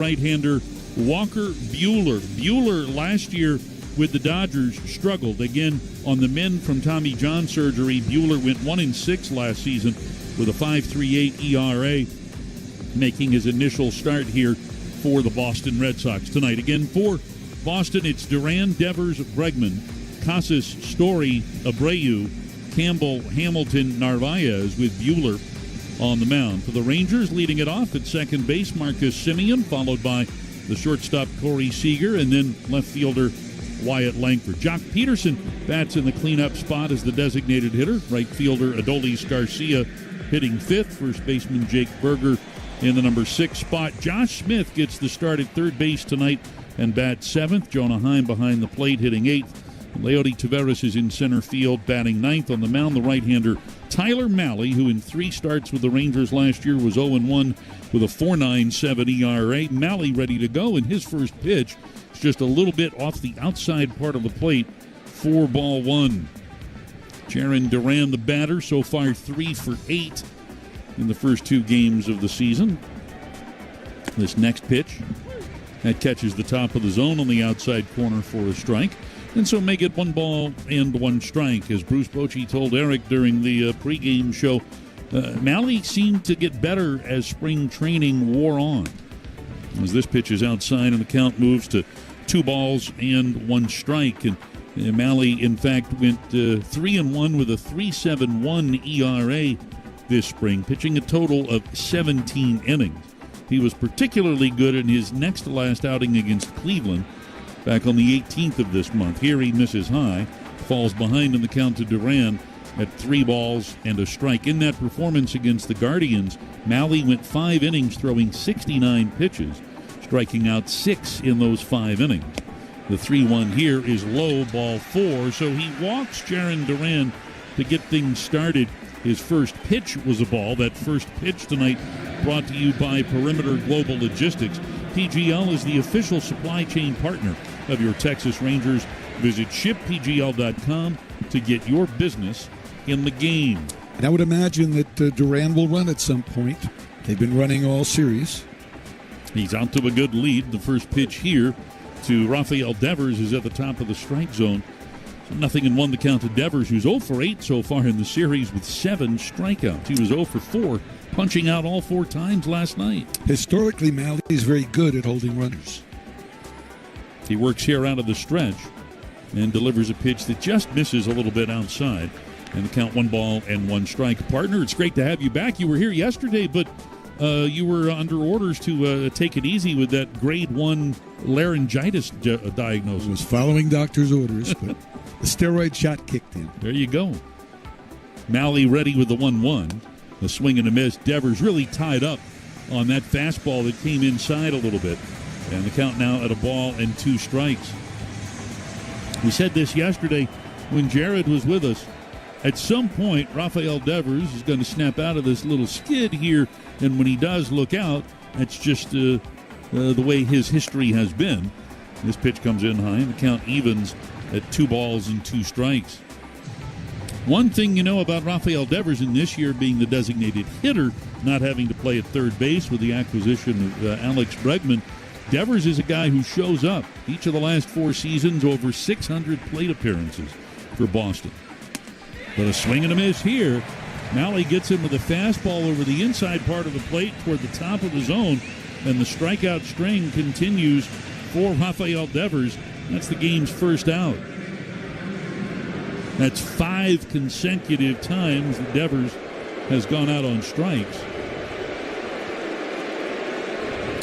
right-hander Walker Buehler. Buehler last year with the Dodgers struggled. Again, on the mend from Tommy John surgery, Buehler went 1-6 last season with a 5.38 ERA, making his initial start here for the Boston Red Sox tonight. Again, for Boston, it's Duran, Devers, Bregman, Casas, Story, Abreu, Campbell, Hamilton, Narvaez, with Buehler on the mound. For the Rangers, leading it off at second base, Marcus Semien, followed by the shortstop Corey Seager, and then left fielder Wyatt Langford. Jock Peterson bats in the cleanup spot as the designated hitter. Right fielder Adolis Garcia hitting fifth. First baseman Jake Berger in the number 6 spot. Josh Smith gets the start at third base tonight and bats seventh. Jonah Heim behind the plate hitting eighth. Leody Taveras is in center field batting ninth. On the mound, the right-hander Tyler Mahle, who in 3 starts with the Rangers last year was 0-1 with a 4.97 ERA. Mahle ready to go, and his first pitch is just a little bit off the outside part of the plate. 4-1. Jarren Duran, the batter, so far 3 for 8 in the first 2 games of the season. This next pitch, that catches the top of the zone on the outside corner for a strike. And so make it 1 ball and 1 strike. As Bruce Bochy told Eric during the pregame show, Mahle seemed to get better as spring training wore on. As this pitch is outside and the count moves to 2 balls and 1 strike. And Mahle, in fact, went 3-1 with a 3.71 ERA this spring, pitching a total of 17 innings. He was particularly good in his next to last outing against Cleveland back on the 18th of this month. Here he misses high, falls behind in the count to Duran at 3 balls and a strike. In that performance against the Guardians, Mahle went 5 innings throwing 69 pitches, striking out 6 in those 5 innings. The 3-1 here is low, ball 4, so he walks Jarren Duran to get things started. His first pitch was a ball. That first pitch tonight brought to you by Perimeter Global Logistics. PGL is the official supply chain partner of your Texas Rangers. Visit shippgl.com to get your business in the game. And I would imagine that Duran will run at some point. They've been running all series. He's out to a good lead. The first pitch here to Rafael Devers is at the top of the strike zone. So 0-1 the count to Devers, who's 0 for 8 so far in the series with 7 strikeouts. He was 0 for 4, punching out all 4 times last night. Historically, Mahle is very good at holding runners. He works here out of the stretch and delivers a pitch that just misses a little bit outside. And the count 1 ball and 1 strike. Partner, it's great to have you back. You were here yesterday, but you were under orders to take it easy with that grade 1 laryngitis diagnosis. I was following doctor's orders, but the steroid shot kicked in. There you go. Mahle ready with the 1-1. A swing and a miss. Devers really tied up on that fastball that came inside a little bit. And the count now at 1 ball and 2 strikes. We said this yesterday when Jared was with us. At some point, Rafael Devers is going to snap out of this little skid here. And when he does look out, that's just the way his history has been. This pitch comes in high, and the count evens at 2 balls and 2 strikes. One thing you know about Rafael Devers in this year being the designated hitter, not having to play at third base with the acquisition of Alex Bregman, Devers is a guy who shows up. Each of the last 4 seasons, over 600 plate appearances for Boston. But a swing and a miss here. Mahle gets him with a fastball over the inside part of the plate toward the top of the zone, and the strikeout string continues for Rafael Devers. That's the game's first out. That's 5 consecutive times that Devers has gone out on strikes.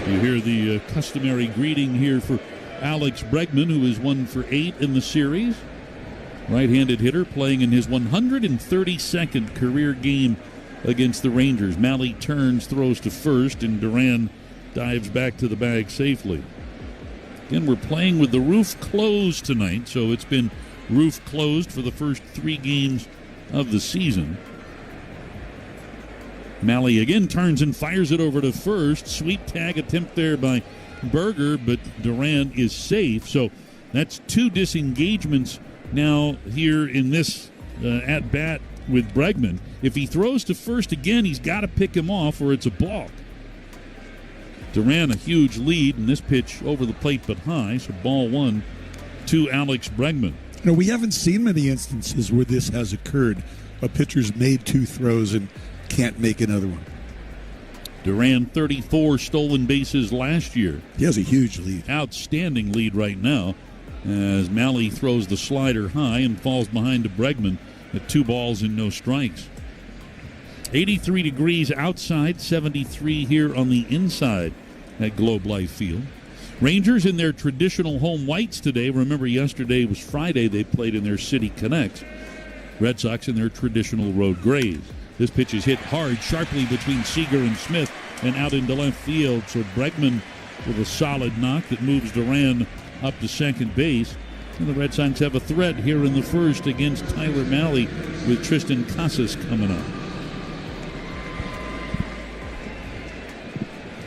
You hear the customary greeting here for Alex Bregman, who is 1 for 8 in the series. Right-handed hitter playing in his 132nd career game against the Rangers. Mahle turns, throws to first, and Duran dives back to the bag safely. Again, we're playing with the roof closed tonight, so it's been roof closed for the first 3 games of the season. Mahle again turns and fires it over to first. Sweep tag attempt there by Berger, but Duran is safe. So that's 2 disengagements now here in this at-bat with Bregman. If he throws to first again, he's got to pick him off or it's a balk. Duran a huge lead, and this pitch over the plate but high, so ball one to Alex Bregman. We haven't seen many instances where this has occurred. A pitcher's made 2 throws and can't make another one. Duran 34 stolen bases last year. He has a huge lead. Outstanding lead right now as Malley throws the slider high and falls behind to Bregman at 2 balls and no strikes. 83 degrees outside, 73 here on the inside at Globe Life Field. Rangers in their traditional home whites today. Remember, yesterday was Friday. They played in their City Connects. Red Sox in their traditional road grays. This pitch is hit hard, sharply between Seager and Smith and out into left field. So Bregman with a solid knock that moves Duran up to second base. And the Red Sox have a threat here in the first against Tyler Malley with Tristan Casas coming up.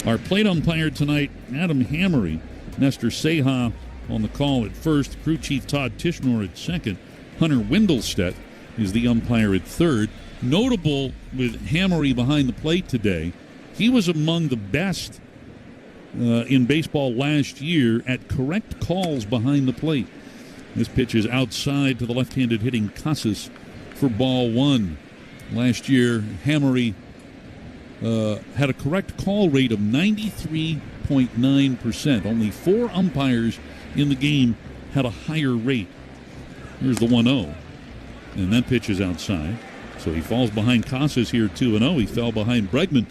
Our plate umpire tonight, Adam Hammery. Nestor Seha on the call at first. Crew chief Todd Tishnor at second. Hunter Wendelstedt is the umpire at third. Notable with Hammery behind the plate today, he was among the best in baseball last year at correct calls behind the plate. This pitch is outside to the left-handed hitting Casas for ball one. Last year, Hammery had a correct call rate of 93.9%. Only 4 umpires in the game had a higher rate. Here's the 1-0. And that pitch is outside. So he falls behind Casas here 2-0. He fell behind Bregman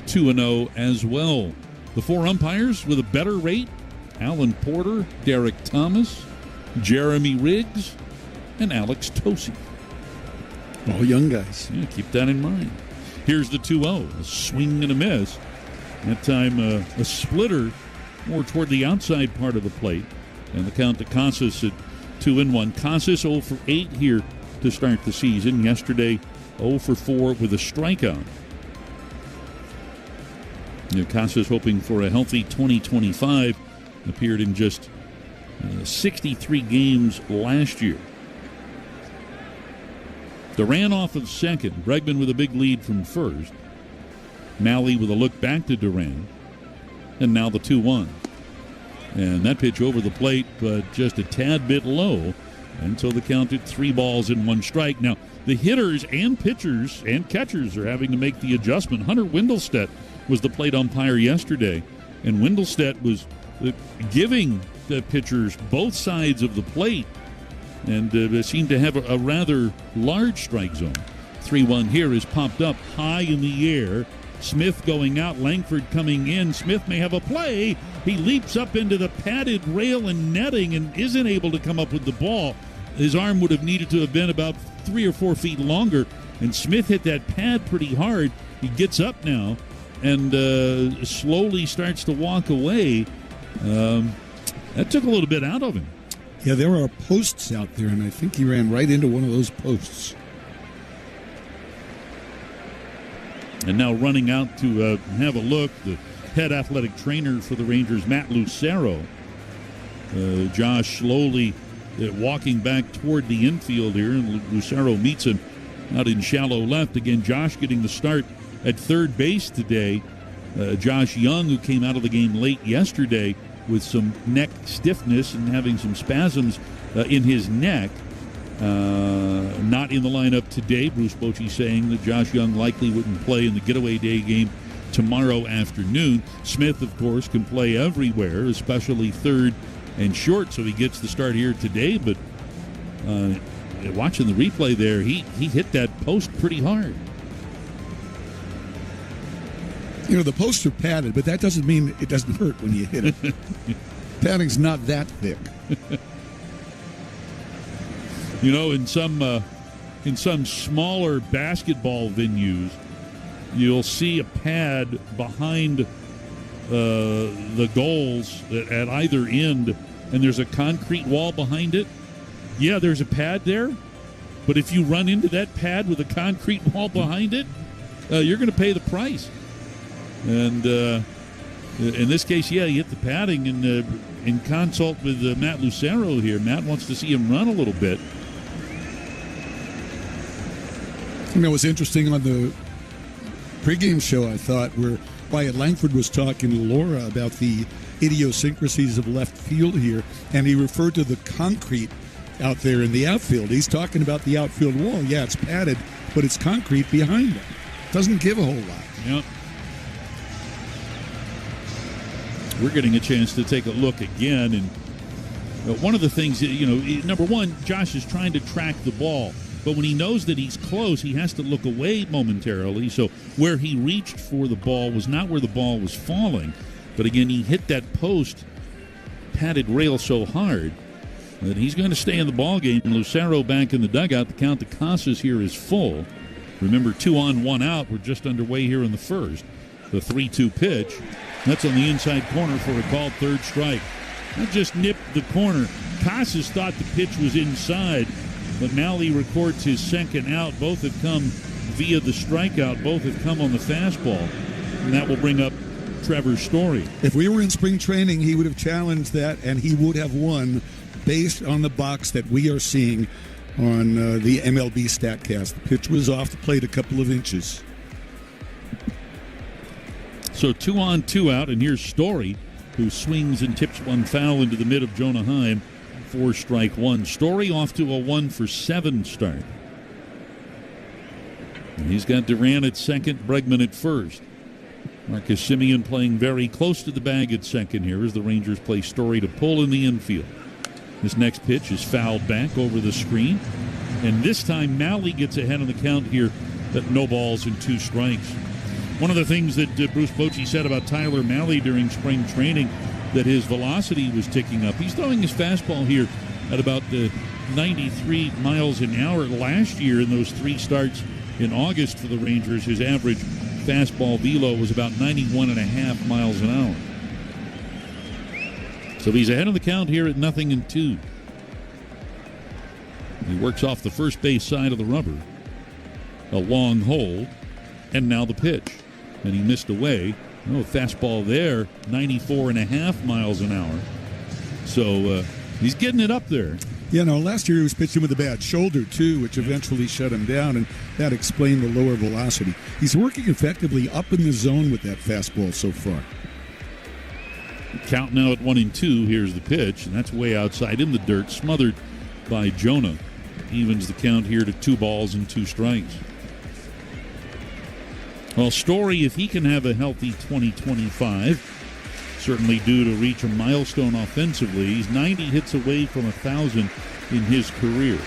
2-0 as well. The 4 umpires with a better rate: Alan Porter, Derek Thomas, Jeremy Riggs, and Alex Tosi. All young guys. Yeah, keep that in mind. Here's the 2-0. A swing and a miss. That time a splitter more toward the outside part of the plate. And the count to Casas at 2-1. Casas 0 for 8 here to start the season. Yesterday, 0 for 4 with a strikeout. Casas hoping for a healthy 2025. Appeared in just 63 games last year. Duran off of second. Bregman with a big lead from first. Malley with a look back to Duran. And now the 2-1. And that pitch over the plate, but just a tad bit low. Until the count at 3 balls and 1 strike. Now, the hitters and pitchers and catchers are having to make the adjustment. Hunter Wendelstedt was the plate umpire yesterday, and Wendelstedt was giving the pitchers both sides of the plate and seemed to have a rather large strike zone. 3-1 here is popped up high in the air. Smith going out, Langford coming in. Smith may have a play. He leaps up into the padded rail and netting and isn't able to come up with the ball. His arm would have needed to have been about 3 or 4 feet longer, and Smith hit that pad pretty hard. He gets up now and slowly starts to walk away. That took a little bit out of him. Yeah, there are posts out there, and I think he ran right into one of those posts. And now running out to have a look, the head athletic trainer for the Rangers, Matt Lucero. Josh slowly walking back toward the infield here, and Lucero meets him out in shallow left. Again, Josh getting the start at third base today. Josh Young, who came out of the game late yesterday with some neck stiffness and having some spasms in his neck. Not in the lineup today. Bruce Bochy saying that Josh Young likely wouldn't play in the getaway day game tomorrow afternoon. Smith, of course, can play everywhere, especially third and short, so he gets the start here today. But watching the replay there, he hit that post pretty hard. The posts are padded, but that doesn't mean it doesn't hurt when you hit it. Padding's not that thick. In some smaller basketball venues, you'll see a pad behind the goals at either end, and there's a concrete wall behind it. Yeah, there's a pad there, but if you run into that pad with a concrete wall behind it, you're going to pay the price. And in this case, yeah, he hit the padding, and in consult with Matt Lucero here, Matt wants to see him run a little bit. It was interesting on the pregame show, I thought, where Wyatt Langford was talking to Laura about the idiosyncrasies of left field here, and he referred to the concrete out there in the outfield. He's talking about the outfield wall. Yeah, it's padded, but it's concrete behind it. Doesn't give a whole lot. Yep. We're getting a chance to take a look again, and one of the things, number one, Josh is trying to track the ball, but when he knows that he's close, he has to look away momentarily. So where he reached for the ball was not where the ball was falling, but again, he hit that post padded rail so hard that he's going to stay in the ball game. Lucero back in the dugout. The count to Casas here is full. Remember, 2 on, 1 out. We're just underway here in the first. The 3-2 pitch. That's on the inside corner for a called third strike. That just nipped the corner. Casas thought the pitch was inside, but Malley records his second out. Both have come via the strikeout. Both have come on the fastball. And that will bring up Trevor Story. If we were in spring training, he would have challenged that, and he would have won based on the box that we are seeing on the MLB StatCast. The pitch was off the plate a couple of inches. So 2 on, 2 out, and here's Story, who swings and tips one foul into the mid of Jonah Heim for strike one. Story off to a 1-for-7 start. And he's got Duran at second, Bregman at first. Marcus Semien playing very close to the bag at second here as the Rangers play Story to pull in the infield. This next pitch is fouled back over the screen. And this time Malley gets ahead on the count here at no balls and 2 strikes. One of the things that Bruce Bochy said about Tyler Malley during spring training, that his velocity was ticking up. He's throwing his fastball here at about 93 miles an hour. Last year in those 3 starts in August for the Rangers, his average fastball velo was about 91.5 miles an hour. So he's ahead of the count here at 0-2. He works off the first base side of the rubber. A long hold, and now the pitch. And he missed away. Oh, fastball there, 94.5 miles an hour. So he's getting it up there. Last year he was pitching with a bad shoulder, too, which eventually shut him down, and that explained the lower velocity. He's working effectively up in the zone with that fastball so far. Count now at 1-2. Here's the pitch, and that's way outside in the dirt, smothered by Jonah. Evens the count here to 2 balls and 2 strikes. Well, Story, if he can have a healthy 2025, certainly due to reach a milestone offensively. He's 90 hits away from 1,000 in his career.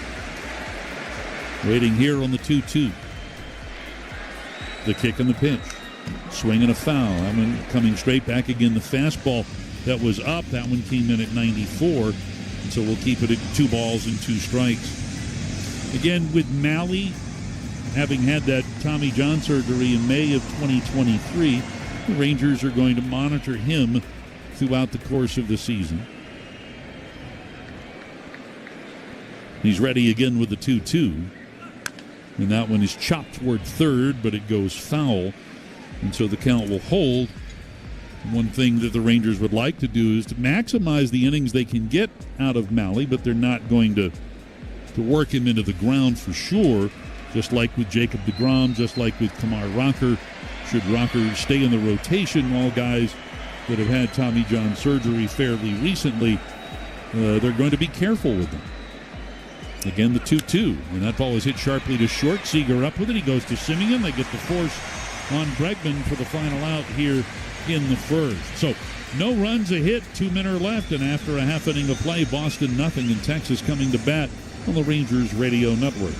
Waiting here on the 2-2. The kick and the pitch. Swing and a foul. That one coming straight back again. The fastball that was up, that one came in at 94. And so we'll keep it at 2 balls and 2 strikes. Again, with Malley having had that Tommy John surgery in May of 2023, the Rangers are going to monitor him throughout the course of the season. He's ready again with the 2-2. And that one is chopped toward third, but it goes foul. And so the count will hold. One thing that the Rangers would like to do is to maximize the innings they can get out of Malley, but they're not going to work him into the ground for sure, just like with Jacob deGrom, just like with Kumar Rocker. Should Rocker stay in the rotation, all guys that have had Tommy John surgery fairly recently, they're going to be careful with them. Again, the 2-2, and that ball is hit sharply to short. Seager up with it. He goes to Semien. They get the force on Bregman for the final out here in the first. So no runs, a hit, 2 men are left, and after a half inning of play, Boston nothing, and Texas coming to bat on the Rangers Radio Network.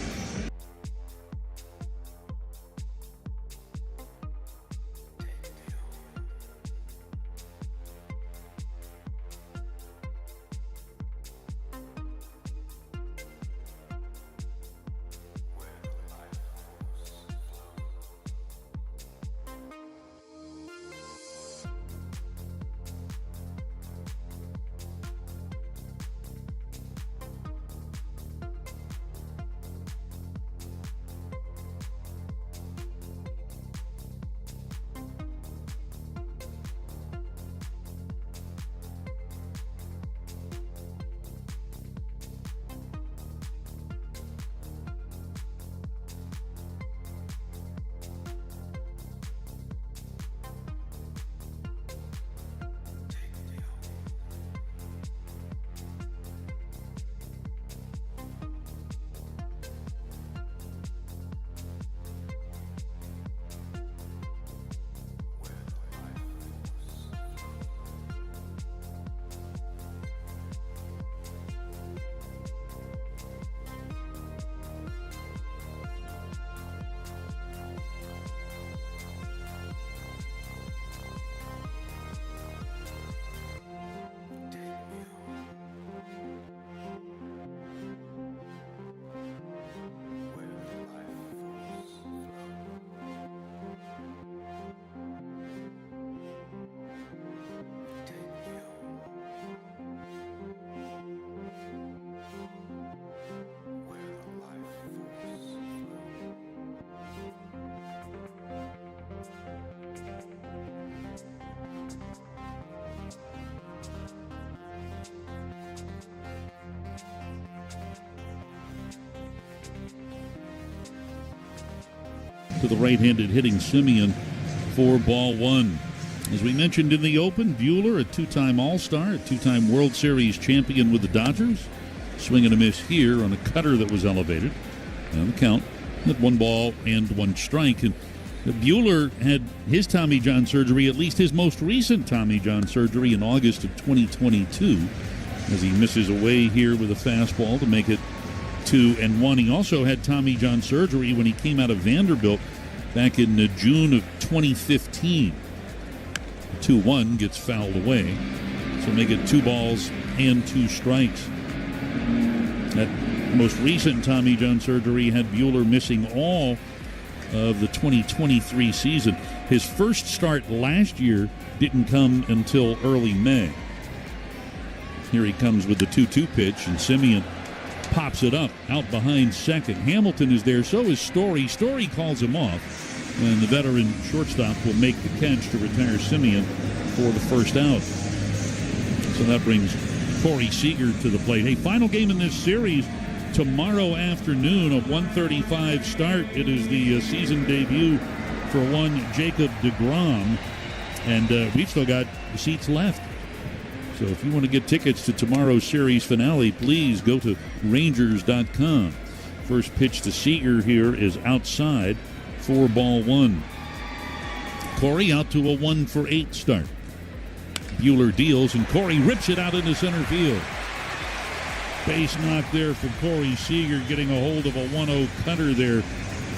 to the right-handed hitting Simeon for ball one. As we mentioned in the open, Buehler, a two-time All-Star, a two-time World Series champion with the Dodgers. Swing and a miss here on a cutter that was elevated. And the count at 1 ball and 1 strike. And Buehler had his Tommy John surgery, at least his most recent Tommy John surgery, in August of 2022, as he misses away here with a fastball to make it 2-1. He also had Tommy John surgery when he came out of Vanderbilt back in June of 2015. 2-1 gets fouled away, so make it 2 balls and 2 strikes. That most recent Tommy John surgery had Buehler missing all of the 2023 season. His first start last year didn't come until early May. Here he comes with the 2-2 pitch, and Simeon pops it up out behind second. Hamilton is there, so is Story. Story calls him off, and the veteran shortstop will make the catch to retire Simeon for the first out. So that brings Corey Seager to the plate. Hey, final game in this series tomorrow afternoon, a 1:35 start. It is the season debut for one Jacob deGrom, and we've still got the seats left. So if you want to get tickets to tomorrow's series finale, please go to Rangers.com. First pitch to Seager here is outside for ball one. Corey out to a 1-for-8 start. Buehler deals, and Corey rips it out into center field. Base knock there for Corey Seager, getting a hold of a 1-0 cutter there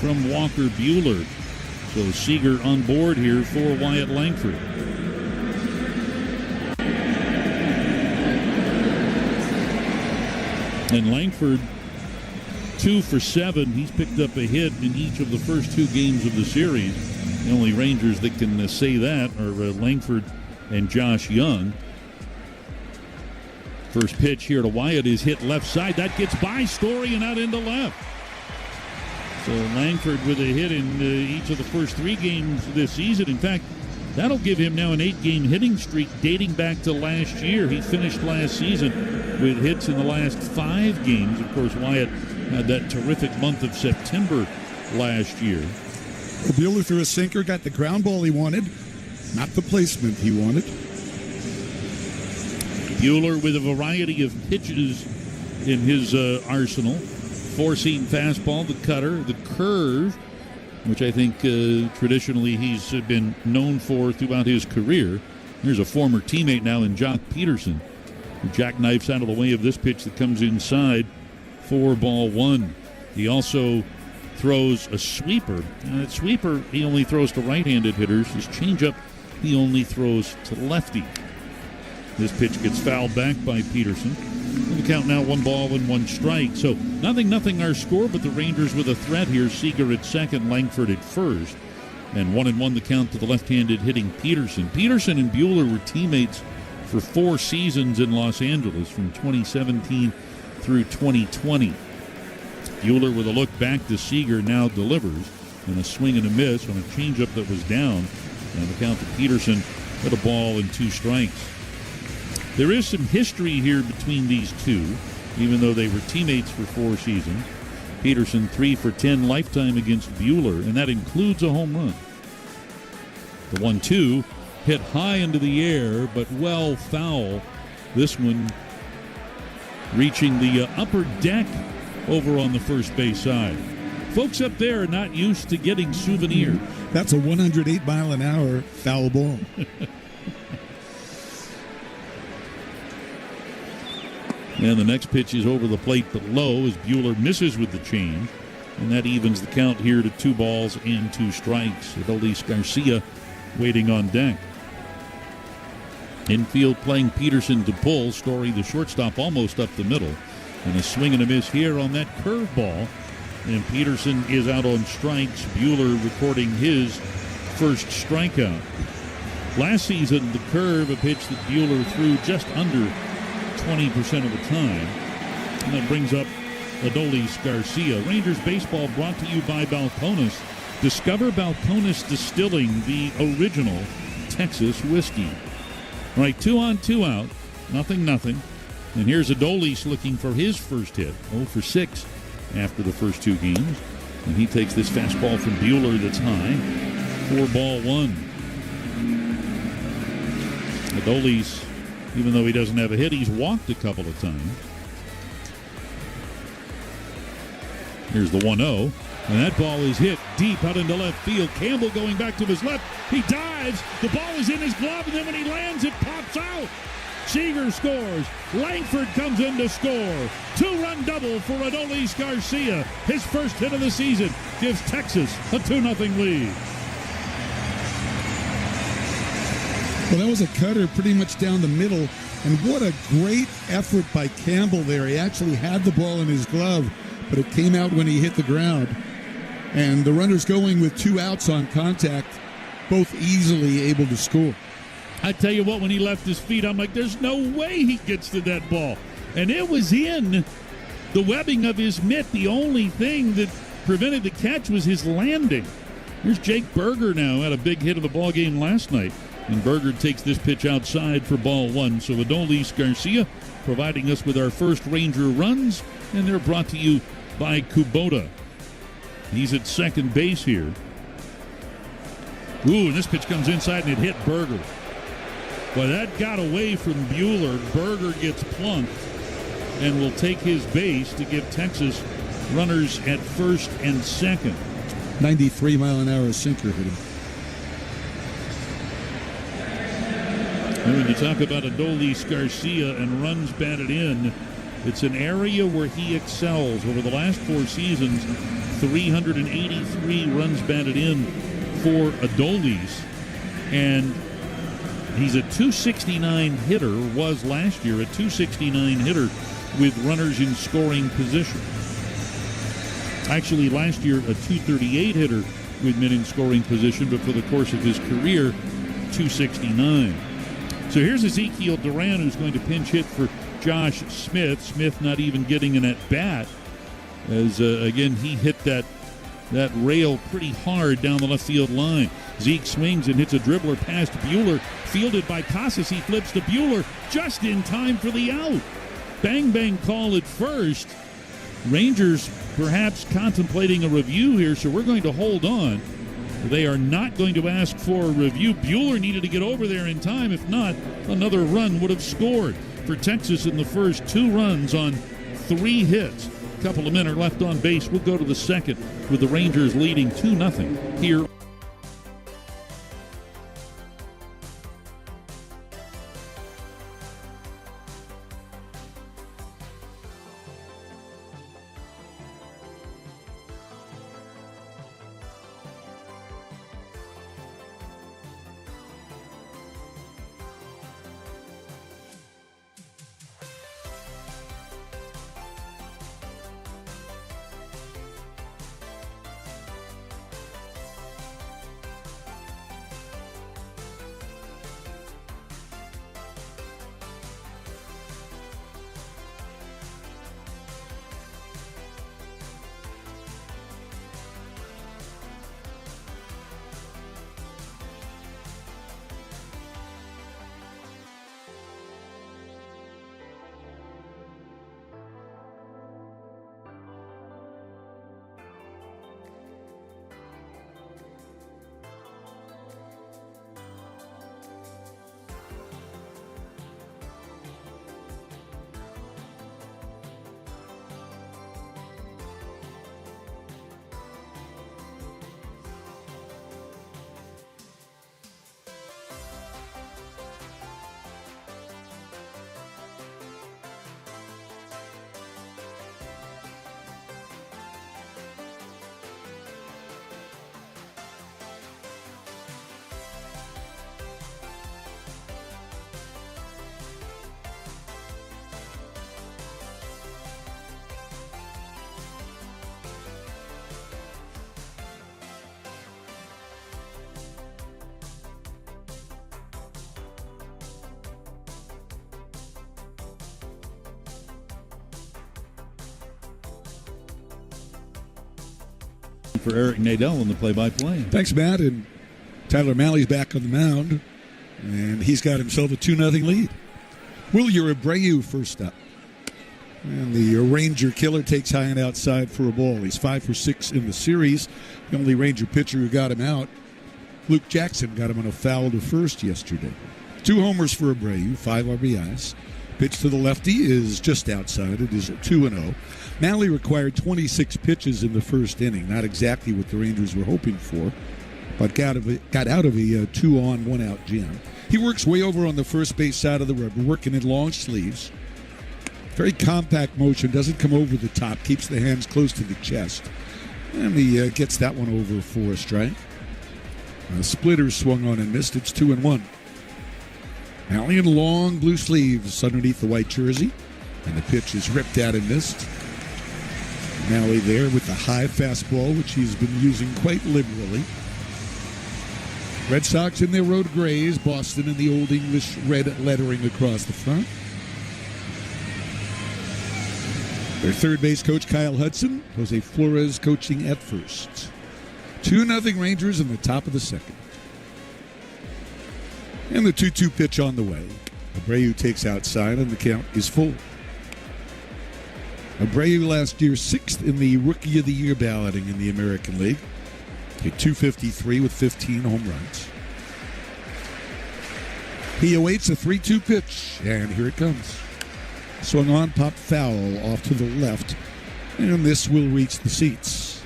from Walker Buehler. So Seager on board here for Wyatt Langford. And Langford, 2 for 7. He's picked up a hit in each of the first 2 games of the series. The only Rangers that can say that are Langford and Josh Young. First pitch here to Wyatt is hit left side. That gets by Story and out into left. So Langford with a hit in each of the first 3 games this season. In fact, that'll give him now an 8-game hitting streak dating back to last year. He finished last season with hits in the last 5 games. Of course, Wyatt had that terrific month of September last year. Well, Buehler threw a sinker, got the ground ball he wanted, not the placement he wanted. Buehler with a variety of pitches in his arsenal. Four-seam fastball, the cutter, the curve, which I think traditionally he's been known for throughout his career. Here's a former teammate now in Jock Peterson, who jackknifes out of the way of this pitch that comes inside for ball one. He also throws a sweeper. That sweeper he only throws to right-handed hitters. His changeup he only throws to lefty. This pitch gets fouled back by Peterson. And the count now 1 ball and 1 strike. So nothing our score, but the Rangers with a threat here. Seager at second, Langford at first. And 1-1 the count to the left-handed hitting Peterson. Peterson and Buehler were teammates for 4 seasons in Los Angeles from 2017 through 2020. Buehler with a look back to Seager now delivers. And a swing and a miss on a changeup that was down. And the count to Peterson at a ball and 2 strikes. There is some history here between these two, even though they were teammates for 4 seasons. Peterson 3 for 10 lifetime against Buehler, and that includes a home run. The 1-2 hit high into the air, but well foul. This one reaching the upper deck over on the first base side. Folks up there are not used to getting souvenirs. That's a 108-mile-an-hour foul ball. And the next pitch is over the plate but low as Buehler misses with the change. And that evens the count here to 2 balls and 2 strikes. Adolis Garcia waiting on deck. Infield playing Peterson to pull. Story, the shortstop, almost up the middle. And a swing and a miss here on that curveball. And Peterson is out on strikes. Buehler recording his first strikeout. Last season, the curve, a pitch that Buehler threw just under 20% of the time. And that brings up Adolis Garcia. Rangers baseball brought to you by Balcones. Discover Balcones Distilling, the original Texas whiskey. All right, 2 on, 2 out. Nothing. And here's Adolis looking for his first hit. 0 for 6 after the first 2 games. And he takes this fastball from Buehler that's high. 4-1. Adolis, even though he doesn't have a hit, he's walked a couple of times. Here's the 1-0. And that ball is hit deep out into left field. Campbell going back to his left. He dives. The ball is in his glove, and then when he lands, it pops out. Seager scores. Langford comes in to score. 2-run double for Adolis Garcia. His first hit of the season gives Texas a 2-0 lead. Well, that was a cutter pretty much down the middle. And what a great effort by Campbell there. He actually had the ball in his glove, but it came out when he hit the ground. And the runners going with 2 outs on contact, both easily able to score. I tell you what, when he left his feet, I'm like, there's no way he gets to that ball. And it was in the webbing of his mitt. The only thing that prevented the catch was his landing. Here's Jake Berger now, had a big hit of the ball game last night. And Berger takes this pitch outside for ball 1. So Adolis Garcia providing us with our first Ranger runs, and they're brought to you by Kubota. He's at second base here. Ooh, and this pitch comes inside and it hit Berger. Well, that got away from Buehler. Berger gets plunked and will take his base to give Texas runners at first and second. 93-mile-an-hour sinker hit him. And when you talk about Adolis Garcia and runs batted in, it's an area where he excels. Over the last 4 seasons, 383 runs batted in for Adolis. And he's a 269 hitter, was last year a 269 hitter with runners in scoring position. Actually, last year a 238 hitter with men in scoring position, but for the course of his career, 269. So here's Ezekiel Duran, who's going to pinch hit for Josh Smith. Smith not even getting an at-bat, as, again, he hit that rail pretty hard down the left field line. Zeke swings and hits a dribbler past Buehler. Fielded by Casas, he flips to Buehler just in time for the out. Bang, bang call at first. Rangers perhaps contemplating a review here, so we're going to hold on. They are not going to ask for a review. Buehler needed to get over there in time. If not, another run would have scored. For Texas in the first, 2 runs on 3 hits. A couple of men are left on base. We'll go to the second with the Rangers leading 2-0 here. For Eric Nadel in the play-by-play. Thanks, Matt. And Tyler Malley's back on the mound, and he's got himself a 2-0 lead. Wilyer Abreu first up. And the Ranger killer takes high and outside for a ball. He's 5 for 6 in the series. The only Ranger pitcher who got him out, Luke Jackson, got him on a foul to first yesterday. 2 homers for Abreu, 5 RBIs. Pitch to the lefty is just outside. It is 2-0. Malley required 26 pitches in the first inning. Not exactly what the Rangers were hoping for, but got out of a 2-on, 1-out jam. He works way over on the first base side of the rubber, working in long sleeves. Very compact motion, doesn't come over the top, keeps the hands close to the chest. And he gets that one over for a strike. Splitter swung on and missed. It's 2-1. Malley in long blue sleeves underneath the white jersey. And the pitch is ripped out and missed. Malley there with the high fastball, which he's been using quite liberally. Red Sox in their road grays, Boston in the Old English red lettering across the front. Their third base coach, Kyle Hudson, Jose Flores coaching at first. 2-0 Rangers in the top of the second. And the 2-2 pitch on the way. Abreu takes outside and the count is full. Abreu last year 6th in the Rookie of the Year balloting in the American League. Hit .253 with 15 home runs. He awaits a 3-2 pitch, and here it comes. Swung on, popped foul off to the left, and this will reach the seats.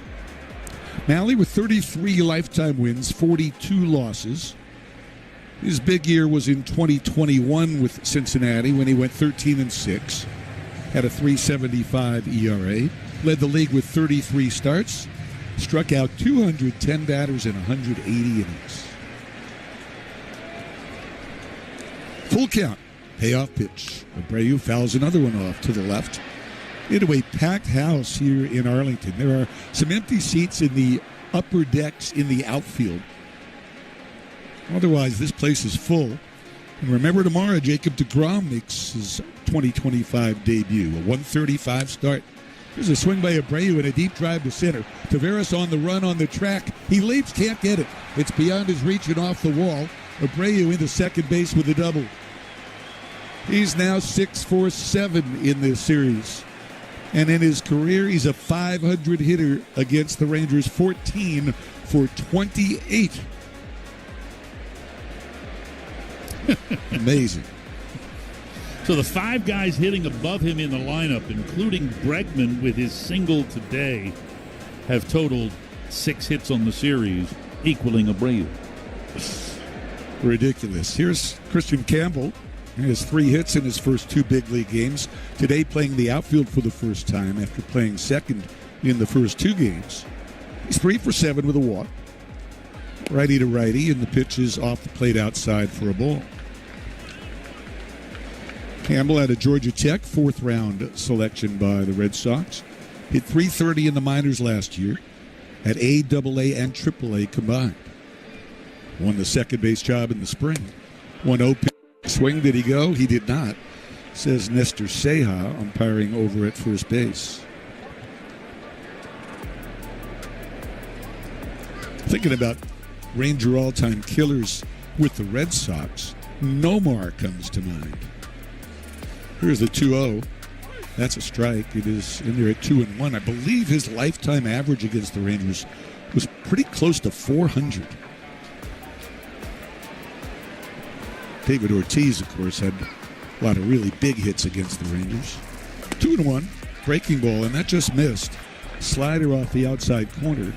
Malley with 33 lifetime wins, 42 losses. His big year was in 2021 with Cincinnati when he went 13-6. Had a 3.75 ERA. Led the league with 33 starts. Struck out 210 batters in 180 innings. Full count. Payoff pitch. Abreu fouls another one off to the left. Into a packed house here in Arlington. There are some empty seats in the upper decks in the outfield. Otherwise, this place is full. And remember, tomorrow, Jacob deGrom makes his 2025 debut. A 135 start. There's a swing by Abreu and a deep drive to center. Taveras on the run on the track. He leaps, can't get it. It's beyond his reach and off the wall. Abreu into second base with a double. He's now 6 for 7 in this series. And in his career, he's a .500 hitter against the Rangers, 14 for 28. Amazing. So the 5 guys hitting above him in the lineup, including Bregman with his single today, have totaled 6 hits on the series, equaling Abreu. Ridiculous. Here's Christian Campbell. He has 3 hits in his first 2 big league games. Today playing the outfield for the first time after playing second in the first 2 games. He's 3 for 7 with a walk. Righty to righty, and the pitch is off the plate outside for a ball. Campbell out of Georgia Tech, 4th round selection by the Red Sox. Hit .330 in the minors last year at AA and AAA combined. Won the second base job in the spring. 1-0 pitch. Swing, did he go? He did not, says Nestor Ceja, umpiring over at first base. Thinking about Ranger all-time killers with the Red Sox, Nomar comes to mind. Here's the 2-0. That's a strike. It is in there at 2-1. I believe his lifetime average against the Rangers was pretty close to 400. David Ortiz, of course, had a lot of really big hits against the Rangers. 2-1, breaking ball, and that just missed. Slider off the outside corner.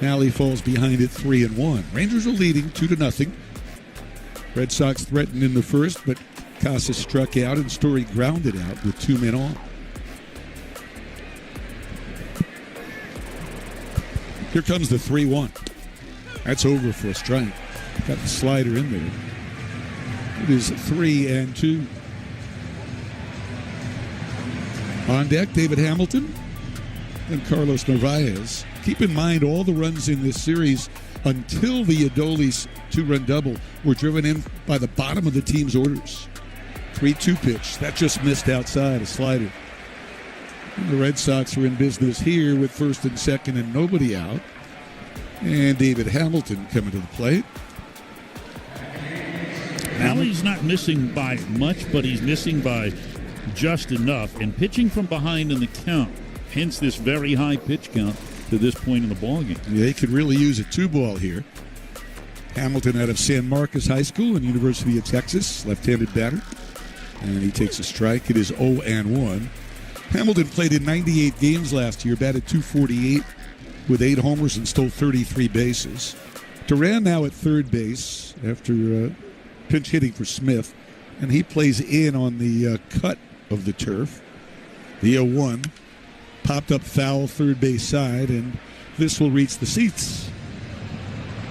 Malley falls behind it 3-1. Rangers are leading 2-0. Red Sox threatened in the first, but Casas struck out and Story grounded out with 2 men on. Here comes the 3-1. That's over for a strike. Got the slider in there. It is 3-2. On deck, David Hamilton and Carlos Narvaez. Keep in mind, all the runs in this series until the Adolis 2-run double were driven in by the bottom of the team's orders. 3-2 pitch. That just missed outside, a slider. And the Red Sox are in business here with first and second and nobody out. And David Hamilton coming to the plate. Malley's not missing by much, but he's missing by just enough, and pitching from behind in the count. Hence this very high pitch count to this point in the ballgame. Yeah, he could really use a 2-ball here. Hamilton out of San Marcos High School and University of Texas, left-handed batter. And he takes a strike. It is 0-1. Hamilton played in 98 games last year, batted .248 with 8 homers and stole 33 bases. Duran now at third base after pinch hitting for Smith, and he plays in on the cut of the turf. The 0-1 popped up foul third base side, and this will reach the seats.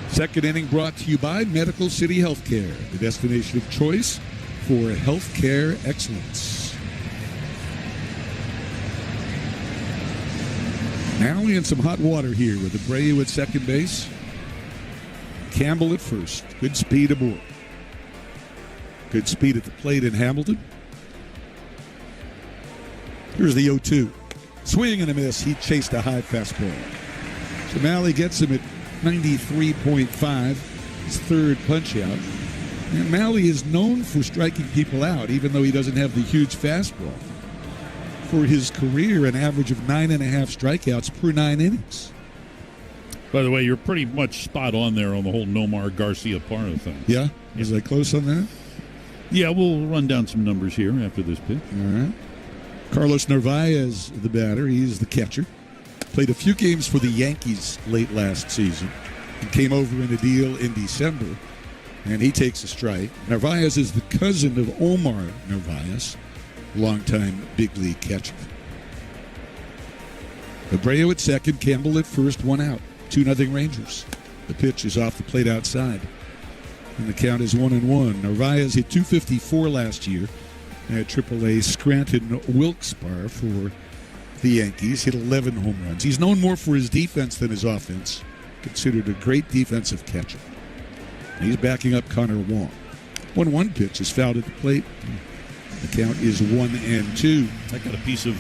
Second inning brought to you by Medical City Healthcare, the destination of choice for healthcare excellence. Now we in some hot water here with Abreu at second base. Campbell at first. Good speed aboard. Good speed at the plate in Hamilton. Here's the 0-2. Swing and a miss. He chased a high fastball. So Malley gets him at 93.5. His third punch out. And Malley is known for striking people out, even though he doesn't have the huge fastball. For his career, an average of 9.5 strikeouts per 9 innings. By the way, you're pretty much spot on there on the whole Nomar Garcia-Parra thing. Yeah? Was I close on that? Yeah, we'll run down some numbers here after this pitch. All right. Carlos Narvaez, the batter. He's the catcher. Played a few games for the Yankees late last season and came over in a deal in December, and he takes a strike. Narvaez is the cousin of Omar Narvaez, longtime big league catcher. Abreu at second, Campbell at first, 1 out. 2-0 Rangers. The pitch is off the plate outside, and the count is 1-1. Narvaez hit .254 last year at AAA Scranton Wilkes-Barre for the Yankees. Hit 11 home runs. He's known more for his defense than his offense. Considered a great defensive catcher. And he's backing up Connor Wong. 1-1 pitch is fouled at the plate. The count is 1-2. I got a piece of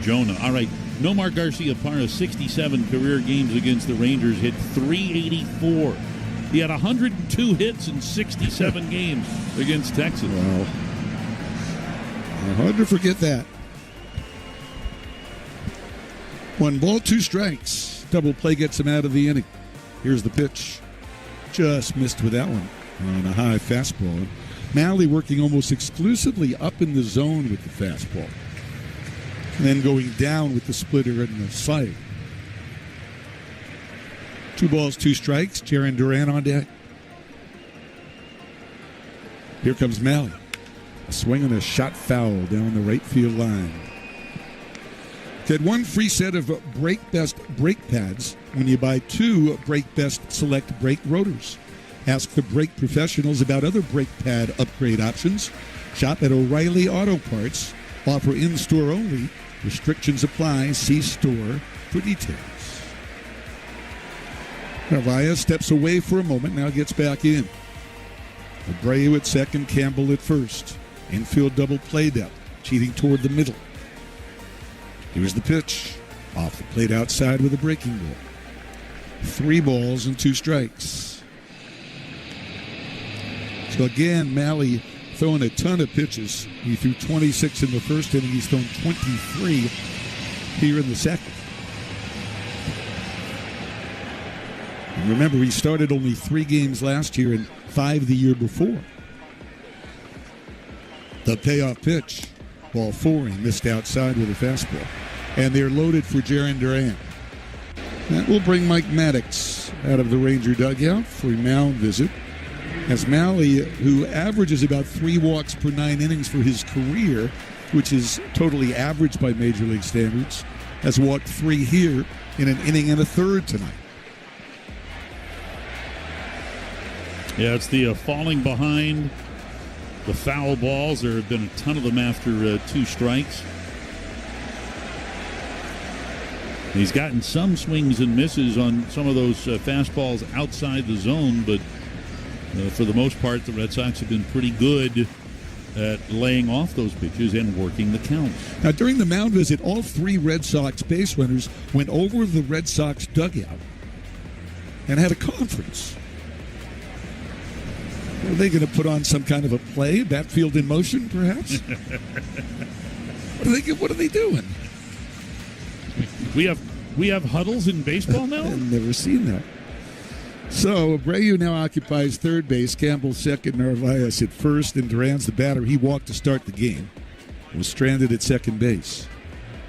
Jonah. All right, Nomar Garcia-Parra, 67 career games against the Rangers, hit .384. He had 102 hits in 67 games against Texas. Wow. Hard to forget that. 1 ball, 2 strikes. Double play gets him out of the inning. Here's the pitch. Just missed with that one on a high fastball. Malley working almost exclusively up in the zone with the fastball. And then going down with the splitter and the slider. 2 balls, 2 strikes. Jarren Duran on deck. Here comes Malley. A swing and a shot foul down the right field line. Get 1 free set of Brake Best brake pads when you buy 2 Brake Best Select brake rotors. Ask the brake professionals about other brake pad upgrade options. Shop at O'Reilly Auto Parts. Offer in-store only. Restrictions apply. See store for details. Narvaez steps away for a moment, now gets back in. Abreu at second, Campbell at first. Infield double play depth, cheating toward the middle. Here's the pitch. Off the plate outside with a breaking ball. 3 balls and 2 strikes. So again, Malley throwing a ton of pitches. He threw 26 in the first inning. He's thrown 23 here in the second. And remember, he started only 3 games last year and 5 the year before. The payoff pitch. Ball 4, he missed outside with a fastball. And they're loaded for Jarren Duran. That will bring Mike Maddox out of the Ranger dugout for a mound visit. As Malley, who averages about 3 walks per 9 innings for his career, which is totally average by Major League standards, has walked 3 here in an inning and a third tonight. Yeah, it's the falling behind, the foul balls. There have been a ton of them after 2 strikes. He's gotten some swings and misses on some of those fastballs outside the zone, but for the most part, the Red Sox have been pretty good at laying off those pitches and working the counts. Now, during the mound visit, all 3 Red Sox base runners went over the Red Sox dugout and had a conference. Are they going to put on some kind of a play, backfield in motion, perhaps? What are they doing? We have huddles in baseball now? I've never seen that. So Abreu now occupies third base, Campbell second, Narvaez at first, and Duran's the batter. He walked to start the game. Was stranded at second base.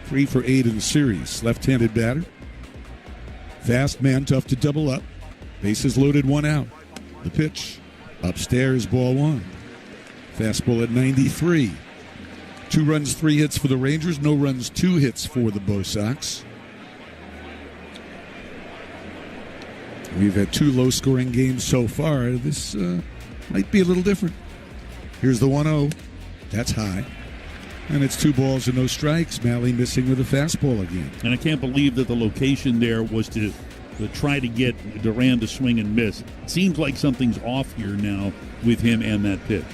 3 for 8 in the series. Left-handed batter. Fast man, tough to double up. Bases loaded, 1 out. The pitch. Upstairs, ball 1. Fastball at 93. 2 runs, 3 hits for the Rangers. No runs, 2 hits for the Bo Sox. We've had 2 low-scoring games so far. This might be a little different. Here's the 1-0. That's high. And it's 2 balls and no strikes. Malley missing with a fastball again. And I can't believe that the location there was to try to get Duran to swing and miss. It seems like something's off here now with him and that pitch.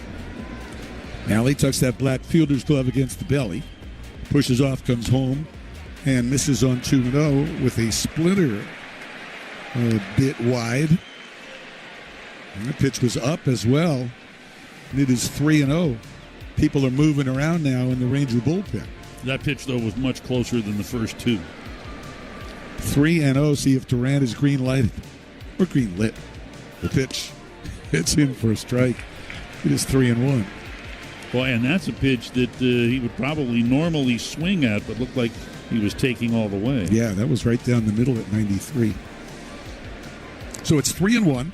Malley tucks that black fielder's glove against the belly. Pushes off, comes home, and misses on 2-0 with a splitter. A bit wide. And the pitch was up as well. And it is 3-0. People are moving around now in the Ranger bullpen. That pitch, though, was much closer than the first 2. 3-0. See if Duran is green lighted or green lit. The pitch, it's in for a strike. It is 3-1. Boy, and that's a pitch that he would probably normally swing at, but looked like he was taking all the way. Yeah, that was right down the middle at 93. So it's 3-1.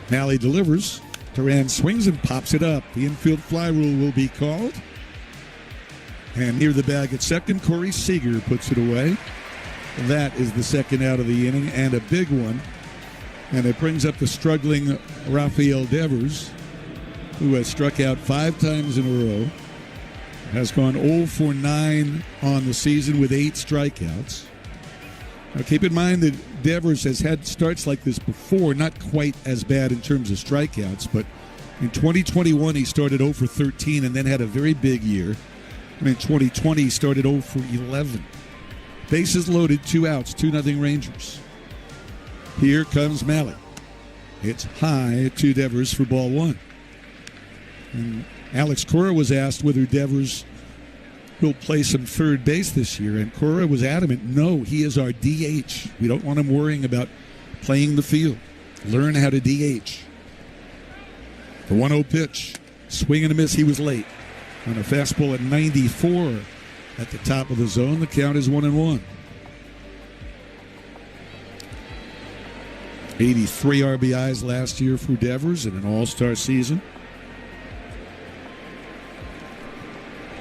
Malley delivers. Duran swings and pops it up. The infield fly rule will be called. And near the bag at second, Corey Seager puts it away. That is the second out of the inning, and a big one. And it brings up the struggling Rafael Devers, who has struck out 5 times in a row, has gone 0 for 9 on the season with 8 strikeouts. Now, keep in mind that Devers has had starts like this before, not quite as bad in terms of strikeouts, but in 2021 he started 0 for 13 and then had a very big year. And in 2020 he started 0 for 11. Bases loaded, 2 outs, 2-0 Rangers. Here comes Malley. It's high to Devers for ball 1. And Alex Cora was asked whether Devers will play some third base this year, and Cora was adamant, no, he is our DH. We don't want him worrying about playing the field. Learn how to DH. The 1-0 pitch. Swing and a miss. He was late. On a fastball at 94 at the top of the zone. The count is 1-1. 83 RBIs last year for Devers in an all-star season.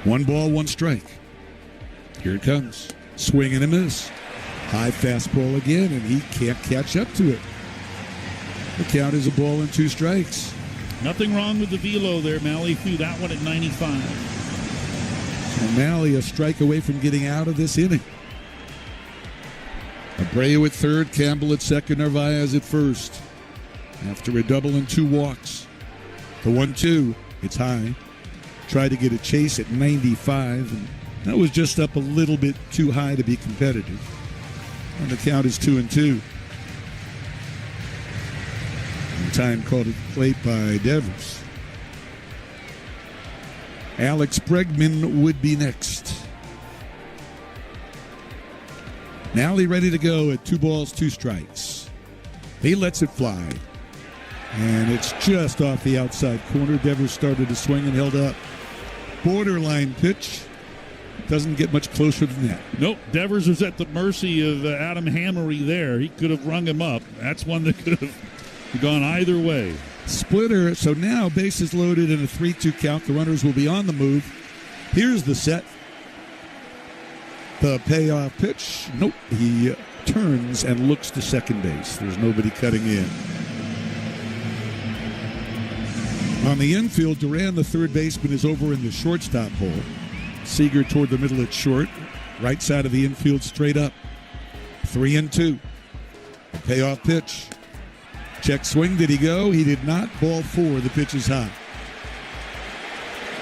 1 ball, 1 strike. Here it comes. Swing and a miss. High fastball again, and he can't catch up to it. The count is a ball and 2 strikes. Nothing wrong with the velo there. Malley threw that one at 95. And Malley a strike away from getting out of this inning. Abreu at third, Campbell at second, Narvaez at first. After a double and 2 walks. The 1-2, it's high. Tried to get a chase at 95, and that was just up a little bit too high to be competitive. And the count is 2-2. And time called at the plate by Devers. Alex Bregman would be next. Malley ready to go at 2 balls, 2 strikes. He lets it fly. And it's just off the outside corner. Devers started to swing and held up. Borderline pitch. Doesn't get much closer than that. Nope. Devers was at the mercy of Adam Hammery there. He could have rung him up. That's one that could have gone either way. Splitter. So now bases loaded in a 3-2 count. The runners will be on the move. Here's the set. The payoff pitch. Nope. He turns and looks to second base. There's nobody cutting in. On the infield, Duran, the third baseman, is over in the shortstop hole. Seager toward the middle at short. Right side of the infield, straight up. 3-2. A payoff pitch. Check swing. Did he go? He did not. Ball 4. The pitch is high.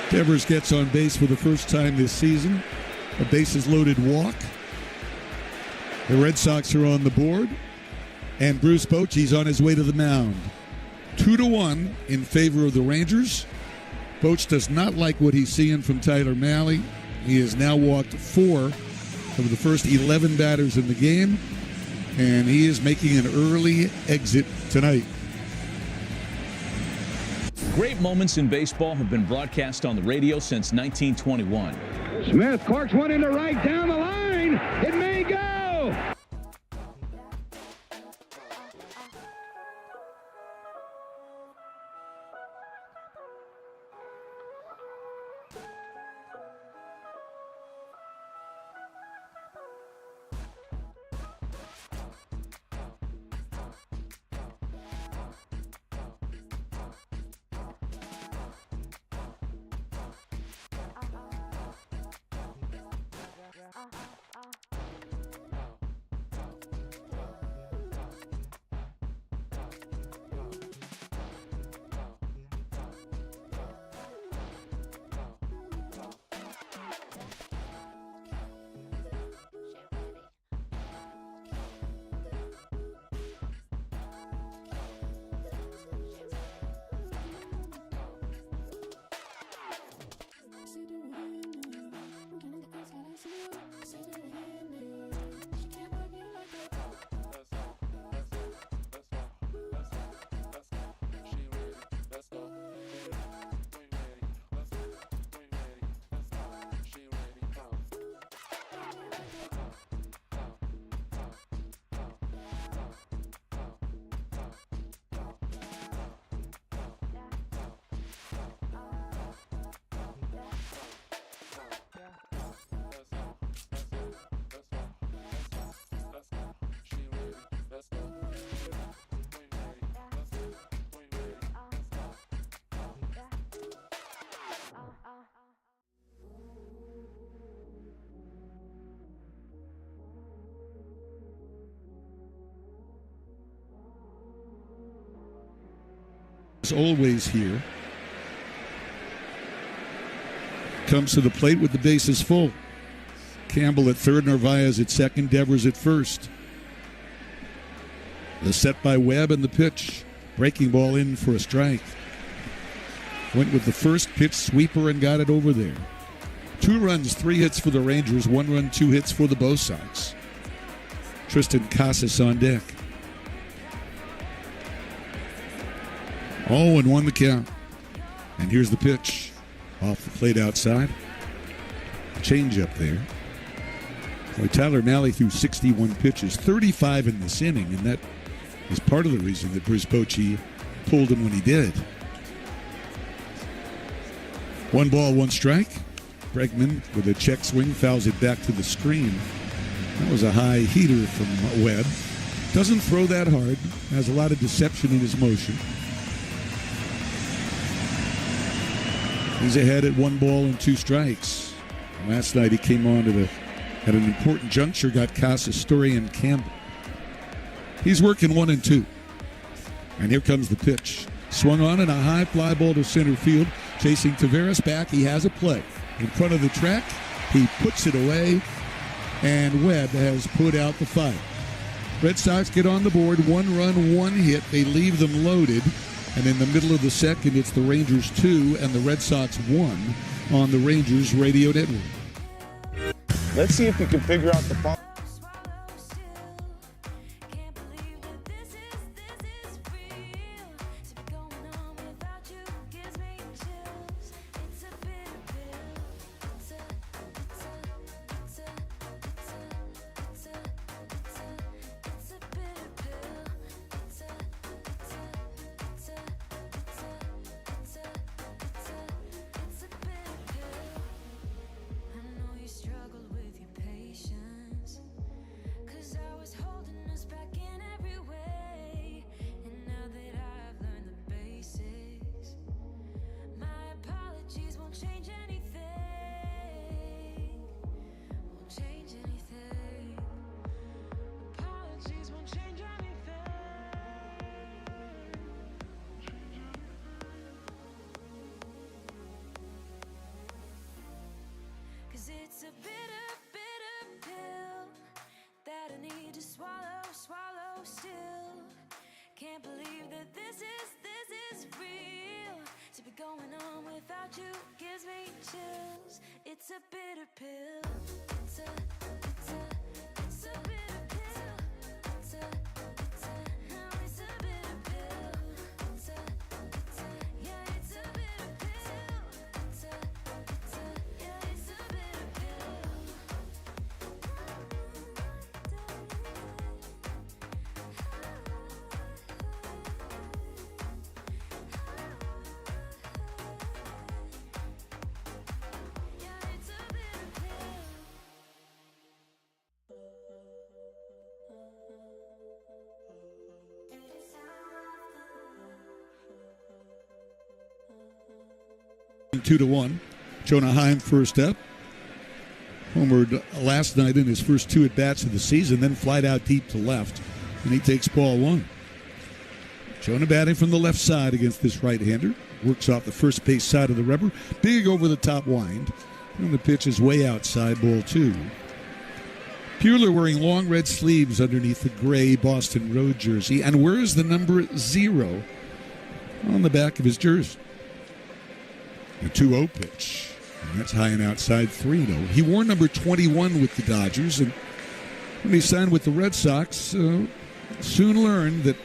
Devers gets on base for the first time this season. A bases loaded walk. The Red Sox are on the board. And Bruce Bochy's on his way to the mound. 2-1 in favor of the Rangers. Boch does not like what he's seeing from Tyler Mahle. He has now walked 4 of the first 11 batters in the game, and he is making an early exit tonight. Great moments in baseball have been broadcast on the radio since 1921. Smith corks one into right down the line. It may go. Always here. Comes to the plate with the bases full. Campbell at third, Narvaez at second, Devers at first. The set by Webb and the pitch. Breaking ball in for a strike. Went with the first pitch sweeper and got it over there. 2 runs, 3 hits for the Rangers, 1 run, 2 hits for the Bo Sox. Tristan Casas on deck. 0-1 the count. And here's the pitch. Off the plate outside. Change up there. Well, Tyler Mahle threw 61 pitches, 35 in this inning, and that is part of the reason that Bruce Bochy pulled him when he did. 1 ball, 1 strike. Bregman with a check swing fouls it back to the screen. That was a high heater from Webb. Doesn't throw that hard. Has a lot of deception in his motion. He's ahead at 1 ball and 2 strikes. Last night he came on at an important juncture, got Casas, Story, and Campbell. He's working 1 and 2. And here comes the pitch. Swung on and a high fly ball to center field. Chasing Taveras back. He has a play. In front of the track, he puts it away. And Webb has put out the fight. Red Sox get on the board. 1 run, 1 hit. They leave them loaded. And in the middle of the second, it's the Rangers 2 and the Red Sox 1 on the Rangers radio network. Let's see if we can figure out the problem. Struggled with your patience. choose. It's a bitter pill. It's a bitter pill. It's a bitter pill. It's a bitter pill. It's a bitter pill. Two to one. Jonah Heim first up. Homered last night in his first two at-bats of the season, then flied out deep to left, and he takes ball one. Jonah batting from the left side against this right-hander. Works off the first base side of the rubber. Big over-the-top wind. And the pitch is way outside, ball two. Buehler wearing long red sleeves underneath the gray Boston Road jersey, and wears the number 0 on the back of his jersey. A 2-0 pitch. And that's high and outside, 3-0. He wore number 21 with the Dodgers, and when he signed with the Red Sox, soon learned that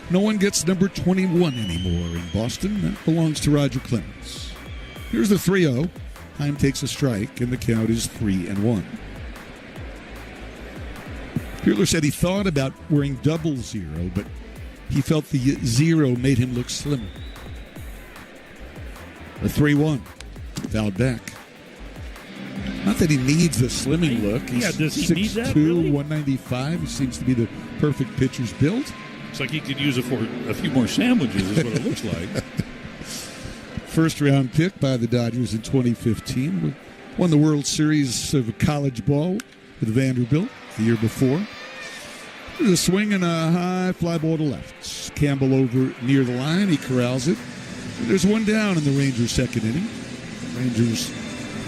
no one gets number 21 anymore in Boston. That belongs to Roger Clemens. Here's the 3-0. Heim takes a strike, and the count is 3-1. Buehler said he thought about wearing 00, but he felt the 0 made him look slimmer. A 3-1. Fouled back. Not that he needs the slimming look. He's does he need that, 6'2", really? 195. He seems to be the perfect pitcher's build. It's like he could use it for a few more sandwiches, is what it looks like. First round pick by the Dodgers in 2015. Won the World Series of college ball with Vanderbilt the year before. There's a swing and a high fly ball to left. Campbell over near the line. He corrals it. There's one down in the Rangers' second inning. Rangers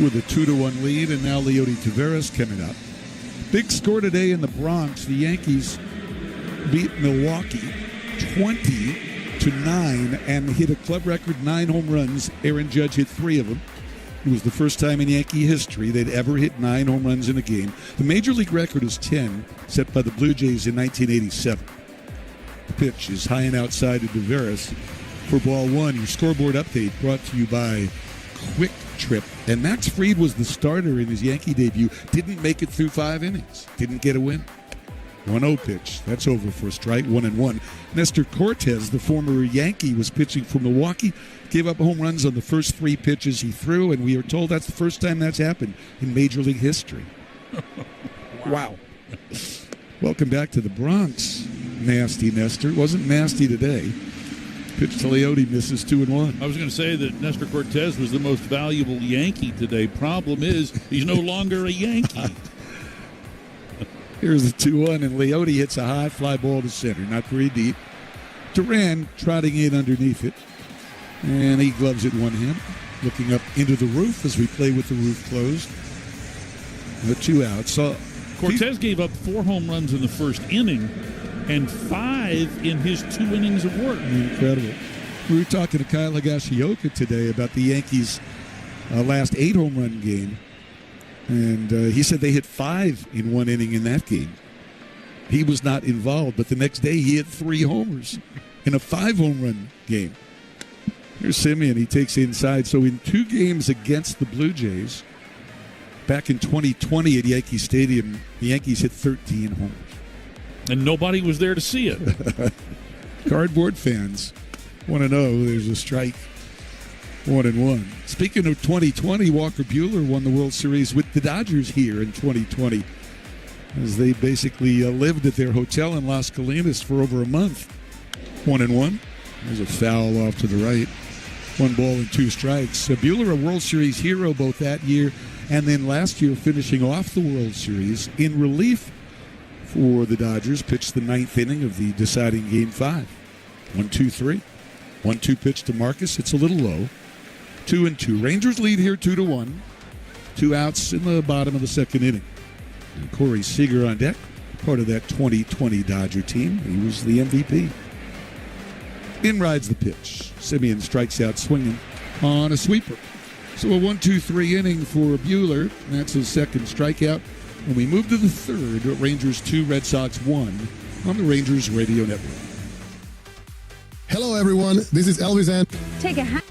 with a 2-1 lead, and now Leody Taveras coming up. Big score today in the Bronx. The Yankees beat Milwaukee 20-9 and hit a club record 9 home runs. Aaron Judge hit 3 of them. It was the first time in Yankee history they'd ever hit 9 home runs in a game. The major league record is 10, set by the Blue Jays in 1987. The pitch is high and outside to Taveras for ball one. Your scoreboard update brought to you by Quick Trip. And Max Fried was the starter in his Yankee debut. Didn't make it through 5 innings. Didn't get a win. 1-0 pitch. That's over for a strike. 1-1. Nestor Cortez, the former Yankee, was pitching for Milwaukee. Gave up home runs on the first 3 pitches he threw, and we are told that's the first time that's happened in Major League history. Wow. Welcome back to the Bronx, nasty Nestor. Wasn't nasty today. Pitch to Leody, misses 2-1. I was going to say that Nestor Cortez was the most valuable Yankee today. Problem is, he's no longer a Yankee. Here's the 2-1, and Leody hits a high fly ball to center, not very deep. Duran trotting in underneath it, and he gloves it one hand, looking up into the roof as we play with the roof closed. The 2 outs. So Cortez gave up 4 home runs in the first inning and 5 in his 2 innings of work. Incredible. We were talking to Kyle Higashioka today about the Yankees' last 8 home run game, and he said they hit 5 in 1 inning in that game. He was not involved, but the next day he hit 3 homers in a 5 home run game. Here's Simeon. He takes inside. So in 2 games against the Blue Jays, back in 2020 at Yankee Stadium, the Yankees hit 13 homers. And nobody was there to see it. Cardboard fans want to know there's a strike. 1-1. Speaking of 2020, Walker Buehler won the World Series with the Dodgers here in 2020 as they basically lived at their hotel in Las Colinas for over a month. 1-1. There's a foul off to the right. 1 ball and 2 strikes. Buehler, a World Series hero both that year and then last year finishing off the World Series in relief for the Dodgers, pitched the 9th inning of the deciding Game 5. 1-2-3. 1-2 pitch to Marcus. It's a little low. 2-2. Rangers lead here 2-1. 2 outs in the bottom of the second inning. And Corey Seager on deck, part of that 2020 Dodger team. He was the MVP. In rides the pitch. Simeon strikes out swinging on a sweeper. So a 1-2-3 inning for Buehler. That's his second strikeout. When we move to the third, Rangers 2, Red Sox 1 on the Rangers Radio Network. Hello, everyone. This is Elvis and Take a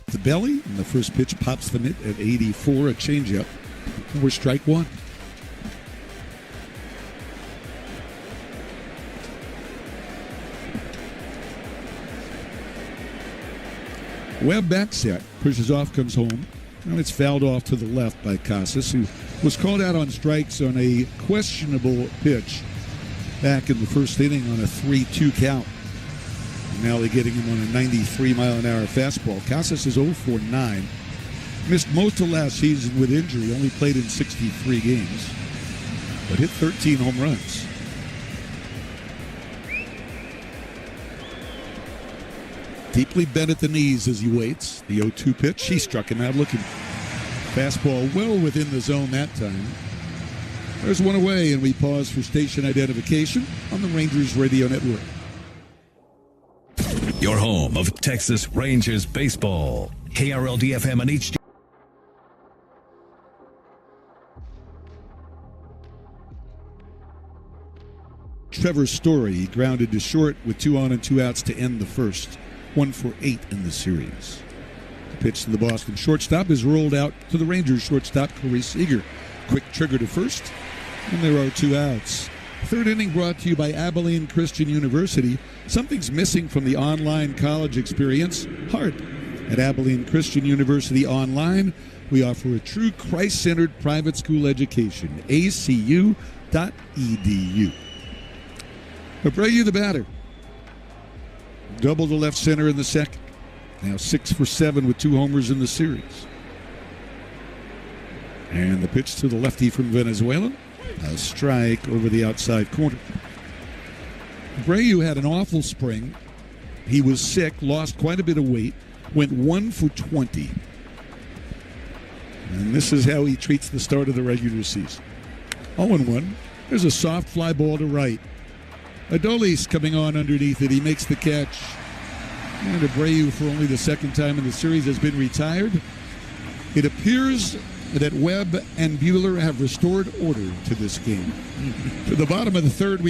The belly, and the first pitch pops the mitt at 84, a changeup. We're strike one. Webb back set, pushes off, comes home. And it's fouled off to the left by Casas, who was called out on strikes on a questionable pitch back in the first inning on a 3-2 count. Now they're getting him on a 93-mile-an-hour fastball. Casas is 0 for 9. Missed most of last season with injury. Only played in 63 games. But hit 13 home runs. Deeply bent at the knees as he waits. The 0-2 pitch. He struck him out looking. Fastball well within the zone that time. There's one away, and we pause for station identification on the Rangers Radio Network. Your home of Texas Rangers baseball. KRLD-FM and HD. Trevor Story grounded to short with 2 on and 2 outs to end the first. 1 for 8 in the series. The pitch to the Boston shortstop is rolled out to the Rangers shortstop, Corey Seager. Quick trigger to first, and there are 2 outs. Third inning brought to you by Abilene Christian University. Something's missing from the online college experience. Heart. At Abilene Christian University Online, we offer a true Christ-centered private school education. acu.edu. Abreu the batter. Double to left center in the second. Now 6 for 7 with 2 homers in the series. And the pitch to the lefty from Venezuela. A strike over the outside corner. Abreu had an awful spring. He was sick, lost quite a bit of weight, went 1 for 20. And this is how he treats the start of the regular season. 0-1. There's a soft fly ball to right. Adolis coming on underneath it. He makes the catch. And Abreu, for only the second time in the series, has been retired. It appears that Webb and Buehler have restored order to this game. To the bottom of the third,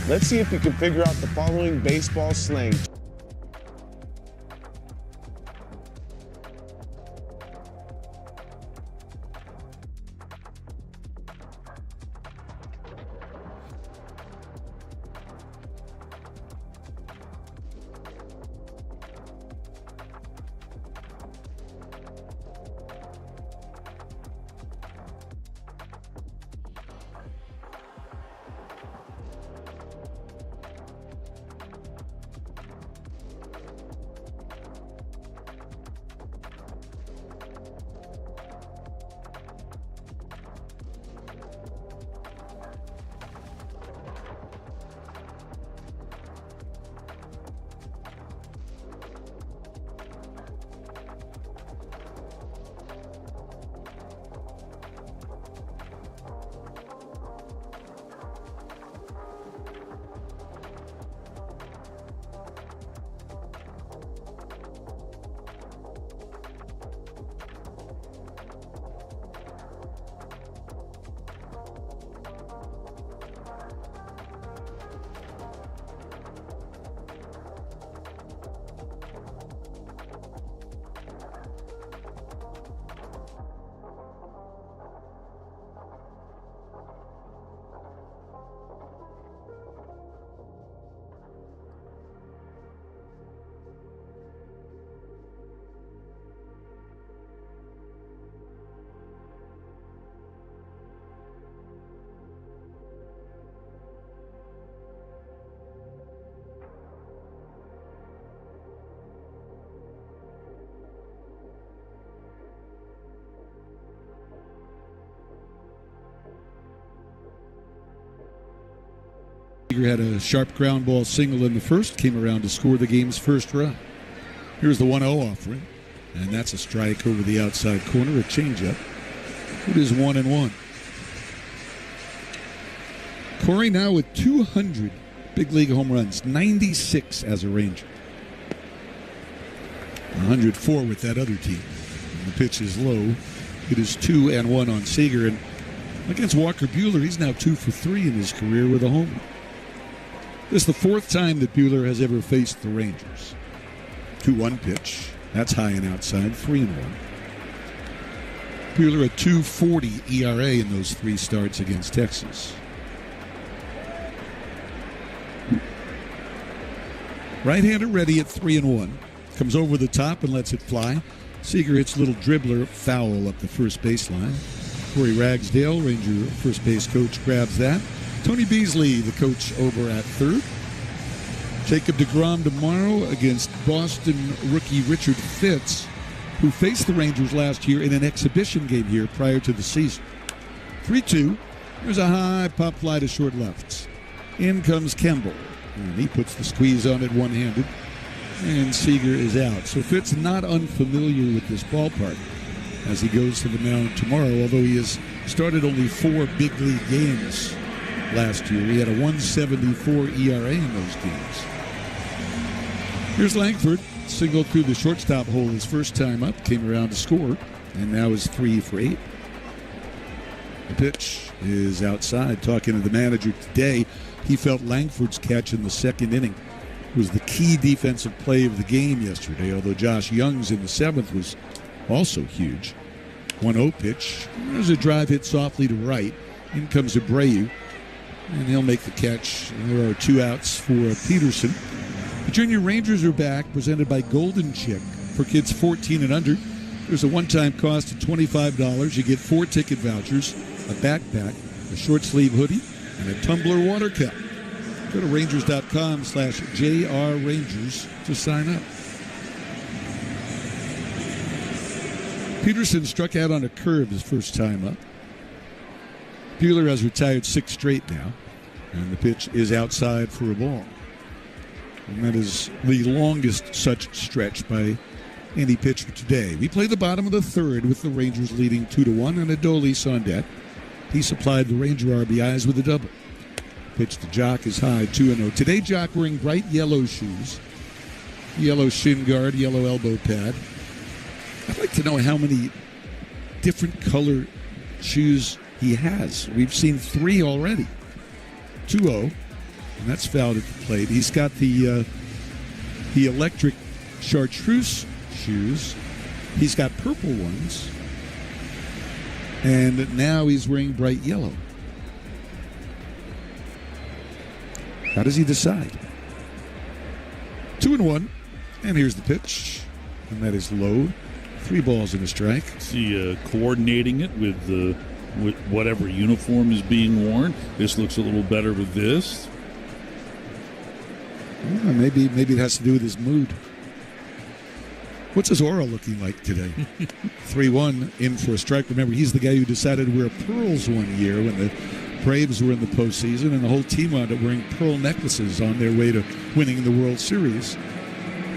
Let's see if you can figure out the following baseball slang. Seager had a sharp ground ball single in the first, came around to score the game's first run. Here's the 1-0 offering, and that's a strike over the outside corner, a changeup. It is 1-1. Corey now with 200 big league home runs, 96 as a Ranger. 104 with that other team. And the pitch is low. It is 2-1 on Seager. And against Walker Buehler, he's now 2 for 3 in his career with a homer. This is the fourth time that Buehler has ever faced the Rangers. 2-1 pitch. That's high and outside, 3-1. Buehler a 2.40 ERA in those 3 starts against Texas. Right-hander ready at 3-1. Comes over the top and lets it fly. Seager hits a little dribbler foul up the first baseline. Corey Ragsdale, Ranger first base coach, grabs that. Tony Beasley, the coach, over at third. Jacob deGrom tomorrow against Boston rookie Richard Fitz, who faced the Rangers last year in an exhibition game here prior to the season. 3-2. There's a high pop fly to short left. In comes Kemble, and he puts the squeeze on it one-handed, and Seager is out. So Fitz not unfamiliar with this ballpark as he goes to the mound tomorrow, although he has started only 4 big league games last year. He had a 1.74 ERA in those games. Here's Langford, singled through the shortstop hole his first time up, came around to score, and now is 3 for 8. The pitch is outside. Talking to the manager today, he felt Langford's catch in the second inning was the key defensive play of the game yesterday, although Josh Young's in the 7th was also huge. 1-0 pitch. There's a drive hit softly to right. In comes Abreu, and he'll make the catch. And there are 2 outs for Peterson. The Junior Rangers are back, presented by Golden Chick for kids 14 and under. There's a one-time cost of $25. You get 4 ticket vouchers, a backpack, a short sleeve hoodie, and a tumbler water cup. Go to Rangers.com/JRRangers to sign up. Peterson struck out on a curve his first time up. Buehler has retired 6 straight now, and the pitch is outside for a ball. And that is the longest such stretch by any pitcher today. We play the bottom of the 3rd with the Rangers leading 2-1, and Adolis on deck. He supplied the Ranger RBIs with a double. Pitch to Jock is high, 2-0. Today, Jock wearing bright yellow shoes, yellow shin guard, yellow elbow pad. I'd like to know how many different color shoes he has. We've seen 3 already. 2-0, and that's fouled at the plate. He's got the electric chartreuse shoes. He's got purple ones, and now he's wearing bright yellow. How does he decide? 2-1, and here's the pitch, and that is low. 3 balls and a strike. Is he coordinating it with whatever uniform is being worn? This looks a little better with this. Maybe it has to do with his mood. What's his aura looking like today? 3-1, in for a strike. Remember, he's the guy who decided to wear pearls one year when the Braves were in the postseason, and the whole team wound up wearing pearl necklaces on their way to winning the World Series.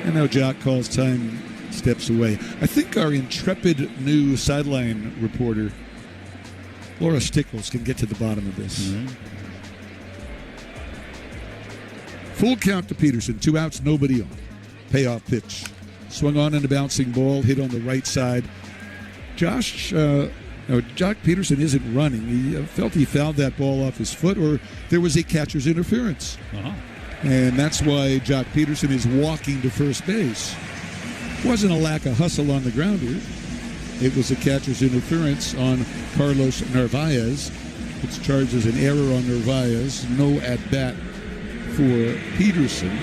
And now Jock calls time, steps away. I think our intrepid new sideline reporter, Laura Stickles, can get to the bottom of this. Mm-hmm. Full count to Peterson. 2 outs, nobody on. Payoff pitch. Swung on and a bouncing ball, hit on the right side. Jock Peterson isn't running. He felt he fouled that ball off his foot, or there was a catcher's interference. Uh-huh. And that's why Jock Peterson is walking to first base. It wasn't a lack of hustle on the grounder. It was a catcher's interference on Carlos Narvaez. It's charged as an error on Narvaez. No at-bat for Peterson.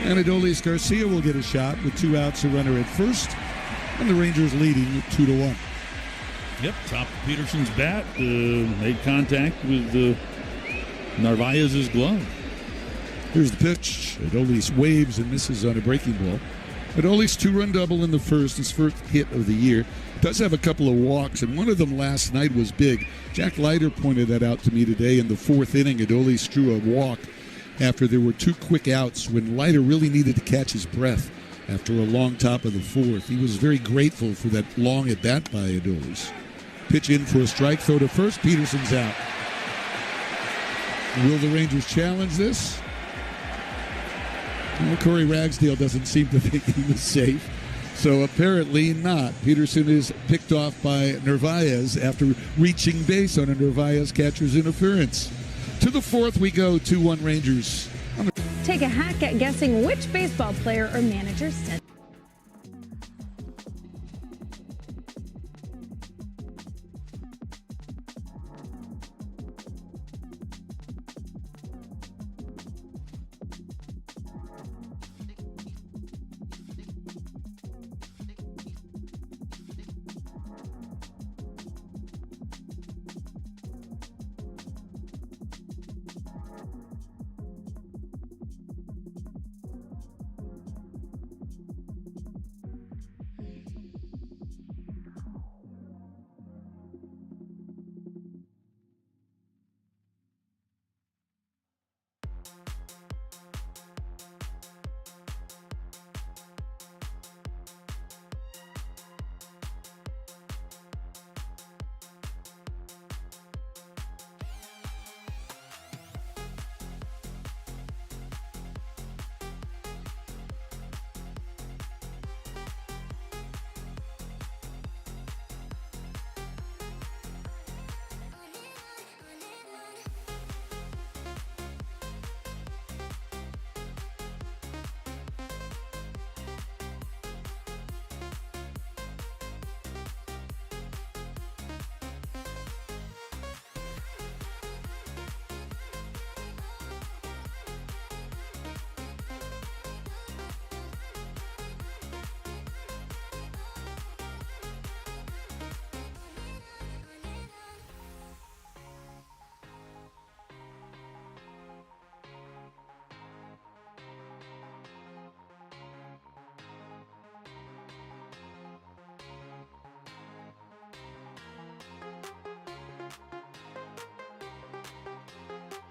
And Adolis Garcia will get a shot with 2 outs, a runner at first, and the Rangers leading 2-1. Yep, top of Peterson's bat made contact with Narvaez's glove. Here's the pitch. Adolis waves and misses on a breaking ball. Adolis 2-run double in the first, his first hit of the year. Does have a couple of walks, and one of them last night was big. Jack Leiter pointed that out to me today in the 4th inning. Adolis drew a walk after there were 2 quick outs when Leiter really needed to catch his breath after a long top of the 4th. He was very grateful for that long at-bat by Adolis. Pitch in for a strike, throw to first. Peterson's out. Will the Rangers challenge this? Well, Corey Ragsdale doesn't seem to think he was safe, so apparently not. Peterson is picked off by Narvaez after reaching base on a Narvaez catcher's interference. To the 4th we go, 2-1 Rangers. Take a hack at guessing which baseball player or manager said.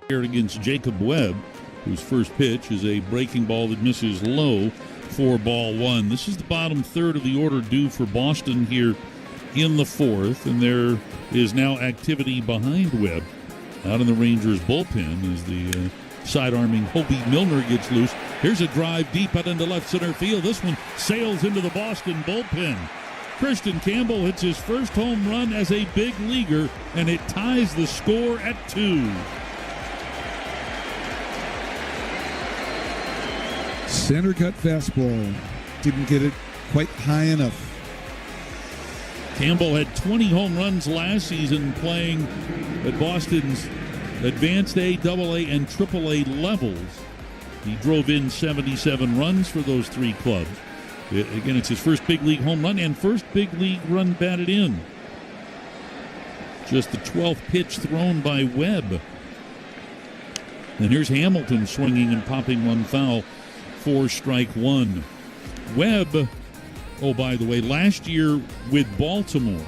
Here against Jacob Webb, whose first pitch is a breaking ball that misses low for ball 1. This is the bottom third of the order due for Boston here in the 4th, and there is now activity behind Webb out in the Rangers bullpen as the side-arming Hobie Milner gets loose. Here's a drive deep out into left center field. This one sails into the Boston bullpen. Christian Campbell hits his first home run as a big leaguer, and it ties the score at 2. Center cut fastball. Didn't get it quite high enough. Campbell had 20 home runs last season playing at Boston's advanced A, AA, and AAA levels. He drove in 77 runs for those 3 clubs. Again, it's his first big league home run and first big league run batted in. Just the 12th pitch thrown by Webb. And here's Hamilton swinging and popping one foul for strike 1. Webb, oh, by the way, last year with Baltimore,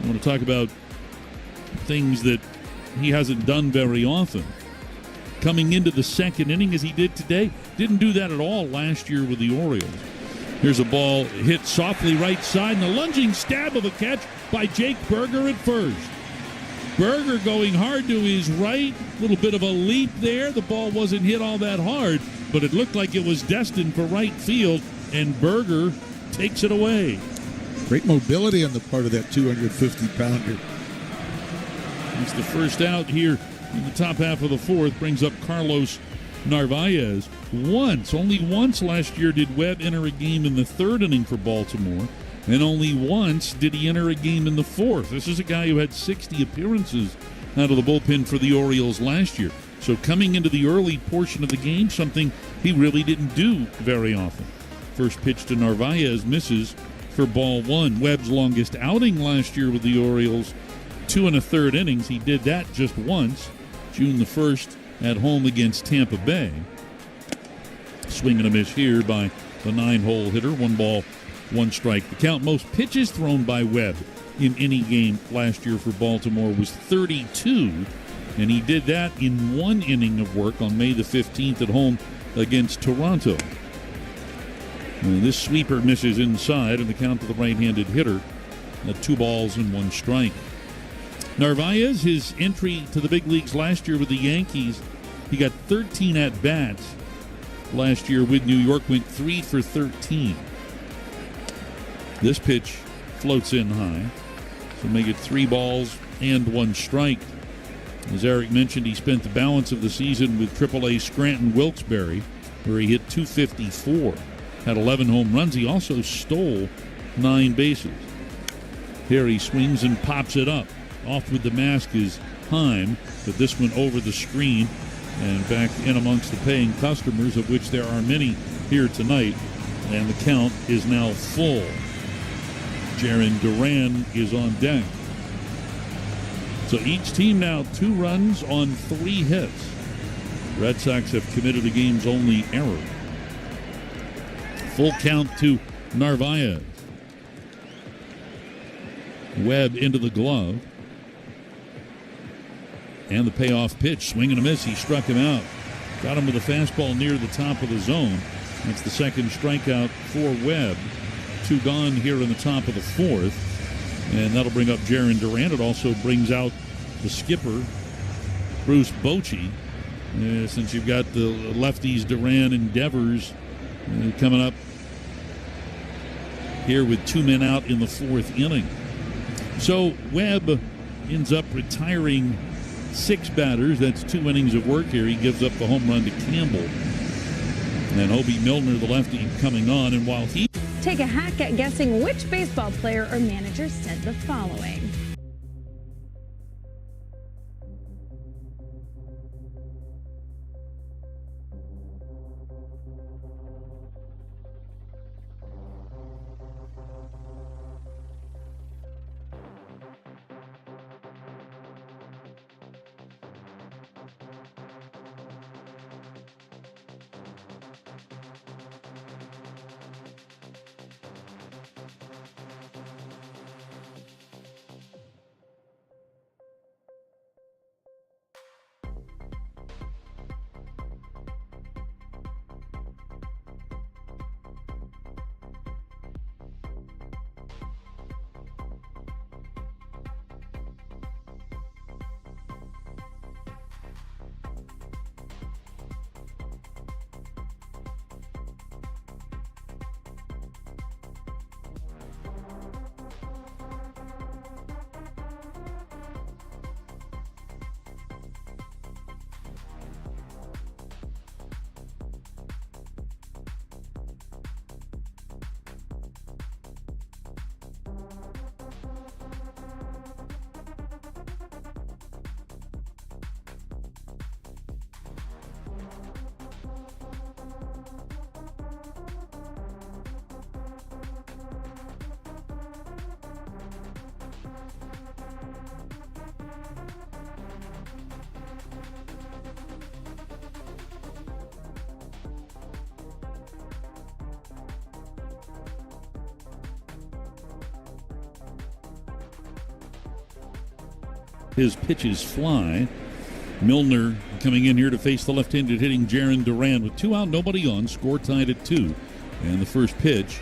I want to talk about things that he hasn't done very often. Coming into the second inning as he did today, didn't do that at all last year with the Orioles. Here's a ball hit softly right side, and a lunging stab of a catch by Jake Berger at first. Berger going hard to his right, little bit of a leap there. The ball wasn't hit all that hard, but it looked like it was destined for right field, and Berger takes it away. Great mobility on the part of that 250-pounder. It's the first out here in the top half of the 4th, brings up Carlos Narvaez. Only once last year did Webb enter a game in the 3rd inning for Baltimore, and only once did he enter a game in the 4th. This is a guy who had 60 appearances out of the bullpen for the Orioles last year. So coming into the early portion of the game, something he really didn't do very often. First pitch to Narvaez misses for ball 1. Webb's longest outing last year with the Orioles, 2 1/3 innings. He did that just once, June the 1st at home against Tampa Bay. Swing and a miss here by the 9-hole hitter. 1 ball, 1 strike. The count. Most pitches thrown by Webb in any game last year for Baltimore was 32. And he did that in one inning of work on May the 15th at home against Toronto. And this sweeper misses inside in the count to the right-handed hitter at 2 balls and 1 strike. Narvaez, his entry to the big leagues last year with the Yankees, he got 13 at-bats last year with New York, went 3 for 13. This pitch floats in high, so make it 3 balls and 1 strike. As Eric mentioned, he spent the balance of the season with AAA Scranton Wilkes-Barre, where he hit .254, had 11 home runs. He also stole 9 bases. Here he swings and pops it up. Off with the mask is Heim, but this one over the screen and back in amongst the paying customers, of which there are many here tonight, and the count is now full. Jarren Duran is on deck. So each team now 2 runs on 3 hits. Red Sox have committed a game's only error. Full count to Narvaez. Webb into the glove. And the payoff pitch. Swing and a miss. He struck him out. Got him with a fastball near the top of the zone. That's the second strikeout for Webb. 2 gone here in the top of the 4th. And that'll bring up Jarren Duran. It also brings out the skipper, Bruce Bochy. Since you've got the lefties, Duran and Devers coming up here with 2 men out in the 4th inning. So Webb ends up retiring 6 batters. That's 2 innings of work here. He gives up the home run to Campbell. And Hobie Milner, the lefty, coming on. And while he... Take a hack at guessing which baseball player or manager said the following. His pitches fly. Milner coming in here to face the left-handed hitting Jarren Duran with 2 out, nobody on, score tied at 2. And the first pitch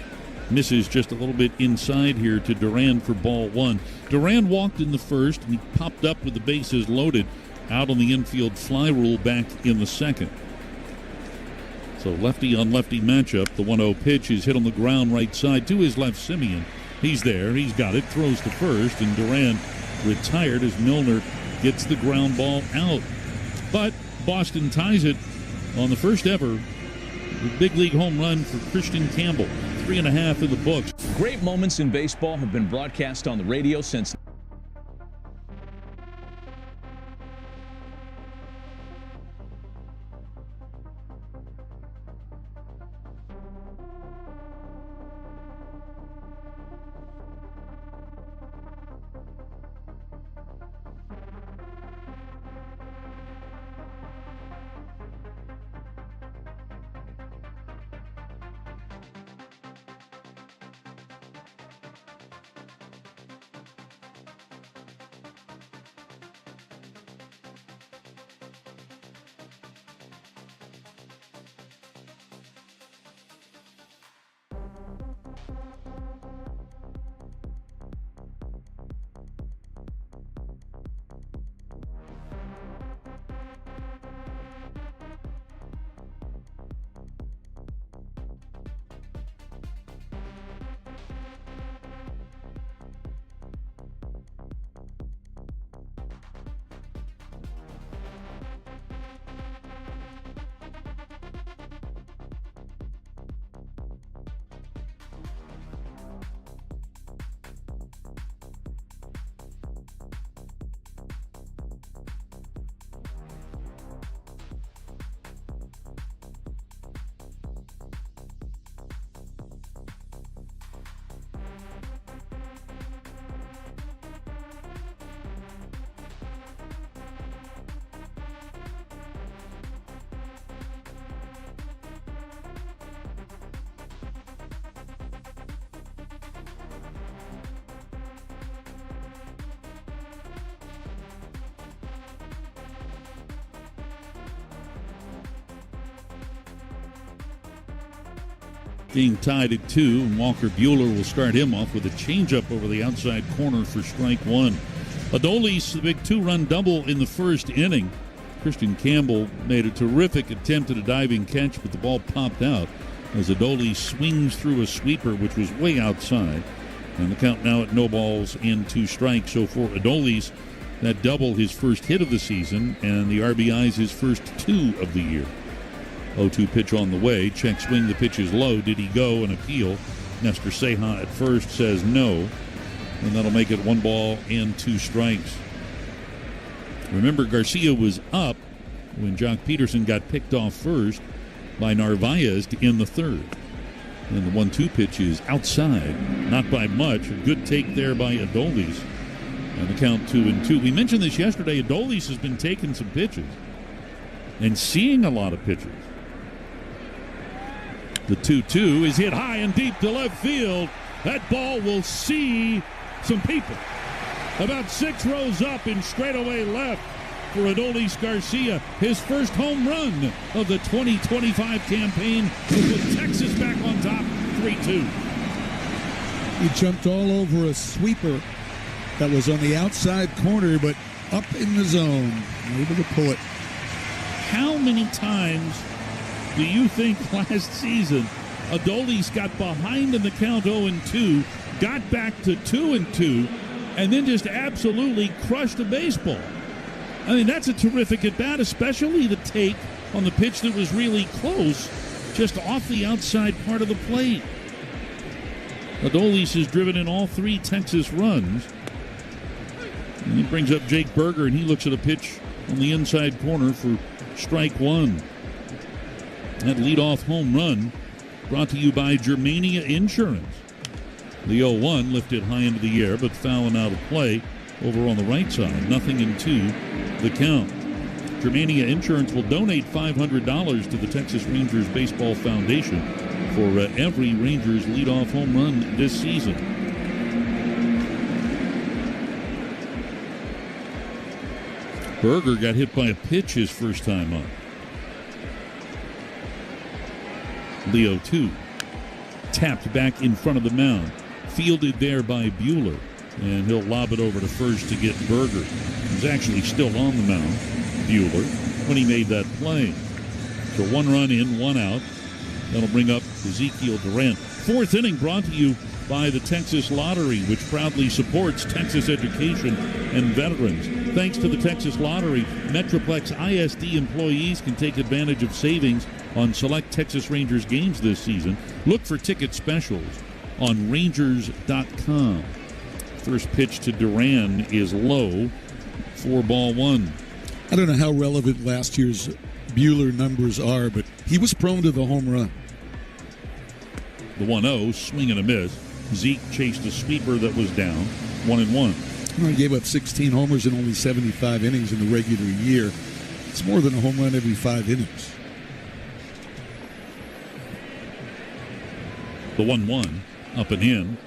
misses just a little bit inside here to Duran for ball 1. Duran walked in the first, and he popped up with the bases loaded out on the infield fly rule back in the second. So lefty on lefty matchup. The 1-0 pitch is hit on the ground right side to his left. Simeon. He's there. He's got it. Throws to first, and Duran retired as Milner gets the ground ball out. But Boston ties it on the first ever big league home run for Christian Campbell. 3.5 in the books. Great moments in baseball have been broadcast on the radio since Being tied at 2, and Walker Buehler will start him off with a changeup over the outside corner for strike one. Adolis, the big 2-run double in the first inning. Christian Campbell made a terrific attempt at a diving catch, but the ball popped out as Adolis swings through a sweeper, which was way outside. And the count now at no balls and 2 strikes. So for Adolis, that double his first hit of the season, and the RBIs his first 2 of the year. 0-2 pitch on the way. Check swing. The pitch is low. Did he go? An appeal. Nestor Ceja at first says no. And that'll make it 1 ball and 2 strikes. Remember, Garcia was up when Jock Peterson got picked off first by Narvaez to end the third. And the 1-2 pitch is outside. Not by much. A good take there by Adolis. And the count 2-2. We mentioned this yesterday. Adolis has been taking some pitches and seeing a lot of pitches. The 2-2 is hit high and deep to left field. That ball will see some people. About 6 rows up in straightaway left for Adolis Garcia. His first home run of the 2025 campaign to put Texas back on top, 3-2. He jumped all over a sweeper that was on the outside corner, but up in the zone. Able to pull it. How many times do you think last season Adolis got behind in the count 0-2, got back to 2-2, and then just absolutely crushed a baseball? I mean, that's a terrific at bat, especially the take on the pitch that was really close, just off the outside part of the plate. Adolis has driven in all 3 Texas runs. And he brings up Jake Berger, and he looks at a pitch on the inside corner for strike 1. That leadoff home run brought to you by Germania Insurance. The 0-1 lifted high into the air, but fouling out of play over on the right side. 0-2 the count. Germania Insurance will donate $500 to the Texas Rangers Baseball Foundation for every Rangers leadoff home run this season. Berger got hit by a pitch his first time up. Leo 2 tapped back in front of the mound, fielded there by Buehler, and he'll lob it over to first to get Berger. He's actually still on the mound, Buehler, when he made that play. So 1 run in, 1 out. That'll bring up Ezekiel Durant. 4th inning brought to you by the Texas Lottery, which proudly supports Texas education and veterans. Thanks to the Texas Lottery, Metroplex ISD employees can take advantage of savings on select Texas Rangers games this season. Look for ticket specials on Rangers.com. First pitch to Duran is low, 4-1. I don't know how relevant last year's Buehler numbers are, but he was prone to the home run. The 1-0, swing and a miss. Zeke chased a sweeper that was down, 1-1. He gave up 16 homers in only 75 innings in the regular year. It's more than a home run every 5 innings. The 1-1, up and in,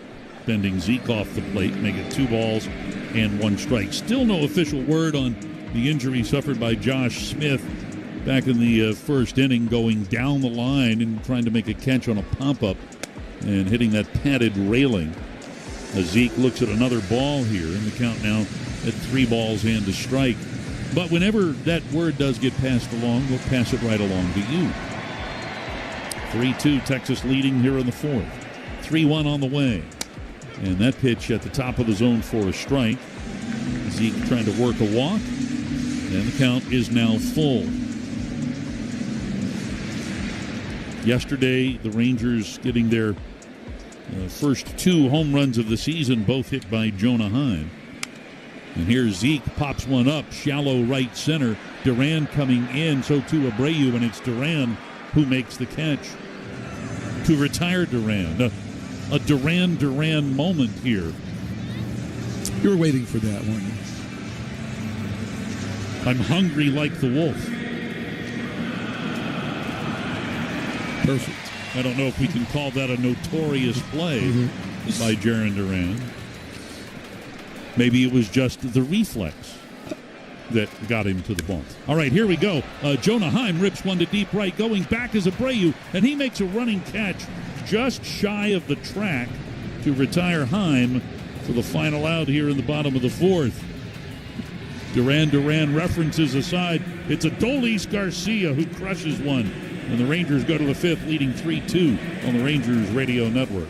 bending Zeke off the plate, make it 2 balls and 1 strike. Still no official word on the injury suffered by Josh Smith back in the first inning, going down the line and trying to make a catch on a pop-up and hitting that padded railing. Zeke looks at another ball here, and the count now at 3 balls and a strike. But whenever that word does get passed along, we'll pass it right along to you. 3-2, Texas leading here in the 4th. 3-1 on the way. And that pitch at the top of the zone for a strike. Zeke trying to work a walk, and the count is now full. Yesterday, the Rangers getting their first 2 home runs of the season, both hit by Jonah Heim. And here Zeke pops one up, shallow right center. Duran coming in, so too Abreu, and it's Duran who makes the catch to retire Duran. A Duran moment here. You were waiting for that one. I'm hungry like the wolf. Perfect. I don't know if we can call that a notorious play by Jarren Duran. Maybe it was just the reflex that got him to the ball. All right, here we go. Jonah Heim rips one to deep right. Going back is Abreu, and he makes a running catch just shy of the track to retire Heim for the final out here in the bottom of the 4th. Duran references aside. It's Adolis Garcia who crushes one. And the Rangers go to the 5th, leading 3-2 on the Rangers radio network.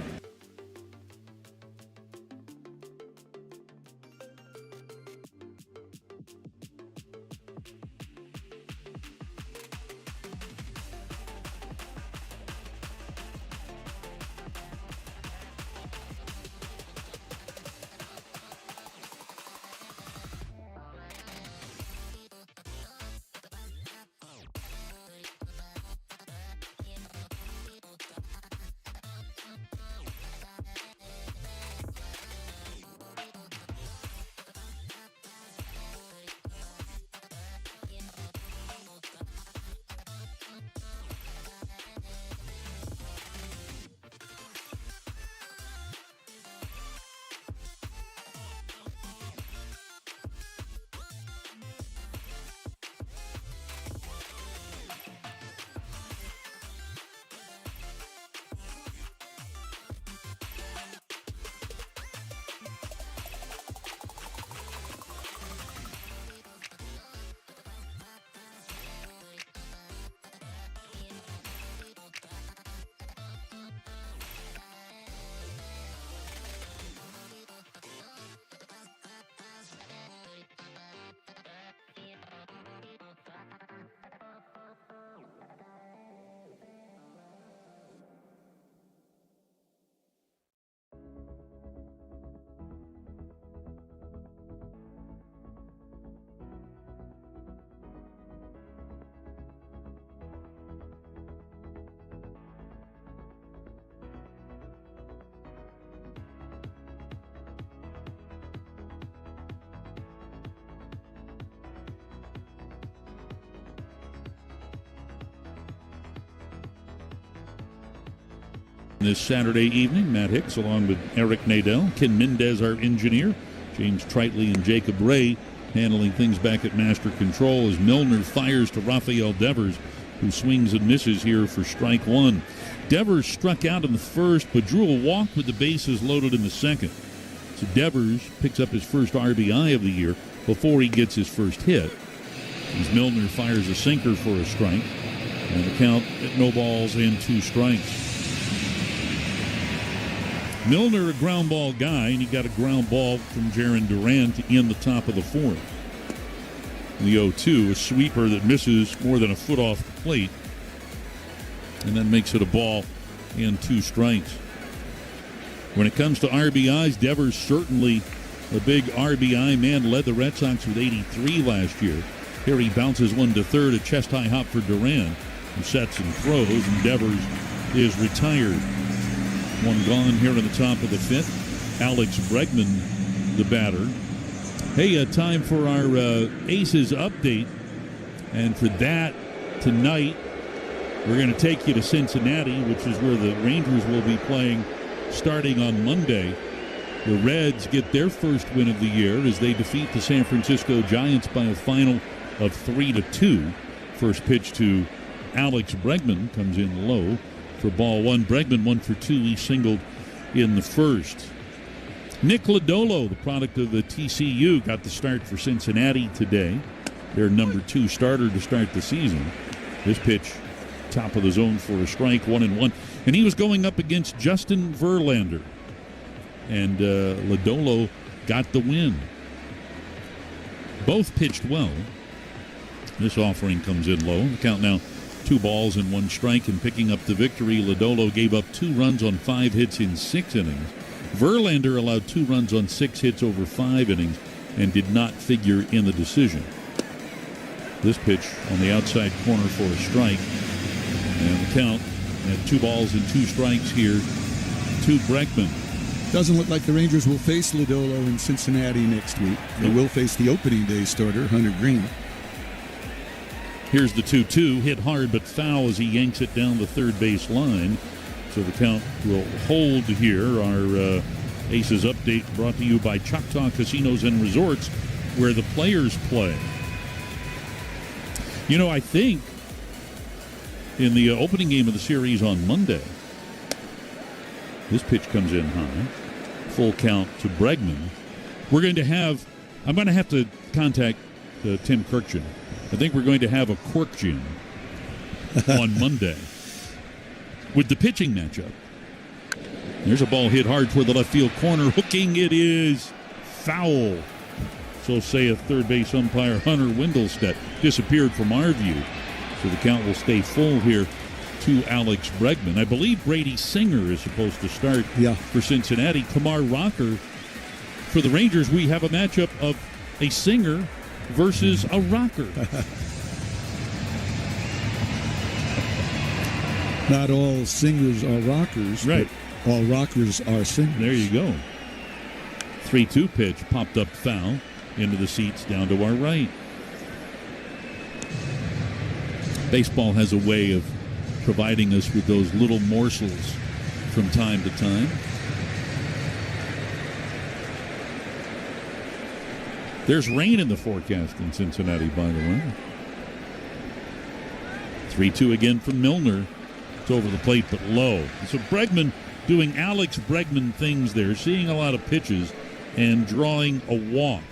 This Saturday evening, Matt Hicks along with Eric Nadel, Ken Mendez, our engineer, James Tritley and Jacob Ray handling things back at master control as Milner fires to Rafael Devers, who swings and misses here for strike 1. Devers struck out in the first, but drew a walk with the bases loaded in the second. So Devers picks up his first RBI of the year before he gets his first hit. As Milner fires a sinker for a strike, and the count at no balls and 2 strikes. Milner, a ground ball guy, and he got a ground ball from Jarren Duran to end the top of the 4th. The 0-2, a sweeper that misses more than a foot off the plate, and then makes it a ball and 2 strikes. When it comes to RBIs, Devers certainly a big RBI man, led the Red Sox with 83 last year. Here he bounces one to third, a chest-high hop for Duran, who sets and throws, and Devers is retired. One gone here in the top of the 5th. Alex Bregman, the batter. Hey, time for our Aces update. And for that, tonight, we're going to take you to Cincinnati, which is where the Rangers will be playing starting on Monday. The Reds get their first win of the year as they defeat the San Francisco Giants by a final of 3-2. First pitch to Alex Bregman comes in low. for ball one. Bregman 1 for 2. He singled in the first. Nick Lodolo, the product of the TCU, got the start for Cincinnati today. Their number 2 starter to start the season. This pitch, top of the zone for a strike, 1-1. And he was going up against Justin Verlander. And Lodolo got the win. Both pitched well. This offering comes in low. The count now 2 balls and 1 strike. And picking up the victory, Lodolo gave up 2 runs on 5 hits in 6 innings. Verlander allowed 2 runs on 6 hits over 5 innings and did not figure in the decision. This pitch on the outside corner for a strike. And the count at 2 balls and 2 strikes here to Bregman. Doesn't look like the Rangers will face Lodolo in Cincinnati next week. They will face the opening day starter, Hunter Green. Here's the 2-2, hit hard but foul as he yanks it down the third base line. So the count will hold here. Our Aces update brought to you by Choctaw Casinos and Resorts, where the players play. You know, I think in the opening game of the series on Monday, this pitch comes in high. Full count to Bregman. I'm going to have to contact Tim Kirkjian. I think we're going to have a Quirkjian on Monday with the pitching matchup. There's a ball hit hard toward the left field corner. Hooking, it is foul. So saith third base umpire Hunter Wendelstedt. Disappeared from our view. So the count will stay full here to Alex Bregman. I believe Brady Singer is supposed to start for Cincinnati. Kamar Rocker. For the Rangers, we have a matchup of a singer versus a rocker. Not all singers are rockers, right? But all rockers are singers. There you go. 3-2 pitch, popped up foul into the seats down to our right. Baseball has a way of providing us with those little morsels from time to time. There's rain in the forecast in Cincinnati, by the way. 3-2 again from Milner. It's over the plate, but low. So Bregman doing Alex Bregman things there, seeing a lot of pitches and drawing a walk.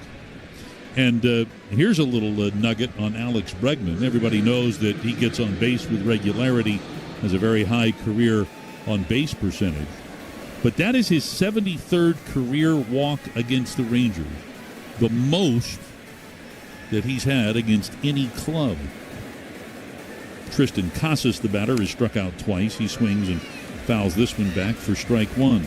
And here's a little nugget on Alex Bregman. Everybody knows that he gets on base with regularity, has a very high career on base percentage. But that is his 73rd career walk against the Rangers. The most that he's had against any club. Tristan Casas, the batter, has struck out twice. He swings and fouls this one back for strike one.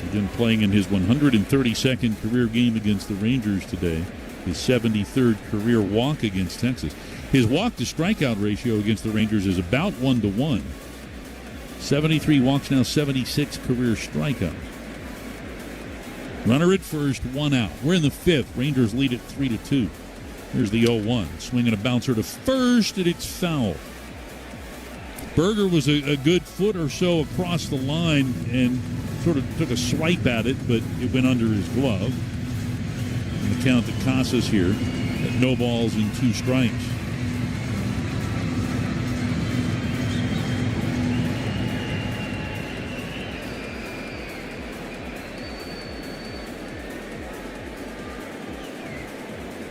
Again, playing in his 132nd career game against the Rangers today. His 73rd career walk against Texas. His walk-to-strikeout ratio against the Rangers is about 1-1. 73 walks, now 76 career strikeouts. Runner at first, 1 out. We're in the 5th. Rangers lead it 3-2. Here's the 0-1. Swinging a bouncer to first, and it's foul. Berger was a good foot or so across the line and sort of took a swipe at it, but it went under his glove. And the count to Casas here at no balls and 2 strikes.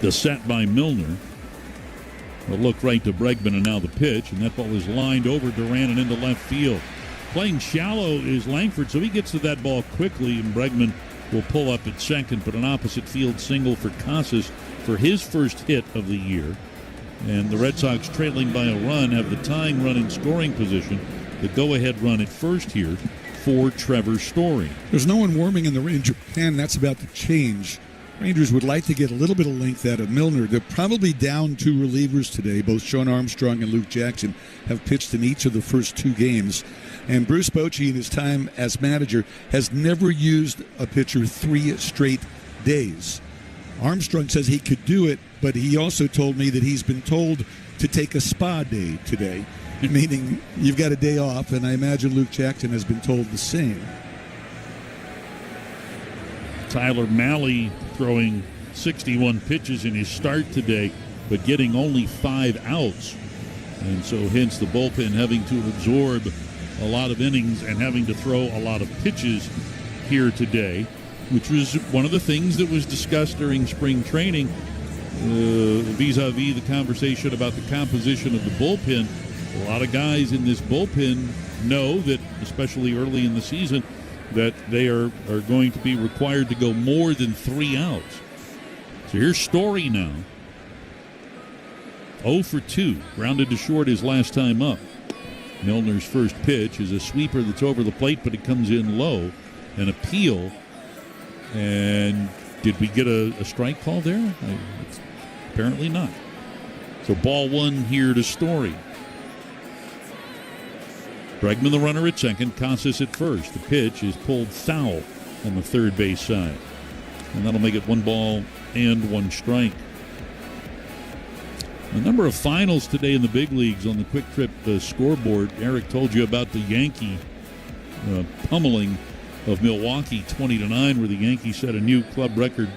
The set by Milner. A look right to Bregman, and now the pitch, and that ball is lined over Duran and into left field. Playing shallow is Langford, so he gets to that ball quickly, and Bregman will pull up at second, but an opposite field single for Casas for his first hit of the year. And the Red Sox, trailing by a run, have the tying run in scoring position. The go-ahead run at first here for Trevor Story. There's no one warming in the Ranger pen. That's about to change. Rangers would like to get a little bit of length out of Milner. They're probably down 2 relievers today. Both Sean Armstrong and Luke Jackson have pitched in each of the first 2 games. And Bruce Bochy, in his time as manager, has never used a pitcher 3 straight days. Armstrong says he could do it, but he also told me that he's been told to take a spa day today, meaning you've got a day off, and I imagine Luke Jackson has been told the same. Tyler Mahle throwing 61 pitches in his start today, but getting only 5 outs. And so hence the bullpen having to absorb a lot of innings and having to throw a lot of pitches here today, which was one of the things that was discussed during spring training vis-a-vis the conversation about the composition of the bullpen. A lot of guys in this bullpen know that, especially early in the season, that they are going to be required to go more than 3 outs. So here's Story now. 0 for 2. Grounded to short his last time up. Milner's first pitch is a sweeper that's over the plate, but it comes in low. An appeal. And did we get a strike call there? Apparently not. So ball 1 here to Story. Bregman the runner at second, Casas at first. The pitch is pulled foul on the third base side. And that'll make it 1 ball and 1 strike. A number of finals today in the big leagues on the Quick Trip scoreboard. Eric told you about the Yankee pummeling of Milwaukee 20-9, where the Yankees set a new club record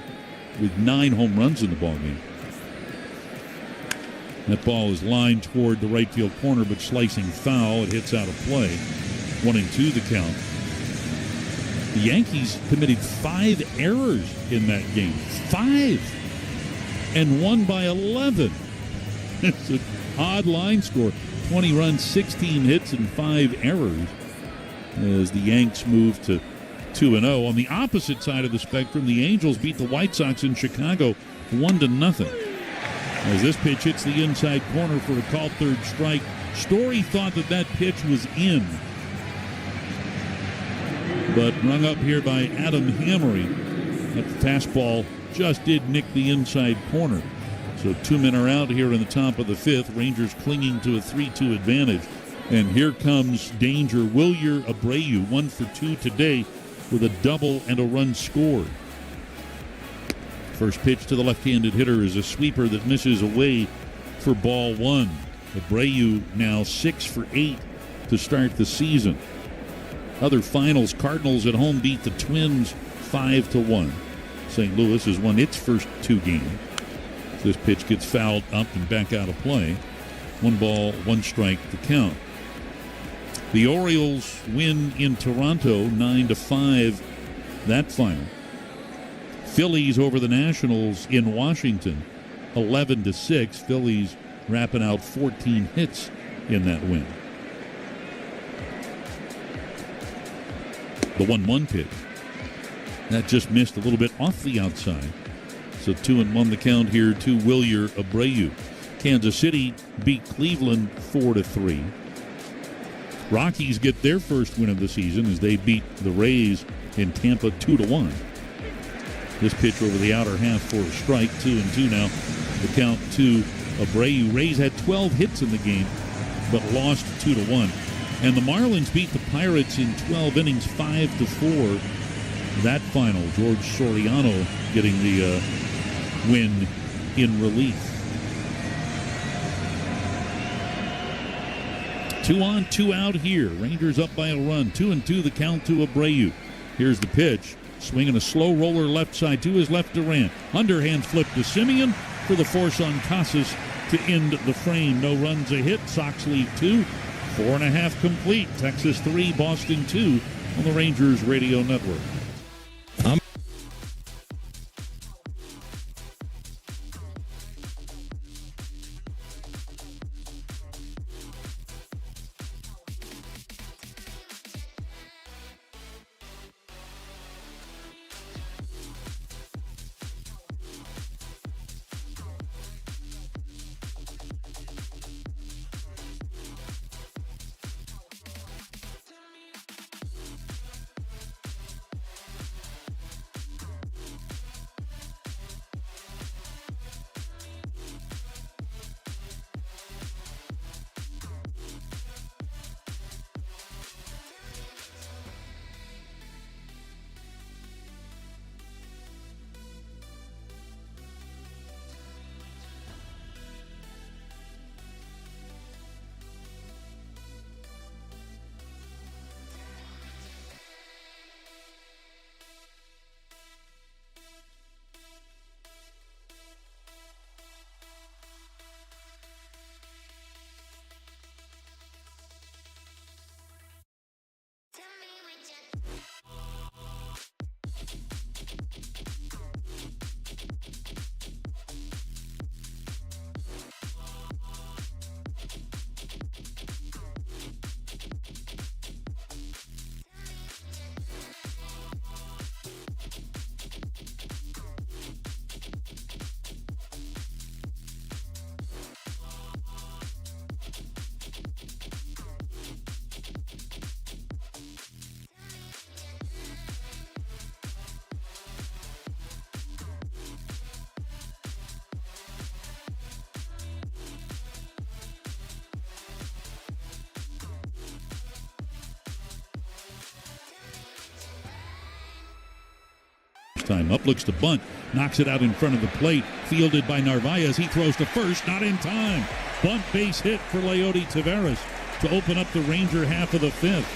with 9 home runs in the ballgame. That ball is lined toward the right field corner, but slicing foul. It hits out of play. 1-2 the count. The Yankees committed 5 errors in that game. 5! And won by 11. It's an odd line score. 20 runs, 16 hits, and 5 errors as the Yanks move to 2-0. On the opposite side of the spectrum, the Angels beat the White Sox in Chicago 1-0. As this pitch hits the inside corner for a called third strike. Story thought that pitch was in, but rung up here by Adam Hammery. That fastball just did nick the inside corner. So 2 men are out here in the top of the 5th. Rangers clinging to a 3-2 advantage. And here comes danger. Wilyer Abreu, 1 for 2 today with a double and a run scored. First pitch to the left-handed hitter is a sweeper that misses away for ball 1. Abreu now 6 for 8 to start the season. Other finals, Cardinals at home beat the Twins 5-1. St. Louis has won its first 2 games. This pitch gets fouled up and back out of play. 1 ball, 1 strike to count. The Orioles win in Toronto 9-5, that final. Phillies over the Nationals in Washington 11-6. Phillies wrapping out 14 hits in that win. The 1-1 pitch. That just missed a little bit off the outside. So 2-1 the count here to Wilyer Abreu. Kansas City beat Cleveland 4-3. Rockies get their first win of the season as they beat the Rays in Tampa 2-1. This pitch over the outer half for a strike. 2-2 now. The count to Abreu. Rays had 12 hits in the game, but lost 2-1. And the Marlins beat the Pirates in 12 innings, 5-4. That final, George Soriano getting the win in relief. 2 on, 2 out here. Rangers up by a run. 2-2 the count to Abreu. Here's the pitch. Swinging a slow roller left side to his left Durant. Underhand flip to Simeon for the force on Casas to end the frame. No runs a hit. Sox lead 2. 4.5 complete. Texas 3, Boston 2 on the Rangers Radio Network. time. Up looks to bunt. Knocks it out in front of the plate. Fielded by Narvaez. He throws to first. Not in time. Bunt base hit for Leody Taveras to open up the Ranger half of the fifth.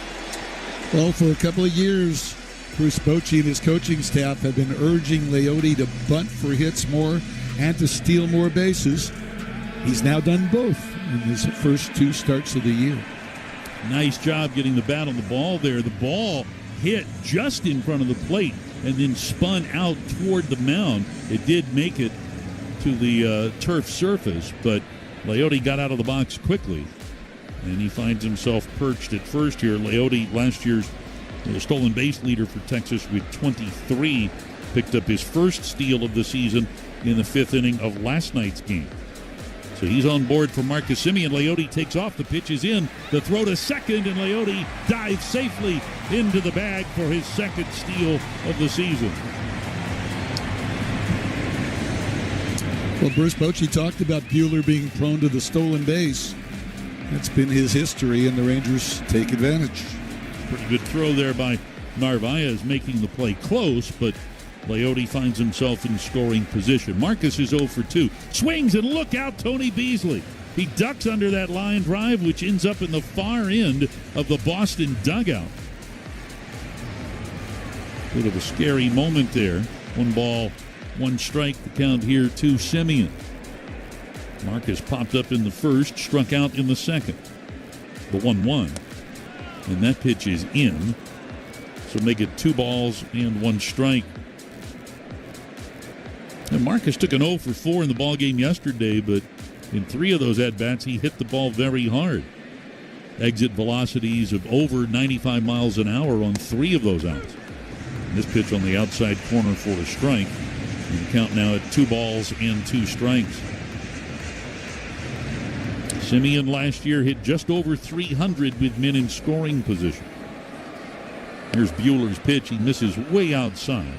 Well, for a couple of years, Bruce Bochy and his coaching staff have been urging Leody to bunt for hits more and to steal more bases. He's now done both in his first 2 starts of the year. Nice job getting the bat on the ball there. The ball hit just in front of the plate and then spun out toward the mound. It did make it to the turf surface, but Leody got out of the box quickly, and he finds himself perched at first here. Leody, last year's stolen base leader for Texas with 23, picked up his first steal of the season in the 5th inning of last night's game. So he's on board for Marcus Semien. Leody takes off. The pitch is in. The throw to second, and Leody dives safely into the bag for his second steal of the season. Well, Bruce Bochy talked about Buehler being prone to the stolen base. That's been his history, and the Rangers take advantage. Pretty good throw there by Narvaez, making the play close, but Leody finds himself in scoring position. Marcus is 0 for 2. Swings, and look out, Tony Beasley. He ducks under that line drive, which ends up in the far end of the Boston dugout. Bit of a scary moment there. 1 ball, 1 strike, the count here to Semien. Marcus popped up in the first, struck out in the second. The 1-1. And that pitch is in. So make it 2 balls and 1 strike. And Marcus took an 0 for 4 in the ballgame yesterday, but in 3 of those at-bats, he hit the ball very hard. Exit velocities of over 95 miles an hour on 3 of those outs. And this pitch on the outside corner for a strike. And the count now at 2 balls and 2 strikes. Semien last year hit just over 300 with men in scoring position. Here's Buehler's pitch. He misses way outside.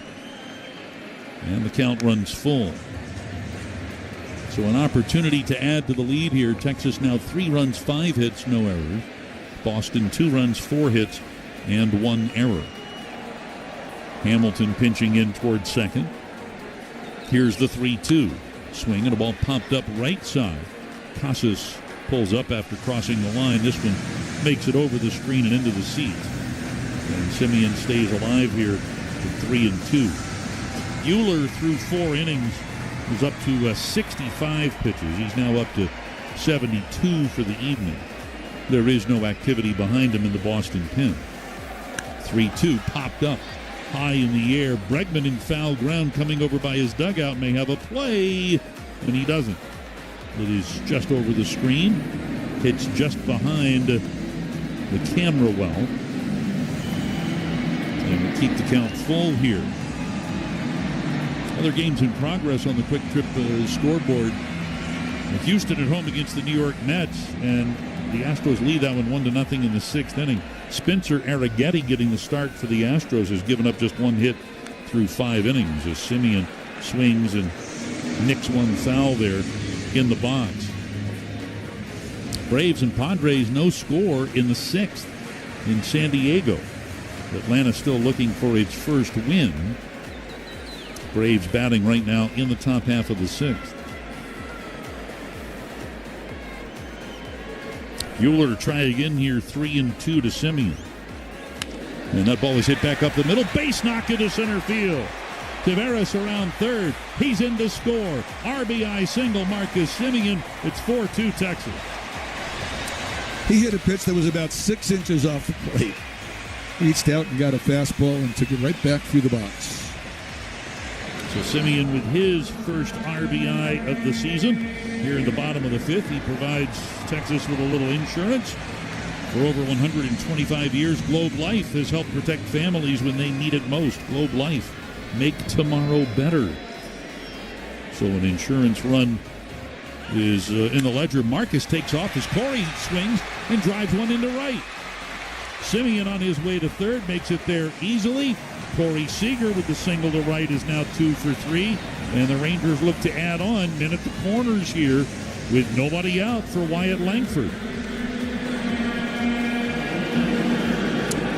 And the count runs full. So an opportunity to add to the lead here. Texas now 3 runs, 5 hits, no errors. Boston 2 runs, 4 hits, and 1 error. Hamilton pinching in towards second. Here's the 3-2. Swing, and a ball popped up right side. Casas pulls up after crossing the line. This one makes it over the screen and into the seats. And Semien stays alive here with 3-2. Buehler through 4 innings was up to 65 pitches. He's now up to 72 for the evening. There is no activity behind him in the Boston pen. 3-2 popped up high in the air. Bregman in foul ground coming over by his dugout may have a play, and he doesn't. It is just over the screen. Hits just behind the camera well. And we'll keep the count full here. Other games in progress on the Quick Trip scoreboard. Houston at home against the New York Mets, and the Astros lead that one 1-0 in the 6th inning. Spencer Arrighetti getting the start for the Astros has given up just 1 hit through 5 innings as Semien swings and nicks 1 foul there in the box. Braves and Padres no score in the 6th in San Diego. Atlanta still looking for its first win. Braves batting right now in the top half of the 6th. Buehler to try again here, 3-2 to Semien. And that ball is hit back up the middle. Base knock into center field. Taveras around third. He's in to score. RBI single, Marcus Semien. It's 4-2 Texas. He hit a pitch that was about 6 inches off the plate. Reached out and got a fastball and took it right back through the box. So Semien with his first RBI of the season. Here in the bottom of the 5th, he provides Texas with a little insurance. For over 125 years, Globe Life has helped protect families when they need it most. Globe Life, make tomorrow better. So an insurance run is in the ledger. Marcus takes off as Corey swings and drives one into right. Semien on his way to third makes it there easily. Corey Seager with the single to right is now 2 for 3. And the Rangers look to add on men at the corners here with nobody out for Wyatt Langford.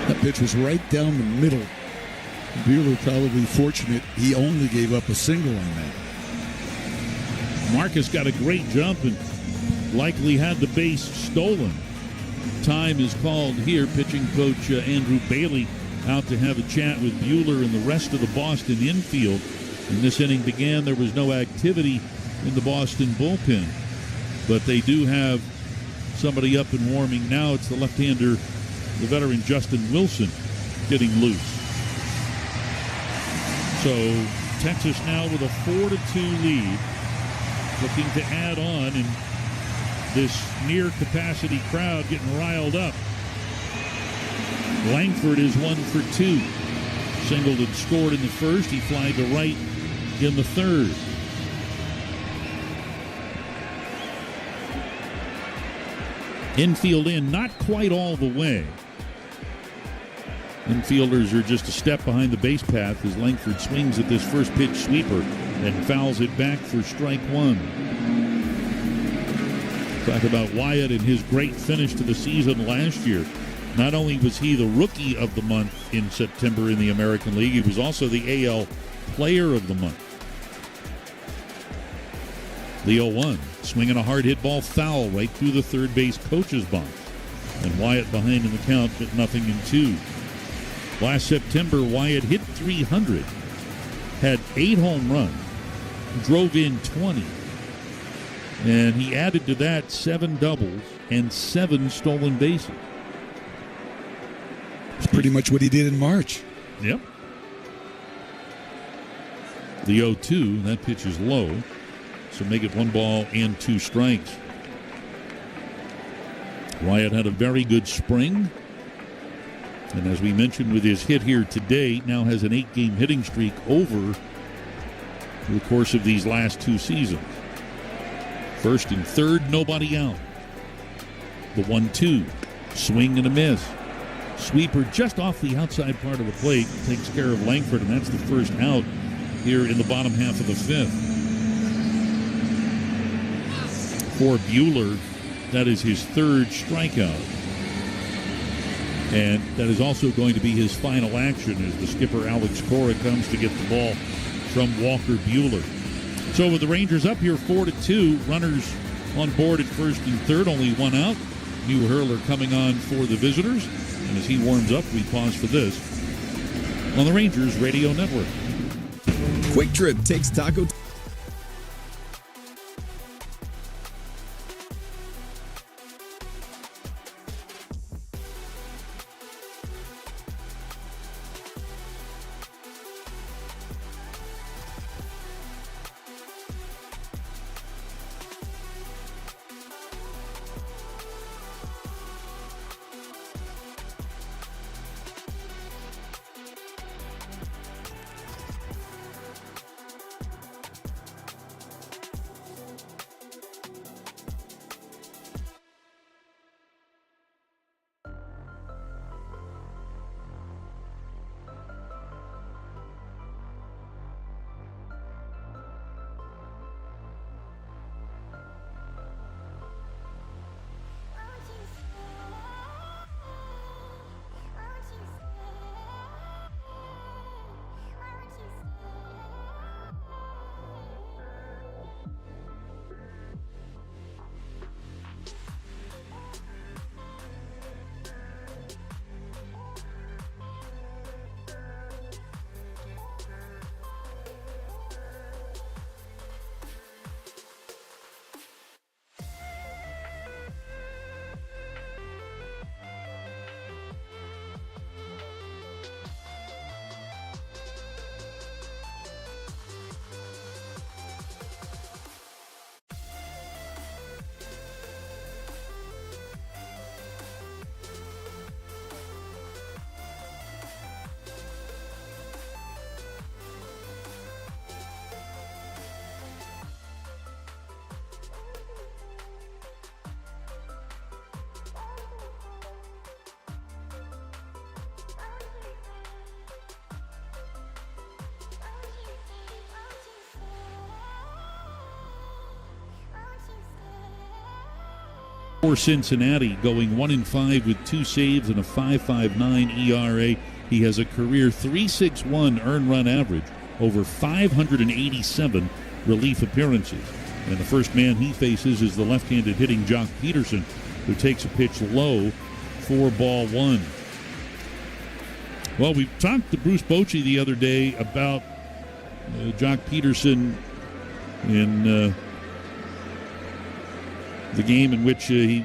That pitch was right down the middle. Buehler probably fortunate he only gave up a single on that. Marcus got a great jump and likely had the base stolen. Time is called here. Pitching coach Andrew Bailey out to have a chat with Buehler and the rest of the Boston infield. When this inning began, there was no activity in the Boston bullpen. But they do have somebody up and warming now. It's the left-hander, the veteran Justin Wilson, getting loose. So Texas now with a 4-2 lead, looking to add on, and this near-capacity crowd getting riled up. Langford is 1 for 2. Singled and scored in the first. He flied to right in the third. Infield in, not quite all the way. Infielders are just a step behind the base path as Langford swings at this first pitch sweeper and fouls it back for strike one. Talk about Wyatt and his great finish to the season last year. Not only was he the rookie of the month in September in the American League, he was also the AL player of the month. The 0-1, swinging a hard hit ball foul right through the third base coach's box. And Wyatt behind in the count at 0-2. Last September, Wyatt hit 300, had 8 home runs, drove in 20. And he added to that 7 doubles and 7 stolen bases. It's pretty much what he did in March. Yep. The 0-2, that pitch is low. So make it 1 ball and 2 strikes. Wyatt had a very good spring. And as we mentioned with his hit here today, now has an 8-game hitting streak over the course of these last 2 seasons. First and third, nobody out. The 1-2, swing and a miss. Sweeper just off the outside part of the plate, takes care of Langford, and that's the first out here in the bottom half of the 5th. For Buehler, that is his 3rd strikeout. And that is also going to be his final action as the skipper Alex Cora comes to get the ball from Walker Buehler. So with the Rangers up here 4-2, runners on board at first and third, only 1 out. New hurler coming on for the visitors. And as he warms up, we pause for this on the Rangers Radio Network. Quick Trip takes Taco. For Cincinnati, going 1-5 with 2 saves and a 5.59 ERA. He has a career .361 earned run average over 587 relief appearances. And the first man he faces is the left-handed hitting Jock Peterson, who takes a pitch low for ball one. Well, we talked to Bruce Bochy the other day about Jock Peterson in the game in which he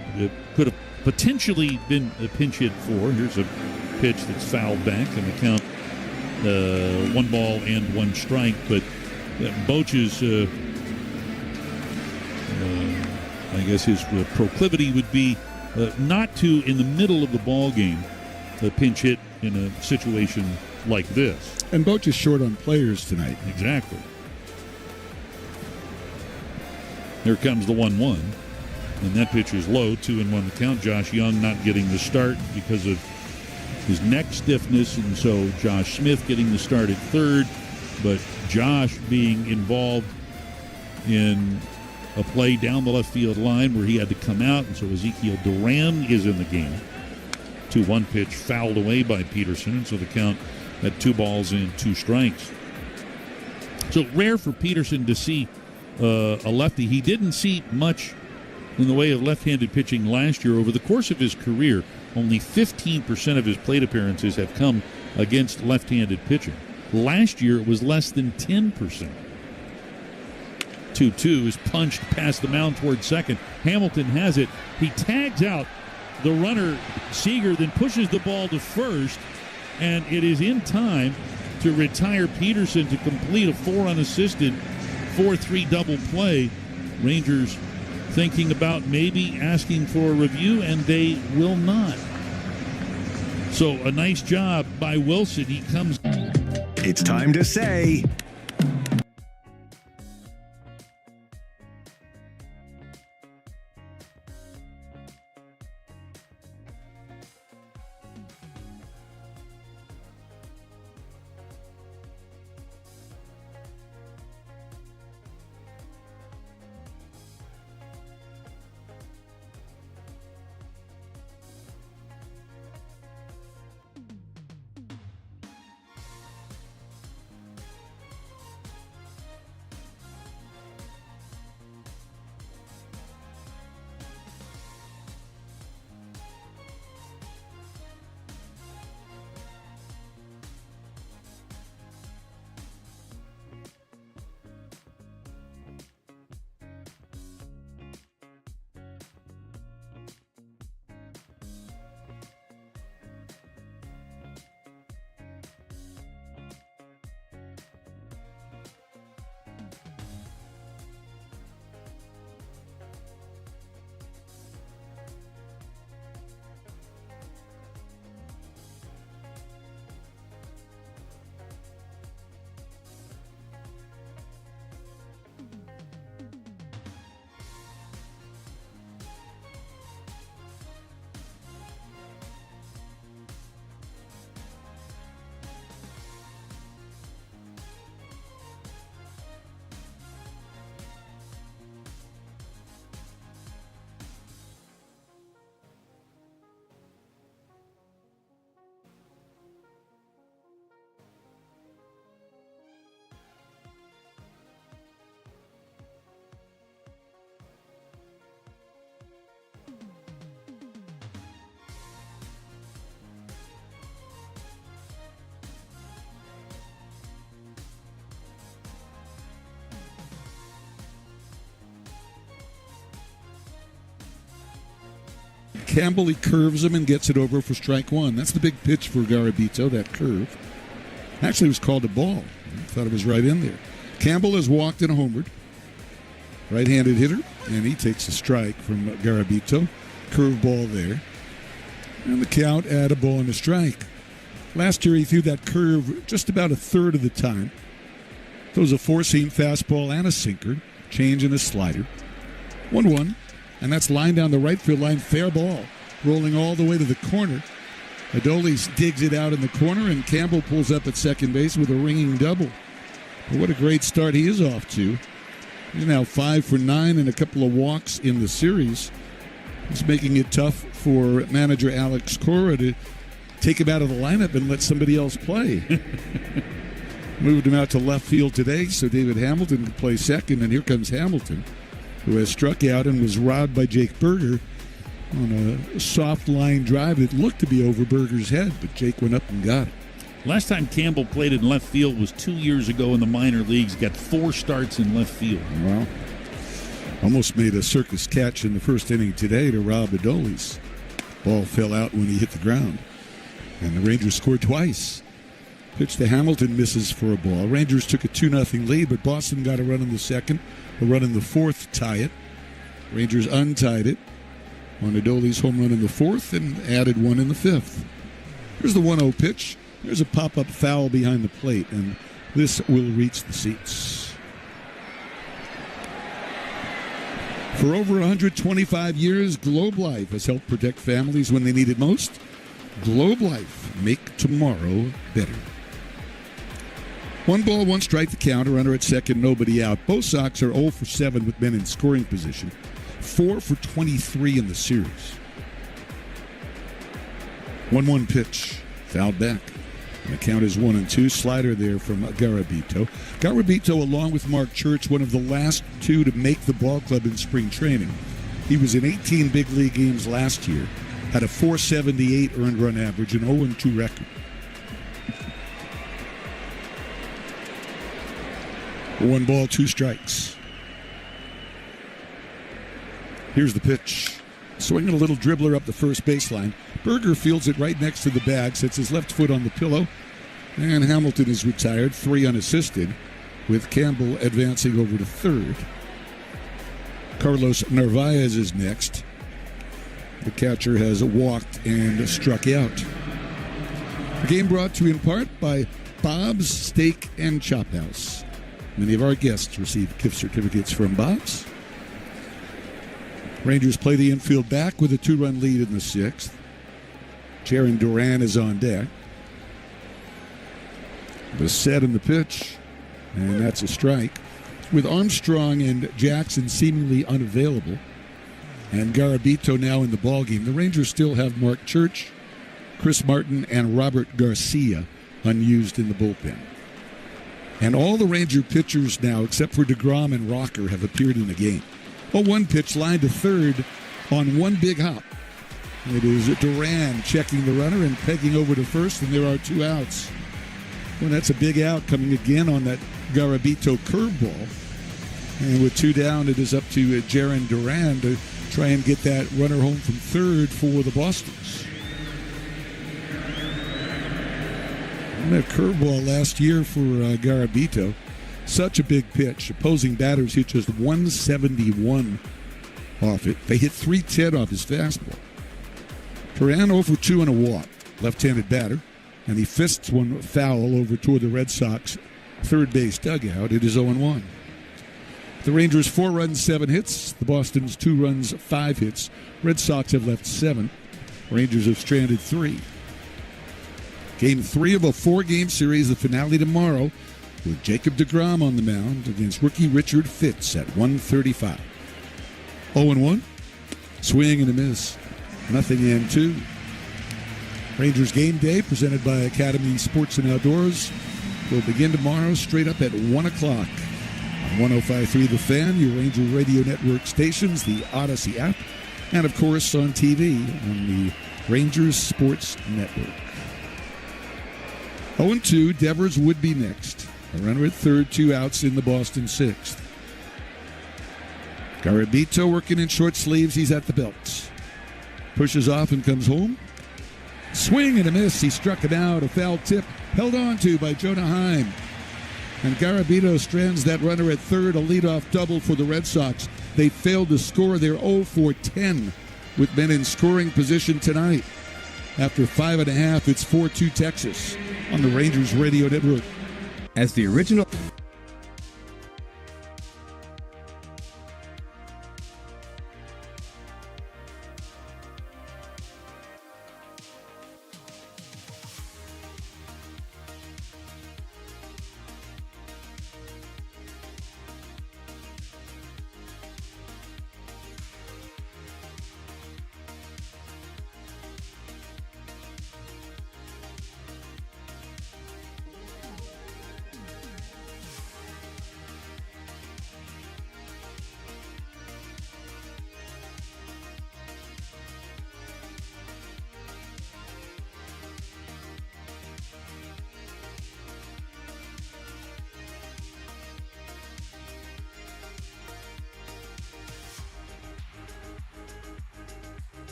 could have potentially been a pinch hit for. Here's a pitch that's fouled back, and the count 1 ball and 1 strike. But Bochy's, I guess his proclivity would be not to, in the middle of the ball game, pinch hit in a situation like this. And Boch is short on players tonight. Exactly. Here comes the 1-1. And that pitch is low, 2-1 the count. Josh Young not getting the start because of his neck stiffness, and so Josh Smith getting the start at third. But Josh being involved in a play down the left field line where he had to come out, and so Ezekiel Duran is in the game. 2-1 pitch fouled away by Peterson, and so the count at 2 balls and 2 strikes. So rare for Peterson to see a lefty. He didn't see much in the way of left-handed pitching last year. Over the course of his career, only 15% of his plate appearances have come against left-handed pitching. Last year, it was less than 10%. 2-2 is punched past the mound towards second. Hamilton has it. He tags out the runner, Seager, then pushes the ball to first, and it is in time to retire Peterson to complete a 4 unassisted 4-3 double play. Rangers thinking about maybe asking for a review, and they will not. So a nice job by Wilson. He comes. It's time to say. Campbell, he curves him and gets it over for strike 1. That's the big pitch for Garabito, that curve. Actually, it was called a ball. I thought it was right in there. Campbell has walked and homered. Right-handed hitter, and he takes a strike from Garabito. Curve ball there. And the count at a ball and a strike. Last year, he threw that curve just about a third of the time. Throws a 4-seam fastball and a sinker. Change and a slider. 1-1. And that's line down the right field line, fair ball, rolling all the way to the corner. Adolis digs it out in the corner, and Campbell pulls up at second base with a ringing double. But what a great start he is off to. He's now 5 for 9 and a couple of walks in the series. He's making it tough for manager Alex Cora to take him out of the lineup and let somebody else play. Moved him out to left field today so David Hamilton could play second, and here comes Hamilton, who has struck out and was robbed by Jake Berger on a soft line drive that looked to be over Berger's head, but Jake went up and got it. Last time Campbell played in left field was 2 years ago in the minor leagues. Got 4 starts in left field. Well, almost made a circus catch in the first inning today to Rob Adolis. Ball fell out when he hit the ground, and the Rangers scored twice. Pitch to Hamilton, misses for a ball. Rangers took a 2-0 lead, but Boston got a run in the second, a run in the fourth to tie it. Rangers untied it on Adolis' home run in the fourth and added one in the fifth. Here's the 1-0 pitch. There's a pop-up foul behind the plate, and this will reach the seats. For over 125 years, Globe Life has helped protect families when they need it most. Globe Life, make tomorrow better. 1 ball, 1 strike to count. Runner at second, nobody out. Both Sox are 0 for 7 with men in scoring position. 4 for 23 in the series. 1-1 pitch. Fouled back. And the count is 1-2. Slider there from Garabito. Garabito, along with Mark Church, one of the last 2 to make the ball club in spring training. He was in 18 big league games last year. Had a .478 earned run average, an 0-2 record. 1 ball, 2 strikes. Here's the pitch. Swinging a little dribbler up the first baseline. Berger fields it right next to the bag, sets his left foot on the pillow, and Hamilton is retired, 3 unassisted, with Campbell advancing over to third. Carlos Narvaez is next. The catcher has walked and struck out. The game brought to you in part by Bob's Steak and Chop House. Many of our guests receive gift certificates from Bob's. Rangers play the infield back with a 2-run lead in the 6th. Jaron Duran is on deck. The set in the pitch, and that's a strike. With Armstrong and Jackson seemingly unavailable, and Garabito now in the ballgame, the Rangers still have Mark Church, Chris Martin, and Robert Garcia unused in the bullpen. And all the Ranger pitchers now, except for DeGrom and Rocker, have appeared in the game. A 1 pitch line to third on 1 big hop. It is Duran checking the runner and pegging over to first, and there are 2 outs. Well, that's a big out coming again on that Garabito curveball. And with 2 down, it is up to Jaron Duran to try and get that runner home from third for the Bostons. And that curveball last year for Garabito, such a big pitch. Opposing batters hit just 171 off it. They hit 310 off his fastball. Duran 0 for 2 and a walk, left-handed batter, and he fists one foul over toward the Red Sox third base dugout. It is 0-1. The Rangers 4 runs, 7 hits. The Boston's 2 runs, 5 hits. Red Sox have left 7. Rangers have stranded 3. Game 3 of a 4-game series, the finale tomorrow, with Jacob deGrom on the mound against rookie Richard Fitz at 135. 0-1. Swing and a miss. Nothing in 2. Rangers game day presented by Academy Sports and Outdoors will begin tomorrow straight up at 1 o'clock. On 105.3 The Fan, your Ranger Radio Network stations, the Odyssey app, and of course on TV on the Rangers Sports Network. 0-2, Devers would be next. A runner at third, 2 outs in the Boston 6th. Garabito working in short sleeves. He's at the belt. Pushes off and comes home. Swing and a miss. He struck him out. A foul tip held on to by Jonah Heim. And Garabito strands that runner at third. A leadoff double for the Red Sox. They failed to score. They're 0 for 10 with men in scoring position tonight. After 5.5, it's 4-2 Texas on the Rangers Radio Network. As the original...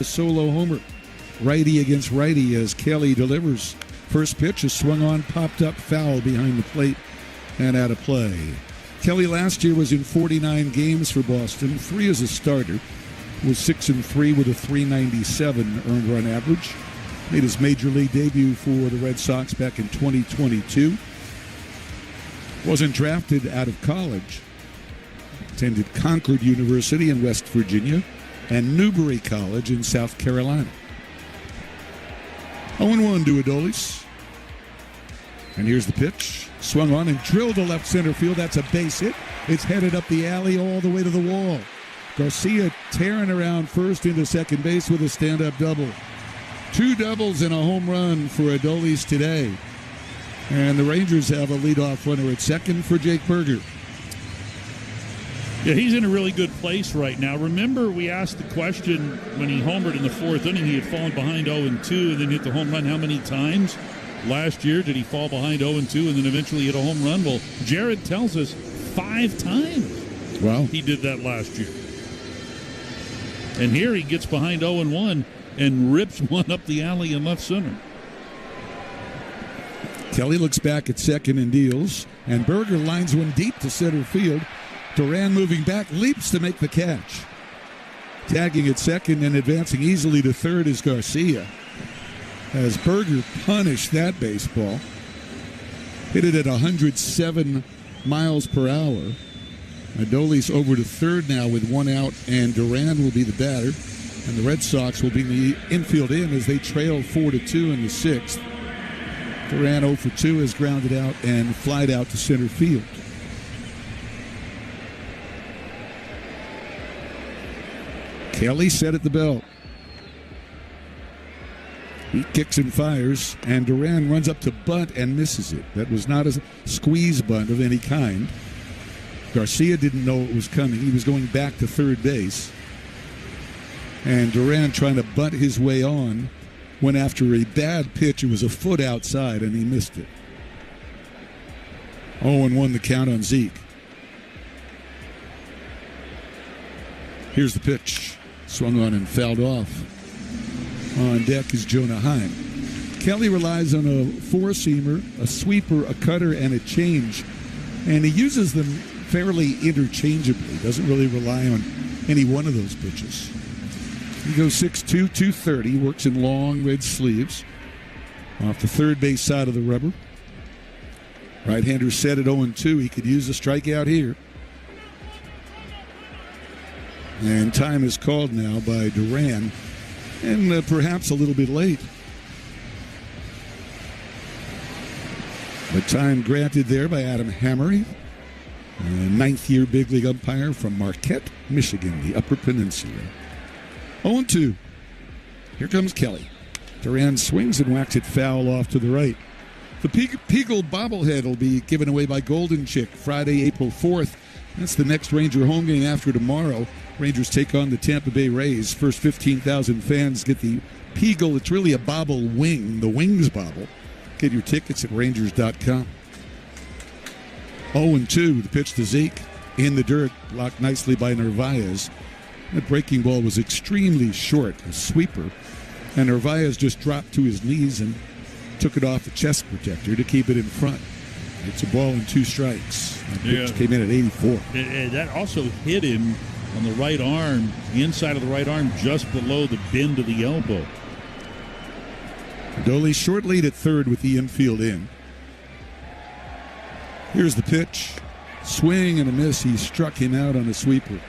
A solo homer. Righty against righty as Kelly delivers. First pitch is swung on, popped up, foul behind the plate and out of play. Kelly last year was in 49 games for Boston, 3 as a starter. Was 6-3 with a .397 earned run average. Made his major league debut for the Red Sox back in 2022. Wasn't drafted out of college. Attended Concord University in West Virginia and Newberry College in South Carolina. 0-1 to Adolis. And here's the pitch. Swung on and drilled to left center field. That's a base hit. It's headed up the alley all the way to the wall. Garcia tearing around first into second base with a stand-up double. 2 doubles and a home run for Adolis today. And the Rangers have a leadoff runner at second for Jake Berger. Yeah, he's in a really good place right now. Remember, we asked the question when he homered in the 4th inning, he had fallen behind 0-2 and then hit the home run how many times? Last year, did he fall behind 0-2 and then eventually hit a home run? Well, Jared tells us 5 times. Wow. He did that last year. And here he gets behind 0-1 and rips one up the alley in left center. Kelly looks back at second and deals, and Berger lines one deep to center field. Duran moving back, leaps to make the catch. Tagging at second and advancing easily to third is Garcia. As Berger punished that baseball. Hit it at 107 miles per hour. Adolis over to third now with 1 out, and Duran will be the batter. And the Red Sox will be in the infield in as they trail 4-2 in the 6th. Duran 0 for 2 is grounded out and flied out to center field. Kelly set at the belt. He kicks and fires, and Duran runs up to bunt and misses it. That was not a squeeze bunt of any kind. Garcia didn't know it was coming. He was going back to third base. And Duran, trying to bunt his way on, went after a bad pitch. It was a foot outside, and he missed it. 0-1 the count on Zeke. Here's the pitch. Swung on and fouled off. On deck is Jonah Heim. Kelly relies on a four-seamer, a sweeper, a cutter, and a change. And he uses them fairly interchangeably. Doesn't really rely on any one of those pitches. He goes 6'2", 230, works in long red sleeves. Off the third base side of the rubber. Right-hander set at 0-2. He could use a strikeout here. And time is called now by Duran. And perhaps a little bit late. But time granted there by Adam Hammery, a ninth-year big league umpire from Marquette, Michigan, the Upper Peninsula. 0-2. Here comes Kelly. Duran swings and whacks it foul off to the right. The Peagle bobblehead will be given away by Golden Chick Friday, April 4th. That's the next Ranger home game after tomorrow. Rangers take on the Tampa Bay Rays. First 15,000 fans get the Peagle. It's really a bobble wing, the Wings bobble. Get your tickets at Rangers.com. 0-2, the pitch to Zeke. In the dirt, blocked nicely by Narvaez. That breaking ball was extremely short, a sweeper. And Narvaez just dropped to his knees and took it off the chest protector to keep it in front. It's a ball and 2 strikes. That pitch came in at 84. And that also hit him on the right arm, the inside of the right arm, just below the bend of the elbow. Dolly short lead at third with the infield in. Here's the pitch. Swing and a miss. He struck him out on a sweeper.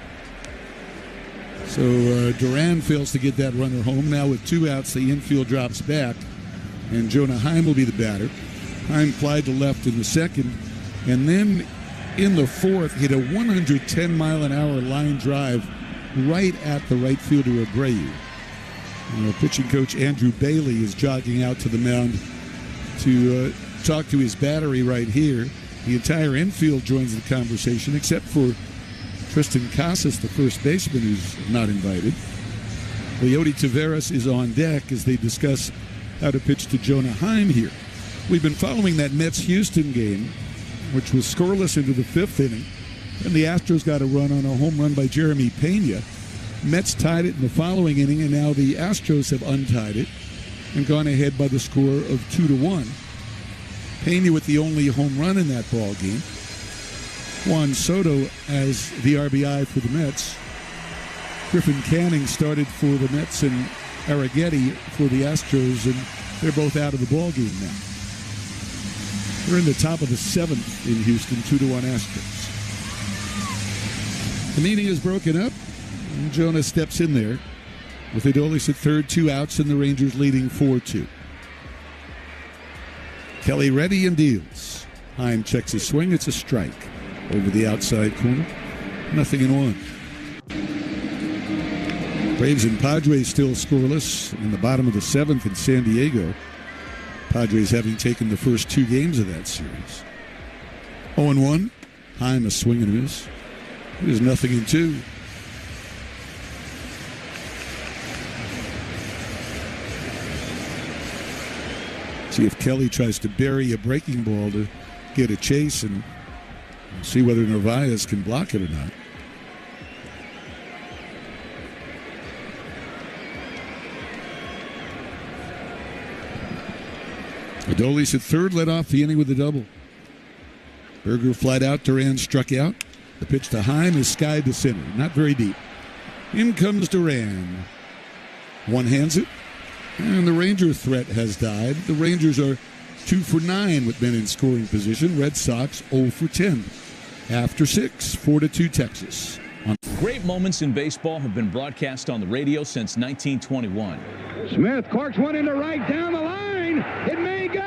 So Duran fails to get that runner home. Now with 2 outs, the infield drops back. And Jonah Heim will be the batter. Heim flied to left in the second. And then in the 4th, hit a 110-mile-an-hour line drive right at the right fielder Abreu. Pitching coach Andrew Bailey is jogging out to the mound to talk to his battery right here. The entire infield joins the conversation except for Tristan Casas, the first baseman, who's not invited. Leody Taveras is on deck as they discuss how to pitch to Jonah Heim here. We've been following that Mets-Houston game, which was scoreless into the 5th inning. And the Astros got a run on a home run by Jeremy Pena. Mets tied it in the following inning, and now the Astros have untied it and gone ahead by the score of 2-1. Pena with the only home run in that ball game. Juan Soto as the RBI for the Mets. Griffin Canning started for the Mets and Arrighetti for the Astros, and they're both out of the ball game now. They're in the top of the 7th in Houston, 2-1 Astros. The meeting is broken up, and Jonah steps in there with Adolis at third, 2 outs, and the Rangers leading 4-2. Kelly ready and deals. Heim checks his swing. It's a strike over the outside corner. 0-1. Braves and Padres still scoreless in the bottom of the 7th in San Diego. Padres having taken the first 2 games of that series. 0-1. Heim a swing and a miss. It is 0-2. See if Kelly tries to bury a breaking ball to get a chase, and see whether Narvaez can block it or not. Adolis at third led off the inning with a double. Berger flied out. Duran struck out. The pitch to Heim is skied to center. Not very deep. In comes Duran. One hands it. And the Ranger threat has died. The Rangers are 2 for 9 with men in scoring position. Red Sox 0 for 10. After 6, 4-2 Texas. Great moments in baseball have been broadcast on the radio since 1921. Smith corks one into right down the line. It may go.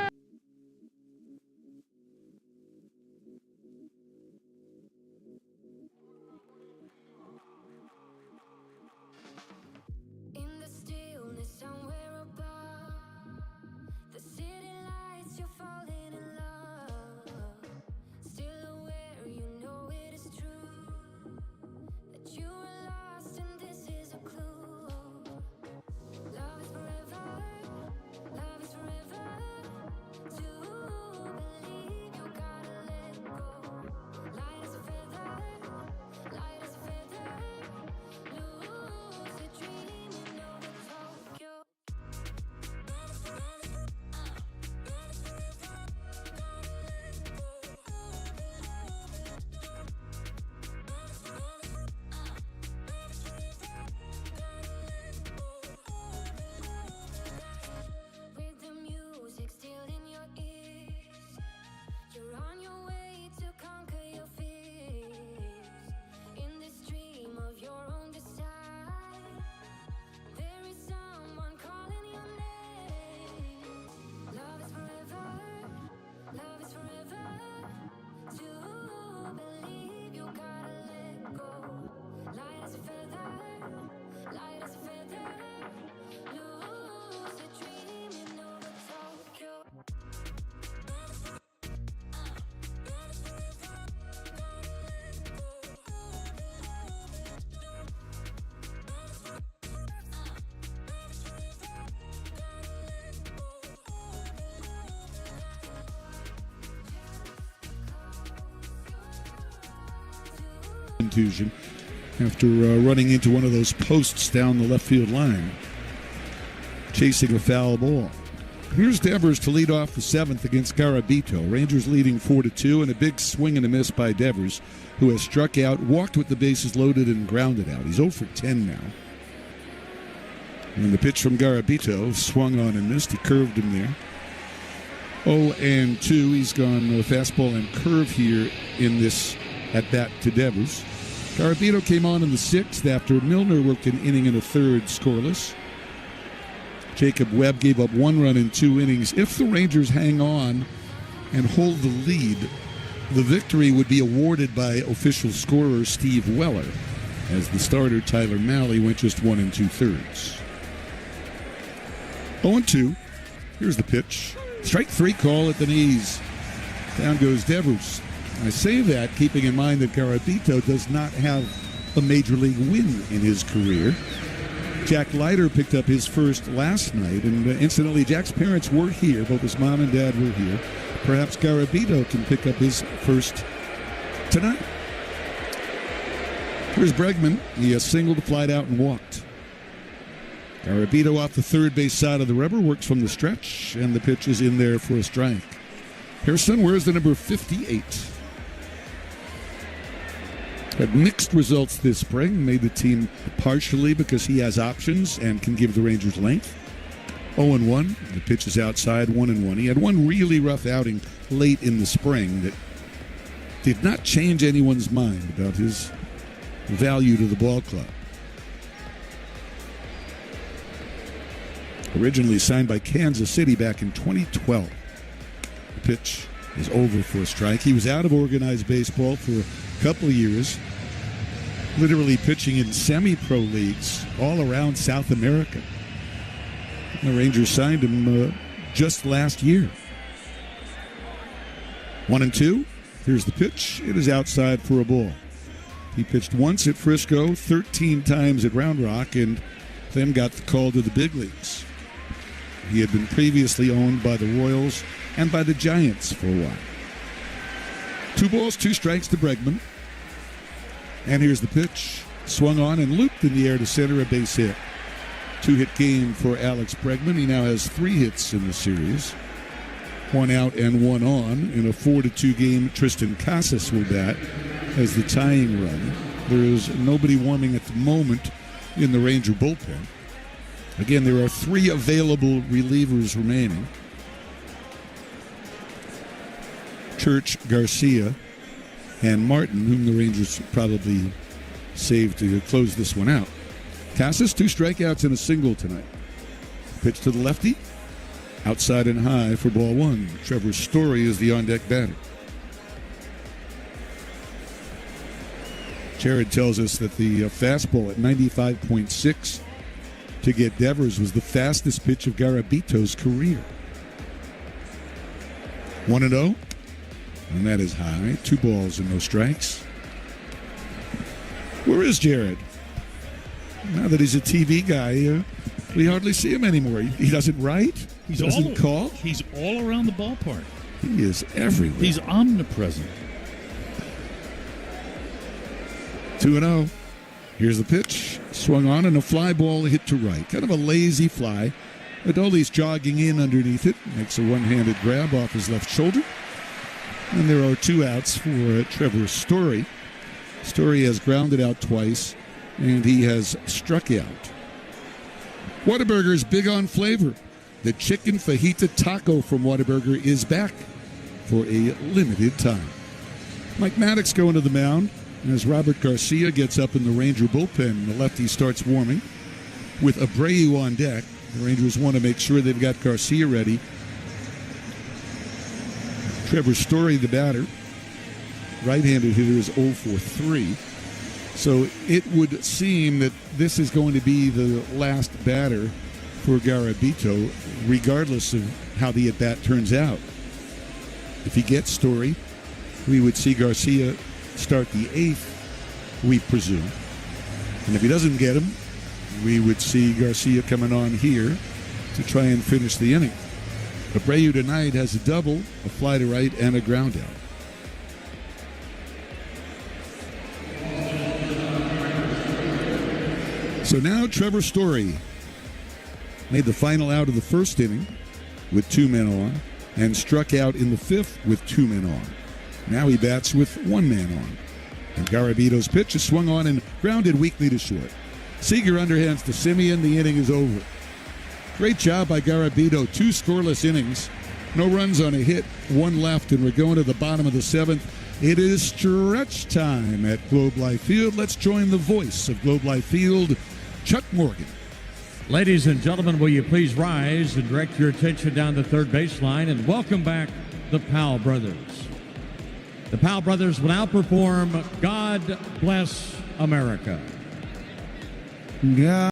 Contusion after running into one of those posts down the left field line, chasing a foul ball. Here's Devers to lead off the 7th against Garabito. Rangers leading 4-2, and a big swing and a miss by Devers, who has struck out, walked with the bases loaded, and grounded out. He's 0 for 10 now. And the pitch from Garabito swung on and missed. He curved him there. 0-2. He's gone fastball and curve here in this at-bat to Devers. Garabito came on in the 6th after Milner worked an inning and a third scoreless. Jacob Webb gave up 1 run in 2 innings. If the Rangers hang on and hold the lead, the victory would be awarded by official scorer Steve Weller, as the starter Tyler Mahle went just 1 2/3. 0-2. Here's the pitch. Strike 3 call at the knees. Down goes Devers. I say that keeping in mind that Garabito does not have a major league win in his career. Jack Leiter picked up his first last night, and incidentally, Jack's parents were here. Both his mom and dad were here. Perhaps Garabito can pick up his first tonight. Here's Bregman. He has singled, flied out, and walked. Garabito off the third base side of the rubber, works from the stretch, and the pitch is in there for a strike. Pearson wears the number 58. Had mixed results this spring, made the team partially because he has options and can give the Rangers length. 0-1, the pitch is outside, 1-1. He had one really rough outing late in the spring that did not change anyone's mind about his value to the ball club. Originally signed by Kansas City back in 2012. The pitch is over for a strike. He was out of organized baseball for a couple of years, literally pitching in semi-pro leagues all around South America. The Rangers signed him just last year. 1-2. Here's the pitch. It is outside for a ball. He pitched once at Frisco, 13 times at Round Rock, and then got the call to the big leagues. He had been previously owned by the Royals and by the Giants for a while. 2 balls, 2 strikes to Bregman. And here's the pitch. Swung on and looped in the air to center, a base hit. 2-hit game for Alex Bregman. He now has 3 hits in the series. 1 out and 1 on. In a 4-2 game, Tristan Casas will bat as the tying run. There is nobody warming at the moment in the Ranger bullpen. Again, there are 3 available relievers remaining. Church, Garcia, and Martin, whom the Rangers probably saved to close this one out. Casas, 2 strikeouts and a single tonight. Pitch to the lefty. Outside and high for ball 1. Trevor Story is the on-deck batter. Jared tells us that the fastball at 95.6 to get Devers was the fastest pitch of Garabito's career. 1-0, and that is high. 2 balls and no strikes. Where is Jared? Now that he's a TV guy, we hardly see him anymore. He doesn't write. He doesn't call. He's all around the ballpark. He is everywhere. He's omnipresent. 2-0. Here's the pitch. Swung on and a fly ball hit to right. Kind of a lazy fly. Adoli's jogging in underneath it. Makes a one-handed grab off his left shoulder. And there are 2 outs for Trevor Story. Story has grounded out twice, and he has struck out. Whataburger is big on flavor. The chicken fajita taco from Whataburger is back for a limited time. Mike Maddox going to the mound as Robert Garcia gets up in the Ranger bullpen. The lefty starts warming with Abreu on deck. The Rangers want to make sure they've got Garcia ready. Trevor Story, the batter. Right-handed hitter is 0 for 3. So it would seem that this is going to be the last batter for Garabito, regardless of how the at-bat turns out. If he gets Story, we would see Garcia start the 8th, we presume. And if he doesn't get him, we would see Garcia coming on here to try and finish the inning. Abreu tonight has a double, a fly to right, and a ground out. So now Trevor Story made the final out of the first inning with 2 men on and struck out in the 5th with 2 men on. Now he bats with 1 man on. And Garabito's pitch is swung on and grounded weakly to short. Seager underhands to Simeon. The inning is over. Great job by Garabito. 2 scoreless innings. No runs on a hit. 1 left, and we're going to the bottom of the 7th. It is stretch time at Globe Life Field. Let's join the voice of Globe Life Field, Chuck Morgan. Ladies and gentlemen, will you please rise and direct your attention down the third baseline and welcome back the Powell Brothers. The Powell Brothers will now perform God Bless America. God.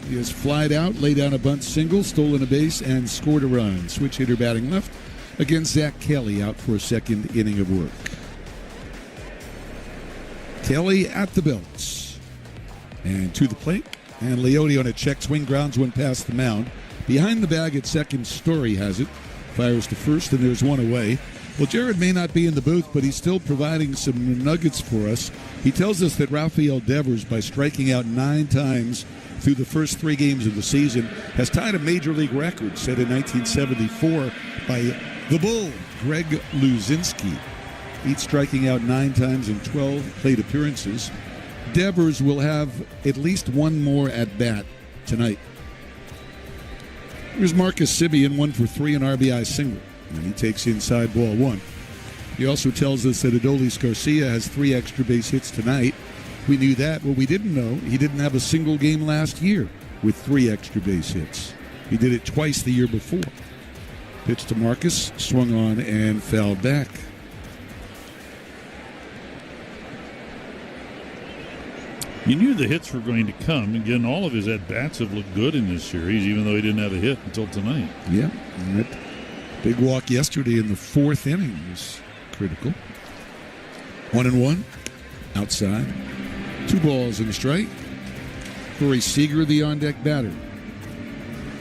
He has flied out, laid down a bunt single, stolen a base, and scored a run. Switch hitter batting left against Zach Kelly, out for a second inning of work. Kelly at the belts. And to the plate. And Leote on a check swing, grounds one past the mound. Behind the bag at second, Story has it. Fires to first, and there's one away. Well, Jared may not be in the booth, but he's still providing some nuggets for us. He tells us that Rafael Devers, by striking out 9 times through the first 3 games of the season, has tied a major league record set in 1974 by the Bull, Greg Luzinski. Each striking out 9 times in 12 plate appearances. Devers will have at least one more at bat tonight. Here's Marcus Semien, 1 for 3, an RBI single. And he takes inside ball 1. He also tells us that Adolis Garcia has 3 extra base hits tonight. We knew that. What we didn't know, he didn't have a single game last year with 3 extra base hits. He did it twice the year before. Pitch to Marcus, swung on and fouled back. You knew the hits were going to come. Again, all of his at-bats have looked good in this series, even though he didn't have a hit until tonight. Yeah, and that big walk yesterday in the 4th inning was critical. 1-1, outside. 2 balls and a strike. Corey Seager, the on-deck batter.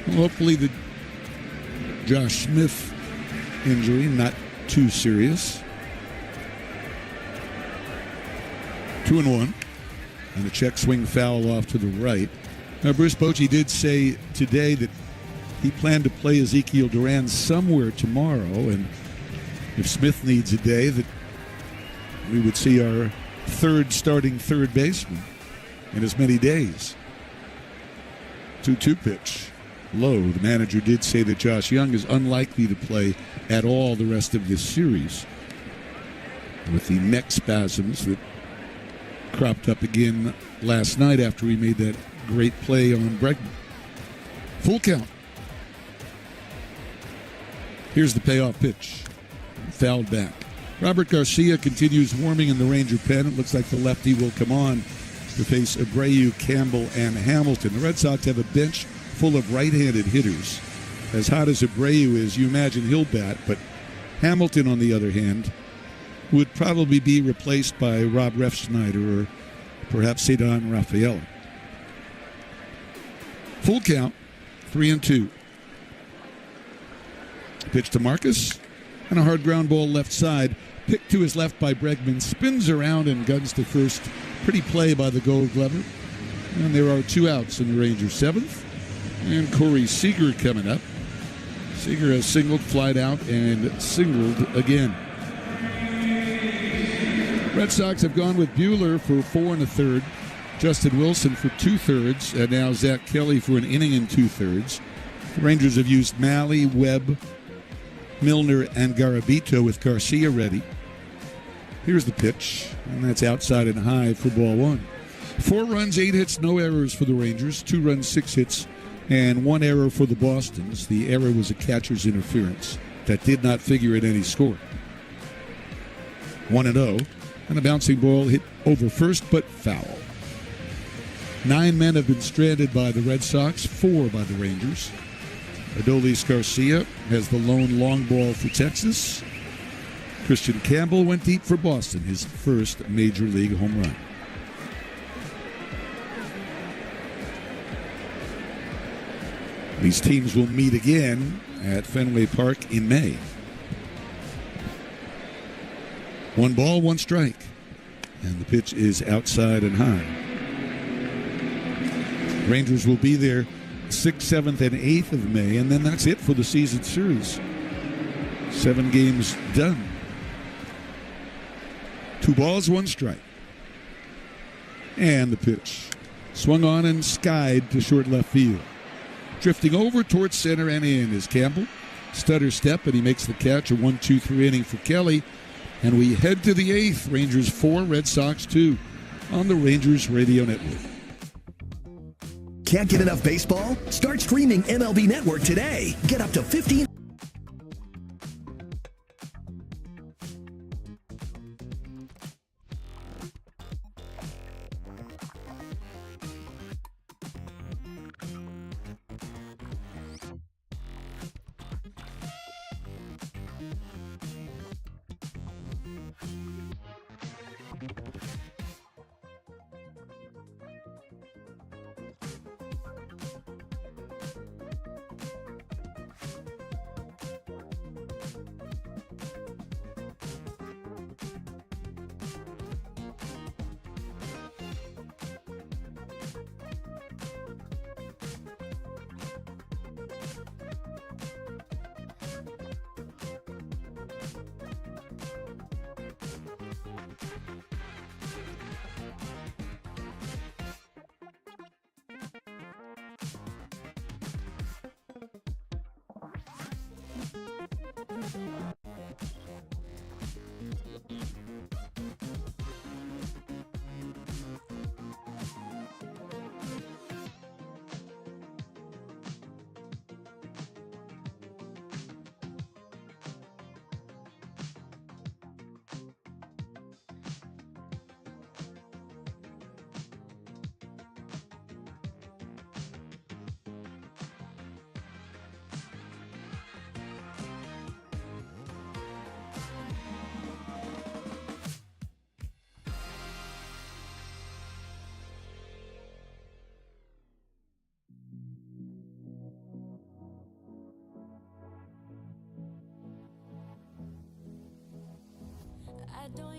Well, hopefully the Josh Smith injury not too serious. 2-1. And a check swing foul off to the right. Now, Bruce Bochy did say today that he planned to play Ezekiel Duran somewhere tomorrow, and if Smith needs a day, that we would see our starting third baseman in as many days. 2-2 pitch. Low. The manager did say that Josh Young is unlikely to play at all the rest of this series with the neck spasms that cropped up again last night after he made that great play on Bregman. Full count. Here's the payoff pitch. Fouled back. Robert Garcia continues warming in the Ranger pen. It looks like the lefty will come on to face Abreu, Campbell, and Hamilton. The Red Sox have a bench full of right-handed hitters. As hot as Abreu is, you imagine he'll bat, but Hamilton, on the other hand, would probably be replaced by Rob Refsnyder or perhaps Cedar Rafaela. Full count, 3-2. Pitch to Marcus, and a hard ground ball left side. Picked to his left by Bregman, spins around and guns to first. Pretty play by the Gold Glover. And there are 2 outs in the Rangers' 7th. And Corey Seager coming up. Seager has singled, flied out, and singled again. Red Sox have gone with Buehler for 4 1/3, Justin Wilson for 2/3, and now Zach Kelly for an inning and 2/3. The Rangers have used Malley, Webb, Milner, and Garabito with Garcia ready. Here's the pitch, and that's outside and high for ball 1. 4 runs, 8 hits, no errors for the Rangers. 2 runs, 6 hits, and 1 error for the Bostons. The error was a catcher's interference that did not figure in any score. 1-0. And a bouncing ball hit over first, but foul. 9 men have been stranded by the Red Sox, 4 by the Rangers. Adolis Garcia has the lone long ball for Texas. Christian Campbell went deep for Boston, his first Major League home run. These teams will meet again at Fenway Park in May. 1 ball, 1 strike. And the pitch is outside and high. Rangers will be there 6th, 7th, and 8th of May, and then that's it for the season series. 7 games done. 2 balls, 1 strike. And the pitch. Swung on and skied to short left field. Drifting over towards center and in is Campbell. Stutter step, and he makes the catch. A 1-2-3 inning for Kelly. And we head to the 8th. Rangers 4, Red Sox 2 on the Rangers Radio Network. Can't get enough baseball? Start streaming MLB Network today. Get up to 15.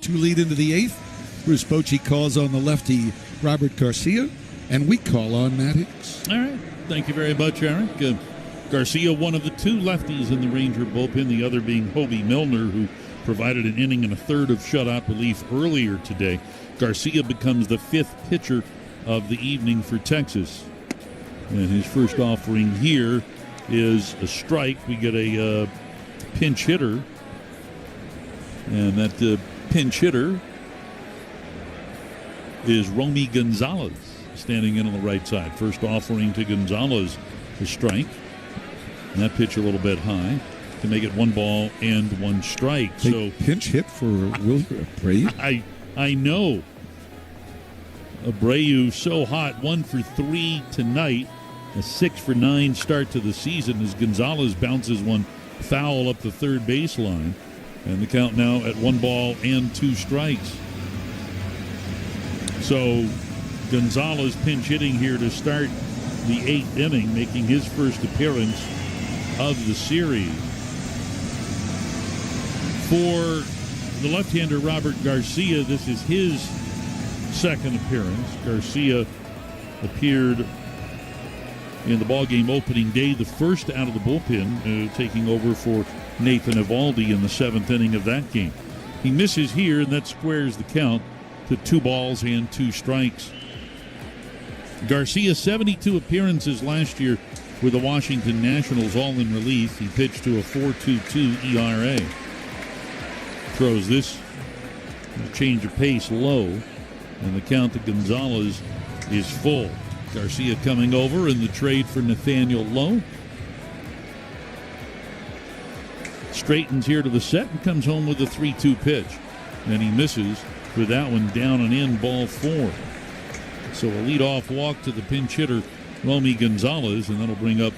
To lead into the eighth, Bruce Bochy calls on the lefty Robert Garcia, and we call on Matt Hicks. All right. Thank you very much, Eric. Garcia, one of the two lefties in the Ranger bullpen, the other being Hobie Milner, who provided an inning and a third of shutout relief earlier today. Garcia becomes the fifth pitcher of the evening for Texas. And his first offering here is a strike. We get a pinch hitter. And that pinch hitter is Romy Gonzalez, standing in on the right side. First offering to Gonzalez, a strike. And that pitch a little bit high to make it 1 ball and 1 strike. So pinch hit for Will Abreu. I know. Abreu so hot, 1 for 3 tonight. A 6 for 9 start to the season as Gonzalez bounces one foul up the third baseline. And the count now at 1 ball and 2 strikes. So Gonzalez pinch hitting here to start the 8th inning, making his first appearance of the series. For the left-hander Robert Garcia, this is his second appearance. Garcia appeared in the ballgame opening day, the first out of the bullpen, taking over for Nathan Eovaldi in the 7th inning of that game. He misses here, and that squares the count to 2 balls and 2 strikes. Garcia, 72 appearances last year with the Washington Nationals, all in relief. He pitched to a 4.22 ERA. Throws this change of pace low, and the count to Gonzalez is full. Garcia coming over in the trade for Nathaniel Lowe. Straightens here to the set and comes home with a 3-2 pitch. And he misses with that one down and in, ball 4. So a leadoff walk to the pinch hitter, Romy Gonzalez, and that'll bring up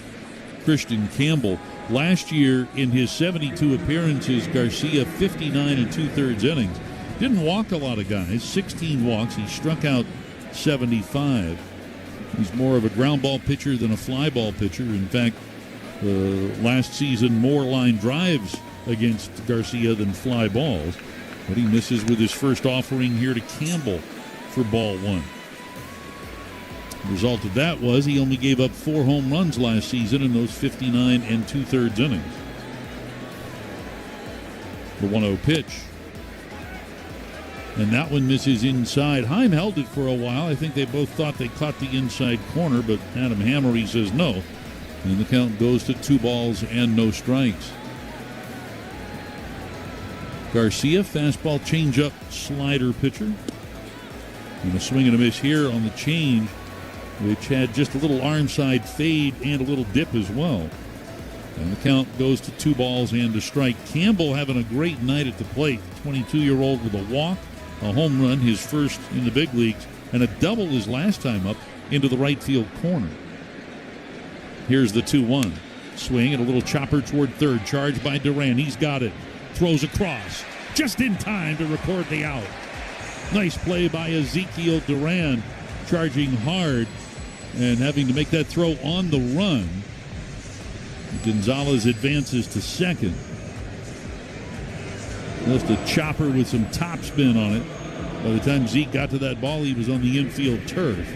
Christian Campbell. Last year, in his 72 appearances, Garcia 59 2/3 innings. Didn't walk a lot of guys, 16 walks. He struck out 75. He's more of a ground ball pitcher than a fly ball pitcher. In fact, last season, more line drives against Garcia than fly balls. But he misses with his first offering here to Campbell for ball 1. The result of that was he only gave up 4 home runs last season in those 59 2/3 innings. The 1-0 pitch. And that one misses inside. Heim held it for a while. I think they both thought they caught the inside corner, but Adam Hammery says no. And the count goes to 2 balls and no strikes. Garcia, fastball, changeup, slider pitcher. And a swing and a miss here on the change, which had just a little arm side fade and a little dip as well. And the count goes to 2 balls and a strike. Campbell having a great night at the plate. 22-year-old with a walk, a home run, his first in the big leagues, and a double his last time up into the right field corner. Here's the 2-1. Swing and a little chopper toward third. Charged by Duran. He's got it. Throws across. Just in time to record the out. Nice play by Ezekiel Duran. Charging hard and having to make that throw on the run. Gonzalez advances to second. Just a chopper with some topspin on it. By the time Zeke got to that ball, he was on the infield turf.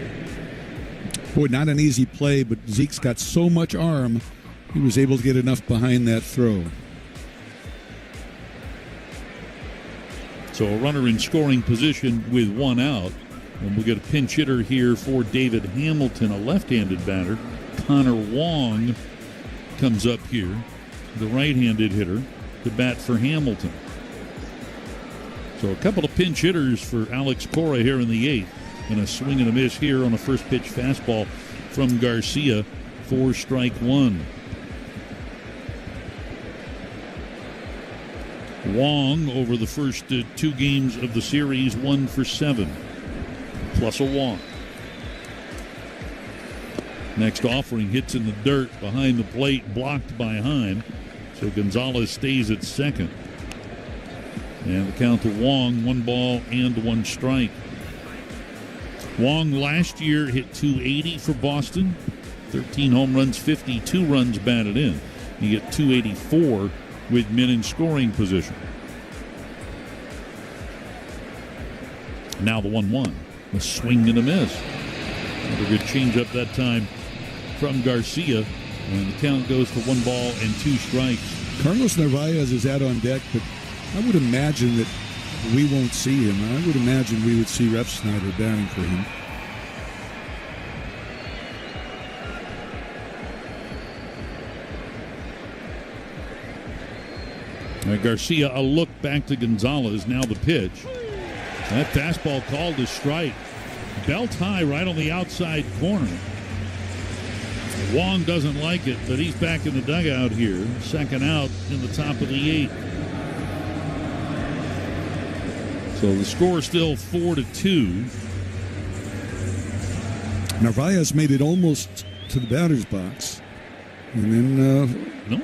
Boy, not an easy play, but Zeke's got so much arm, he was able to get enough behind that throw. So a runner in scoring position with 1 out. And we'll get a pinch hitter here for David Hamilton, a left-handed batter. Connor Wong comes up here, the right-handed hitter. to bat for Hamilton. So a couple of pinch hitters for Alex Cora here in the 8th. And a swing and a miss here on a first pitch fastball from Garcia for strike one. Wong over the first 2 games of the series, 1 for 7, plus a walk. Next offering hits in the dirt behind the plate, blocked by Heim. So Gonzalez stays at second. And the count to Wong, 1 ball and 1 strike. Wong last year hit .280 for Boston, 13 home runs, 52 runs batted in. You get .284 with men in scoring position. Now the 1-1, a swing and a miss. Another good changeup that time from Garcia, and the count goes to 1 ball and 2 strikes. Carlos Narvaez is out on deck, but I would imagine that we won't see him. I would imagine we would see Ref Snyder batting for him. Garcia, a look back to Gonzalez. Now the pitch. That fastball called to strike. Belt high right on the outside corner. Wong doesn't like it, but he's back in the dugout here. Second out in the top of the 8th. So the score still 4-2. Narvaez made it almost to the batter's box, and then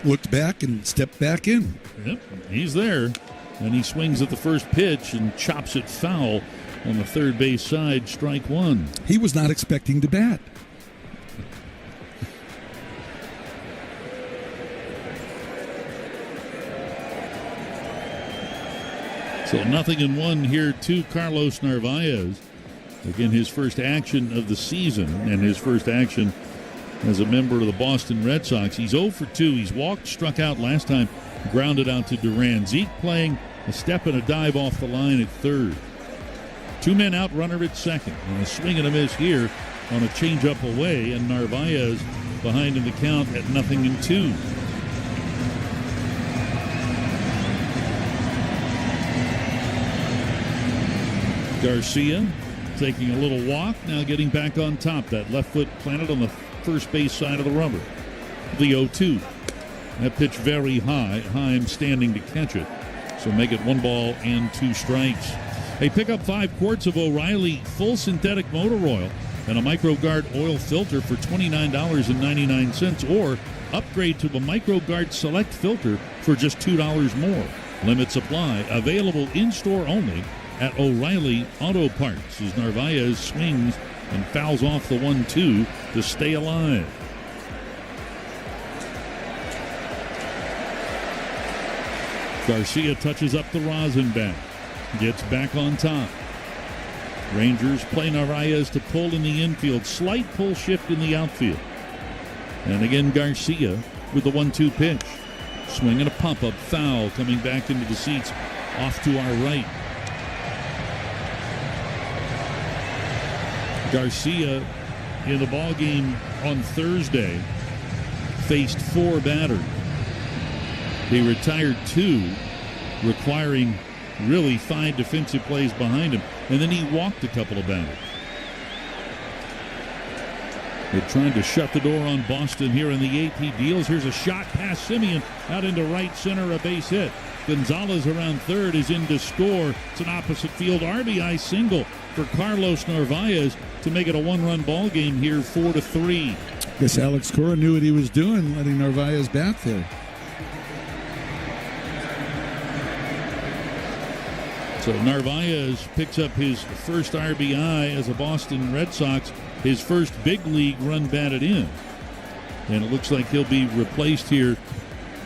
looked back and stepped back in. Yep, he's there, and he swings at the first pitch and chops it foul on the third base side, strike one. He was not expecting to bat. So 0-1 here to Carlos Narvaez. Again, his first action of the season and his first action as a member of the Boston Red Sox. He's 0 for 2. He's walked, struck out last time, grounded out to Duran. Zeke playing a step and a dive off the line at third. 2 men out, runner at second. And a swing and a miss here on a changeup away, and Narvaez behind in the count at 0-2. Garcia taking a little walk, now getting back on top. That left foot planted on the first base side of the rubber. The 0-2. That pitch very high. Heim standing to catch it. So make it 1 ball and 2 strikes. Hey, pick up 5 quarts of O'Reilly full synthetic motor oil and a MicroGuard oil filter for $29.99, or upgrade to the MicroGuard Select filter for just $2 more. Limit supply. Available in-store only at O'Reilly Auto Parts as Narvaez swings and fouls off the 1-2 to stay alive. Garcia touches up the rosin bat, gets back on top. Rangers play Narvaez to pull in the infield, slight pull shift in the outfield. And again Garcia with the 1-2 pitch. Swing and a pump-up, foul, coming back into the seats off to our right. Garcia in the ballgame on Thursday faced 4 batters. He retired 2, requiring really fine defensive plays behind him, and then he walked a couple of batters. They're trying to shut the door on Boston here in the 8th. He deals. Here's a shot past Simeon out into right center, a base hit. Gonzalez around third is in to score. It's an opposite field RBI single for Carlos Narvaez to make it a 1-run ball game here, 4-3. Guess Alex Cora knew what he was doing, letting Narvaez bat there. So Narvaez picks up his first RBI as a Boston Red Sox, his first big league run batted in. And it looks like he'll be replaced here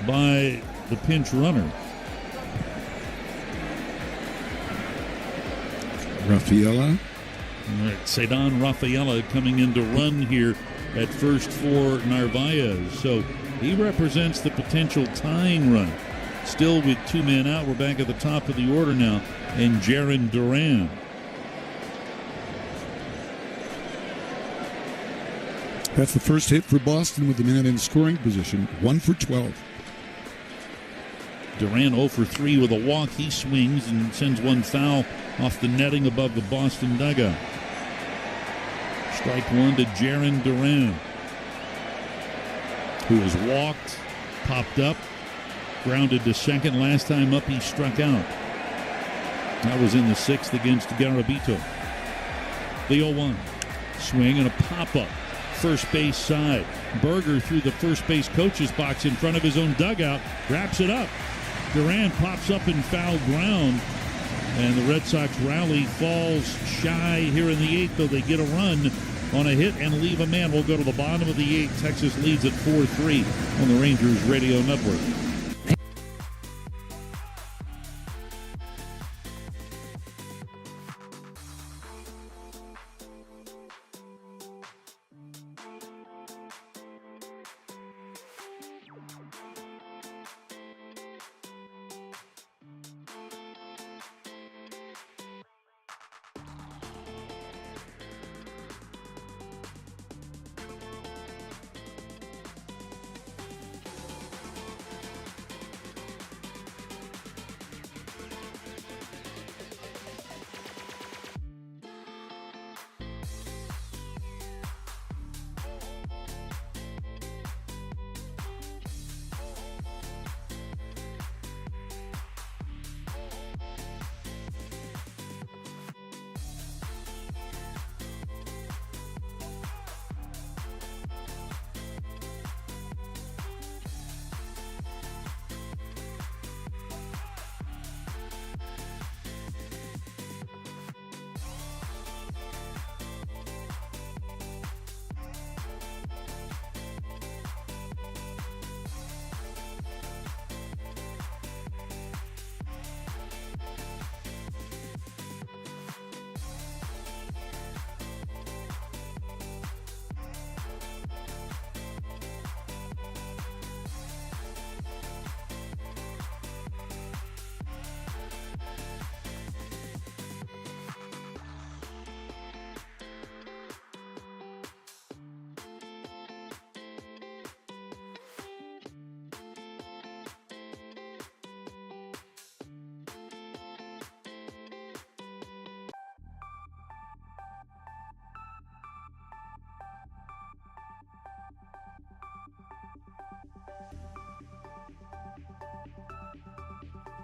by the pinch runner. Rafaela. All right, Cedon Rafaela coming in to run here at first for Narvaez. So he represents the potential tying run. Still with 2 men out, we're back at the top of the order now, and Jarren Duran. That's the first hit for Boston with the man in scoring position, 1 for 12. Durant 0 for 3 with a walk. He swings and sends one foul off the netting above the Boston dugout. Strike one to Jaren Durant, who has walked, popped up, grounded to second. Last time up, he struck out. That was in the 6th against Garabito. The 0-1. Swing and a pop-up. First base side. Berger through the first base coach's box in front of his own dugout. Wraps it up. Durant pops up in foul ground. And the Red Sox rally, falls shy here in the 8th, though they get a run on a hit and leave a man. We'll go to the bottom of the 8th. Texas leads at 4-3 on the Rangers Radio Network.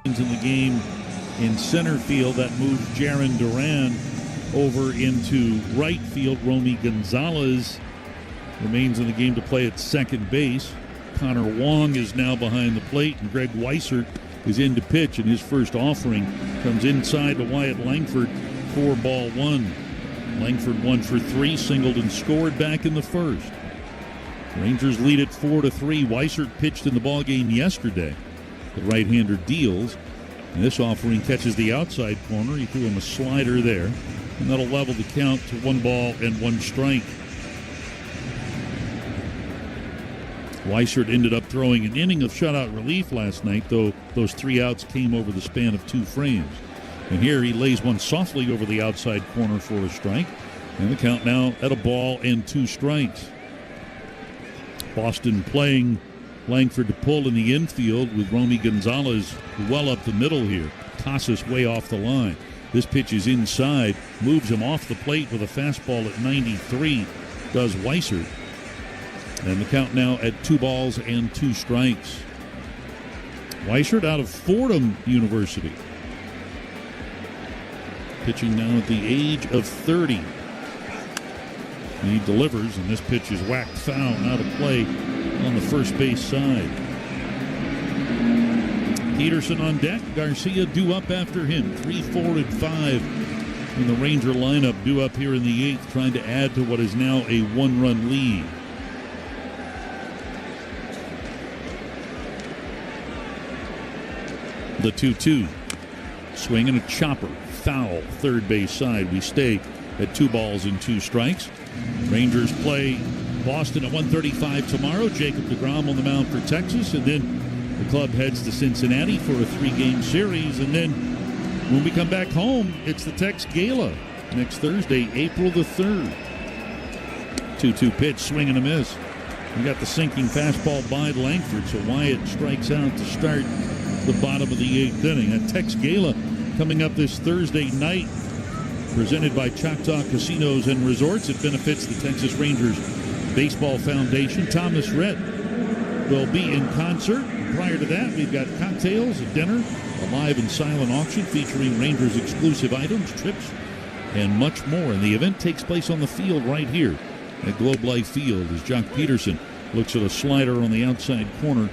In the game in center field, that moves Jaren Duran over into right field. Romy Gonzalez remains in the game to play at second base. Connor Wong is now behind the plate, and Greg Weissert is in to pitch, and his first offering comes inside to Wyatt Langford for ball one. Langford 1 for 3, singled and scored back in the first. Rangers lead it 4-3. Weissert pitched in the ballgame yesterday. The right-hander deals, and this offering catches the outside corner. He threw him a slider there, and that'll level the count to 1 ball and 1 strike. Weissert ended up throwing an inning of shutout relief last night, though those 3 outs came over the span of 2 frames. And here he lays one softly over the outside corner for a strike, and the count now at 1 ball and 2 strikes. Boston playing Langford to pull in the infield with Romy Gonzalez well up the middle here. Casas way off the line. This pitch is inside, moves him off the plate with a fastball at 93, does Weissert. And the count now at 2 balls and 2 strikes. Weissert out of Fordham University. Pitching now at the age of 30. He delivers, and this pitch is whacked foul, out of play on the first base side. Peterson on deck. Garcia due up after him. 3, 4, and 5 in the Ranger lineup, due up here in the 8th, trying to add to what is now a 1-run lead. The 2-2. Swing and a chopper. Foul, third base side. We stay at 2 balls and 2 strikes. Rangers play Boston at 1:35 tomorrow. Jacob deGrom on the mound for Texas, and then the club heads to Cincinnati for a 3-game series. And then when we come back home, it's the Tex Gala next Thursday, April the 3rd. 2-2 pitch, swing and a miss. We got the sinking fastball by Langford, so Wyatt strikes out to start the bottom of the 8th inning. A Tex Gala coming up this Thursday night, presented by Choctaw Casinos and Resorts. It benefits the Texas Rangers Baseball Foundation. Thomas Rhett will be in concert. Prior to that, we've got cocktails, a dinner, a live and silent auction featuring Rangers exclusive items, trips, and much more. And the event takes place on the field right here at Globe Life Field as Jock Peterson looks at a slider on the outside corner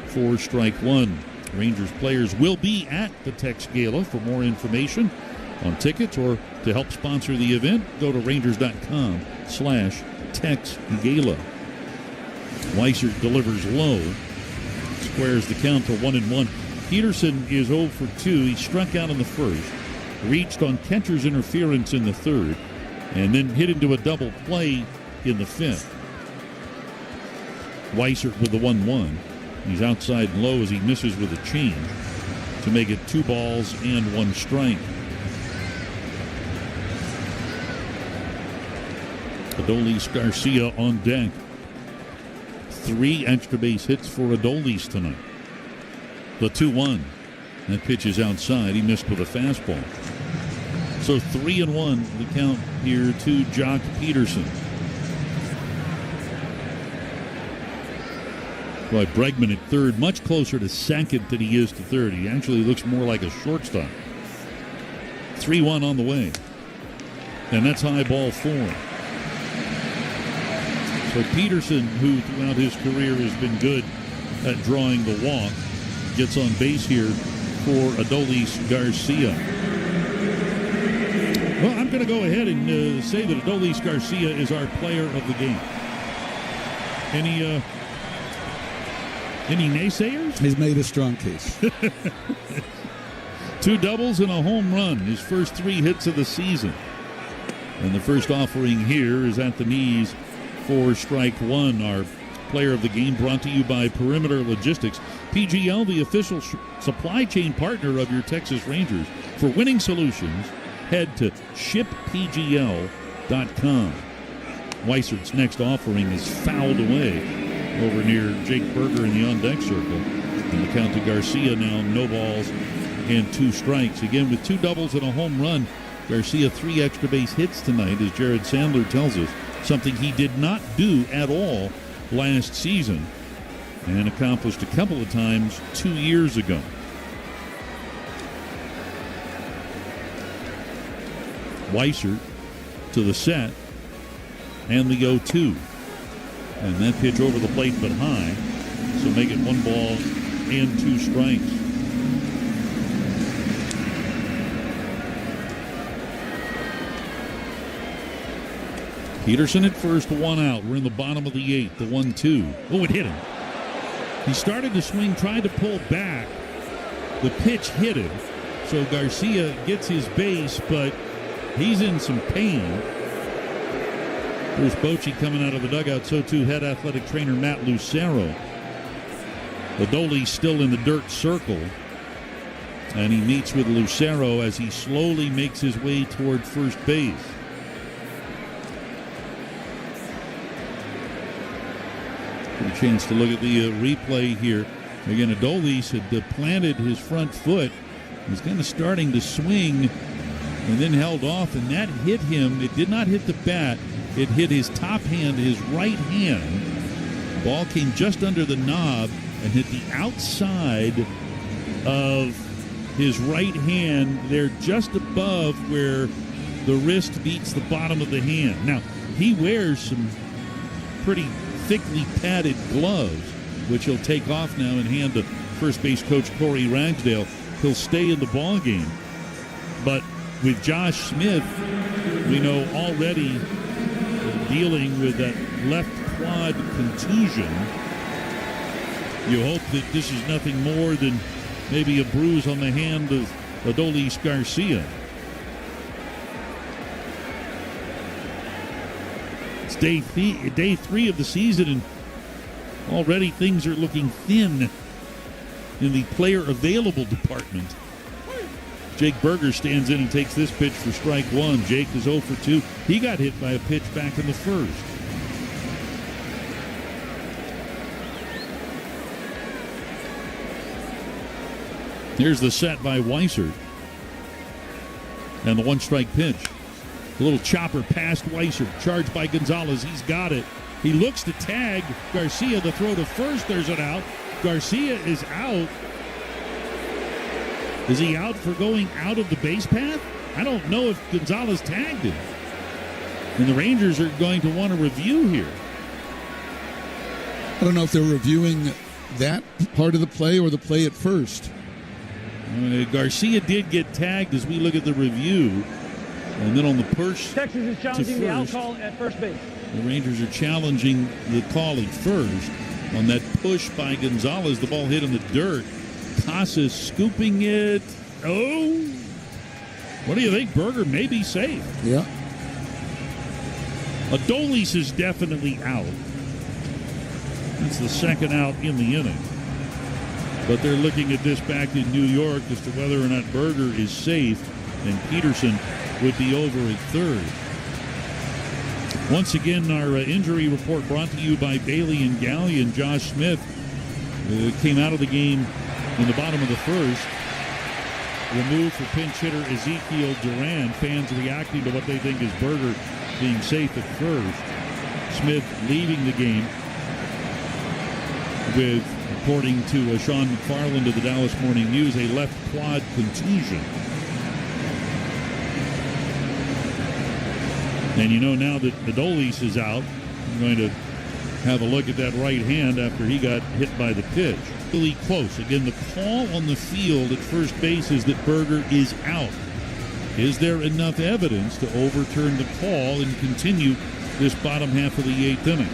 for strike one. Rangers players will be at the Tex Gala. For more information on tickets or to help sponsor the event, go to Rangers.com/Tex Gala. Weissert delivers low, squares the count to 1-1. Peterson is 0 for 2. He struck out in the first, reached on catcher's interference in the third, and then hit into a double play in the fifth. Weissert with the 1-1. He's outside low as he misses with a change to make it 2 balls and 1 strike. Adolis Garcia on deck. 3 extra base hits for Adolis tonight. The 2-1. That pitch is outside. He missed with a fastball. So 3-1 the count here to Jock Peterson. Boy, Bregman at third, much closer to second than he is to third. He actually looks more like a shortstop. 3-1 on the way. And that's high ball 4. So Peterson, who throughout his career has been good at drawing the walk, gets on base here for Adolis Garcia. Well, I'm going to go ahead and say that Adolis Garcia is our player of the game. Any naysayers? He's made a strong case. 2 doubles and a home run, his first 3 hits of the season. And the first offering here is at the knees for strike one. Our player of the game brought to you by Perimeter Logistics. PGL, the official supply chain partner of your Texas Rangers. For winning solutions, head to shippgl.com. Weisert's next offering is fouled away over near Jake Berger in the on-deck circle. And the count to Garcia now, no balls and 2 strikes. Again, with 2 doubles and a home run, Garcia 3 extra base hits tonight, as Jared Sandler tells us, something he did not do at all last season and accomplished a couple of times 2 years ago. Weissert to the set and the 0-2. And that pitch over the plate but high. So make it 1 ball and 2 strikes. Peterson at first, 1 out. We're in the bottom of the 8th, the 1-2. Oh, it hit him. He started to swing, tried to pull back. The pitch hit him. So Garcia gets his base, but he's in some pain. Bruce Bochy coming out of the dugout, so too head athletic trainer Matt Lucero. Adolis still in the dirt circle, and he meets with Lucero as he slowly makes his way toward first base. Get a chance to look at the replay here. Again, Adolis had planted his front foot. He was kind of starting to swing and then held off, and that hit him. It did not hit the bat. It hit his top hand, his right hand. Ball came just under the knob and hit the outside of his right hand there, just above where the wrist meets the bottom of the hand. Now, he wears some pretty thickly padded gloves, which he'll take off now and hand to first base coach Corey Ragsdale. He'll stay in the ball game. But with Josh Smith, we know already dealing with that left quad contusion. You hope that this is nothing more than maybe a bruise on the hand of Adolis Garcia. It's day 3 of the season, and already things are looking thin in the player available department. Jake Berger stands in and takes this pitch for strike one. Jake is 0 for 2. He got hit by a pitch back in the first. Here's the set by Weiser. And the one-strike pitch. A little chopper past Weiser. Charged by Gonzalez. He's got it. He looks to tag Garcia. The throw to first. There's an out. Garcia is out. Is he out for going out of the base path? I don't know if Gonzalez tagged him. And the Rangers are going to want a review here. I don't know if they're reviewing that part of the play or the play at first. Garcia did get tagged as we look at the review. And then on the push, Texas is challenging the out call at first base. The Rangers are challenging the call at first. On that push by Gonzalez, the ball hit in the dirt. Casas scooping it. Oh! What do you think? Berger may be safe. Yeah. Adolis is definitely out. That's the second out in the inning. But they're looking at this back in New York as to whether or not Berger is safe, and Peterson would be over at third. Once again, our injury report brought to you by Bailey and Gallion. Josh Smith came out of the game in the bottom of the first. Removed for pinch hitter Ezekiel Duran. Fans reacting to what they think is Berger being safe at first. Smith leaving the game with, according to Sean McFarland of the Dallas Morning News, a left quad contusion. And you know now that Adolis is out, I'm going to have a look at that right hand after he got hit by the pitch. Really close. Again, the call on the field at first base is that Berger is out. Is there enough evidence to overturn the call and continue this bottom half of the eighth inning?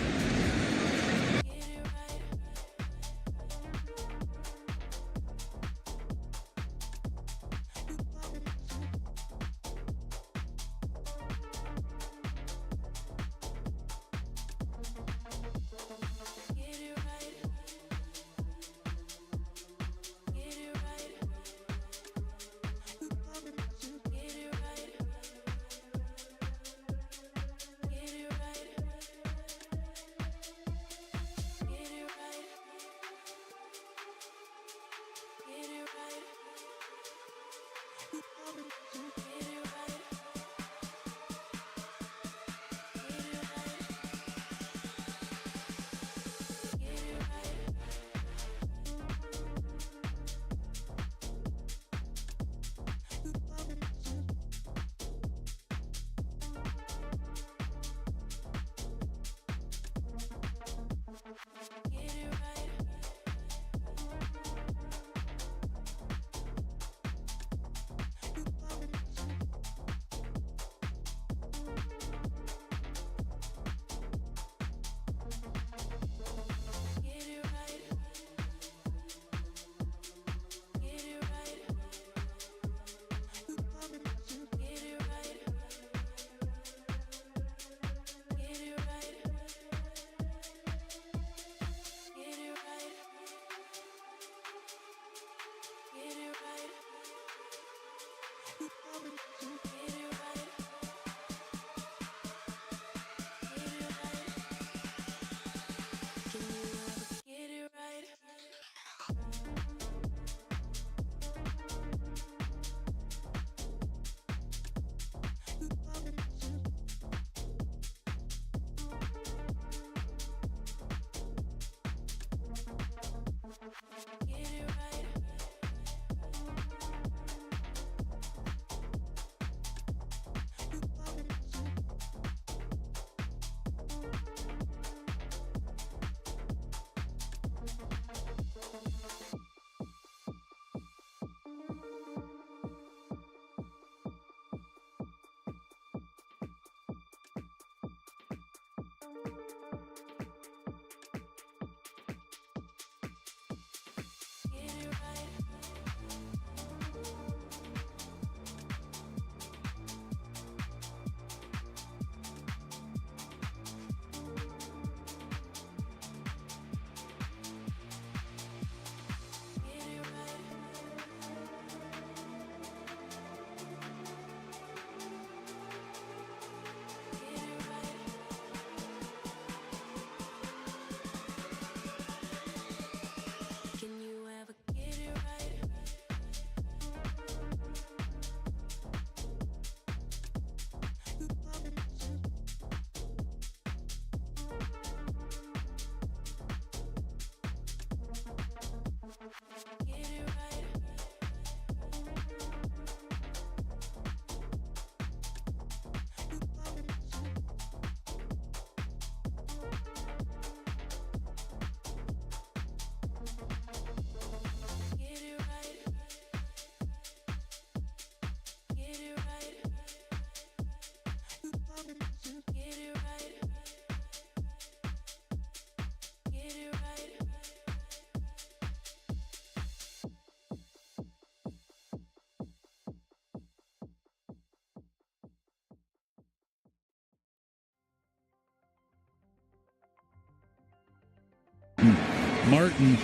Martin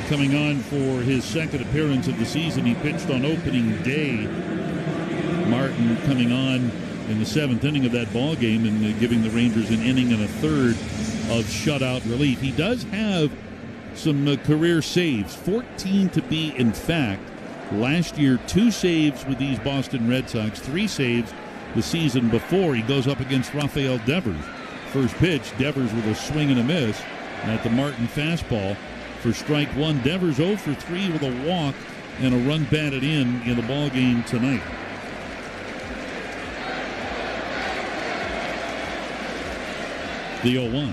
coming on for his second appearance of the season. He pitched on opening day. Martin coming on in the seventh inning of that ball game and giving the Rangers an inning and a third of shutout relief. He does have some career saves, 14 to be in fact. Last year, 2 saves with these Boston Red Sox, 3 saves the season before. He goes up against Rafael Devers. First pitch, Devers with a swing and a miss at the Martin fastball for strike one. Devers 0 for 3 with a walk and a run batted in the ball game tonight. The 0-1.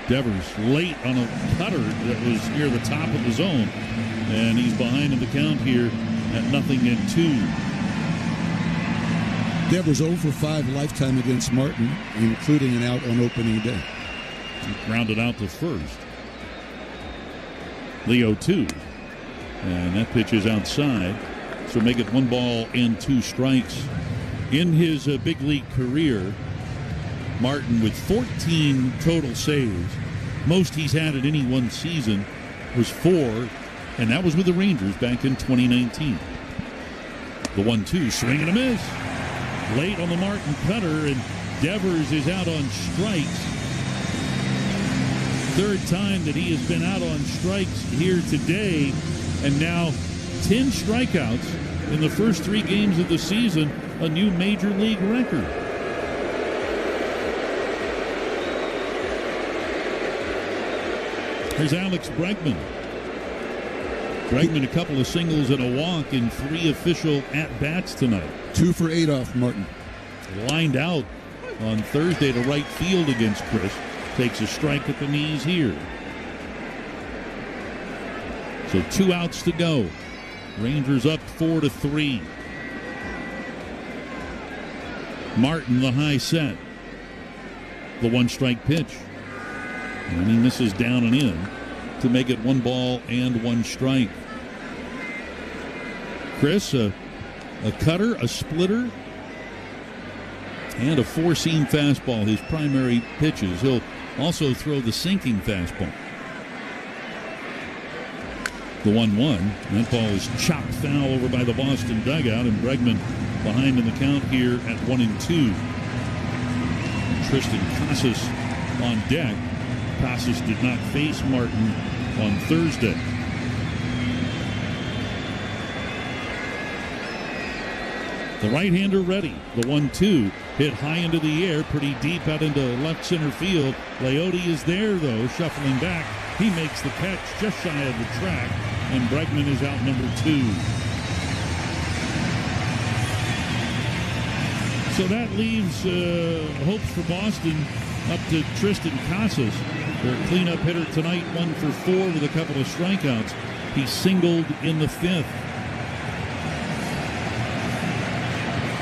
Devers late on a cutter that was near the top of the zone, and he's behind in the count here at 0-2. Devers 0 for 5 lifetime against Martin, including an out on opening day. Grounded out to first. The 0-2. And that pitch is outside. So make it 1 ball and 2 strikes. In his big league career, Martin with 14 total saves. Most he's had in any one season was 4, and that was with the Rangers back in 2019. The 1-2, swing and a miss. Late on the Martin cutter, and Devers is out on strikes. Third time that he has been out on strikes here today, and now 10 strikeouts in the first 3 games of the season, a new major league record. Here's Alex Bregman. Bregman, a couple of singles and a walk in 3 official at-bats tonight. 2 for 8 off Martin. Lined out on Thursday to right field against Chris. Takes a strike at the knees here. So 2 outs to go. Rangers up 4-3. Martin, the high set. The 1-strike pitch. And he misses down and in to make it 1 ball and 1 strike. Chris, a cutter, a splitter, and a 4-seam fastball, his primary pitches. He'll also throw the sinking fastball. The 1-1. That ball is chopped foul over by the Boston dugout, and Bregman behind in the count here at 1-2. Tristan Casas on deck. Casas did not face Martin on Thursday. The right-hander ready. The 1-2 hit high into the air, pretty deep out into left center field. Leote is there, though, shuffling back. He makes the catch just shy of the track, and Bregman is out number 2. So that leaves hopes for Boston up to Tristan Casas, their cleanup hitter tonight, 1 for 4 with a couple of strikeouts. He singled in the 5th.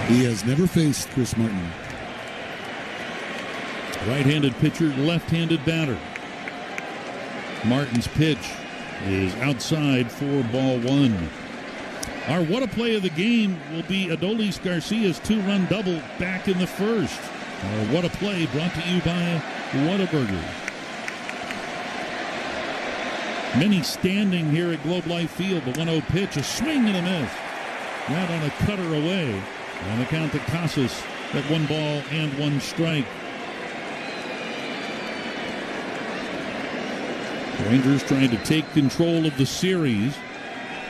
He has never faced Chris Martin. Right-handed pitcher, left-handed batter. Martin's pitch is outside for ball 1. Our what a play of the game will be Adolis Garcia's 2-run double back in the first. Our what a play brought to you by Whataburger. Many standing here at Globe Life Field. The 1-0 pitch, a swing and a miss. Right on a cutter away. On the count to Casas at 1 ball and 1 strike. The Rangers trying to take control of the series.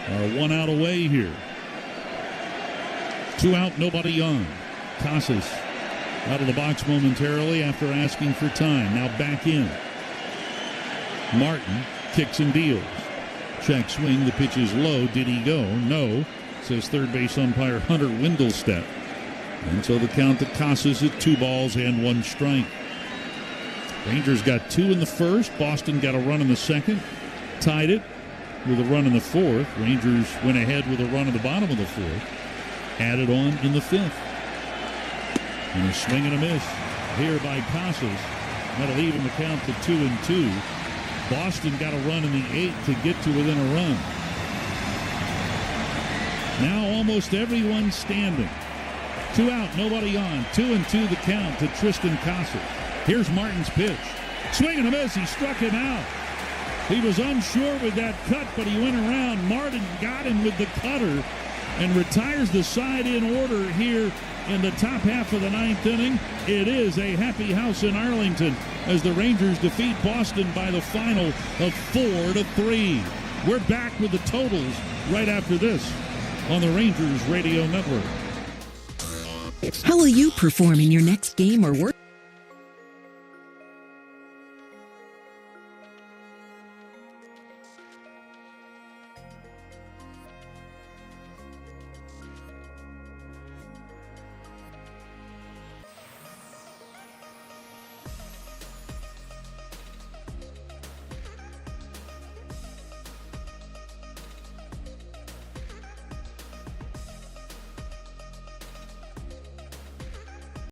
Are 1 out away here. 2 out, nobody on. Casas out of the box momentarily after asking for time. Now back in. Martin kicks and deals. Check swing. The pitch is low. Did he go? No, says third base umpire Hunter Wendelstedt. And so the count to Casas at 2 balls and 1 strike. Rangers got 2 in the first. Boston got a run in the second. Tied it with a run in the 4th. Rangers went ahead with a run in the bottom of the 4th. Added on in the 5th. And a swing and a miss here by Casas. That'll even the count to 2-2. Boston got a run in the 8th to get to within a run. Now almost everyone standing. 2 out, nobody on. 2-2 the count to Tristan Casas. Here's Martin's pitch. Swing and a miss. He struck him out. He was unsure with that cut, but he went around. Martin got him with the cutter and retires the side in order here in the top half of the ninth inning. It is a happy house in Arlington as the Rangers defeat Boston by the final of 4-3. We're back with the totals right after this on the Rangers Radio Network. How will you perform in your next game or work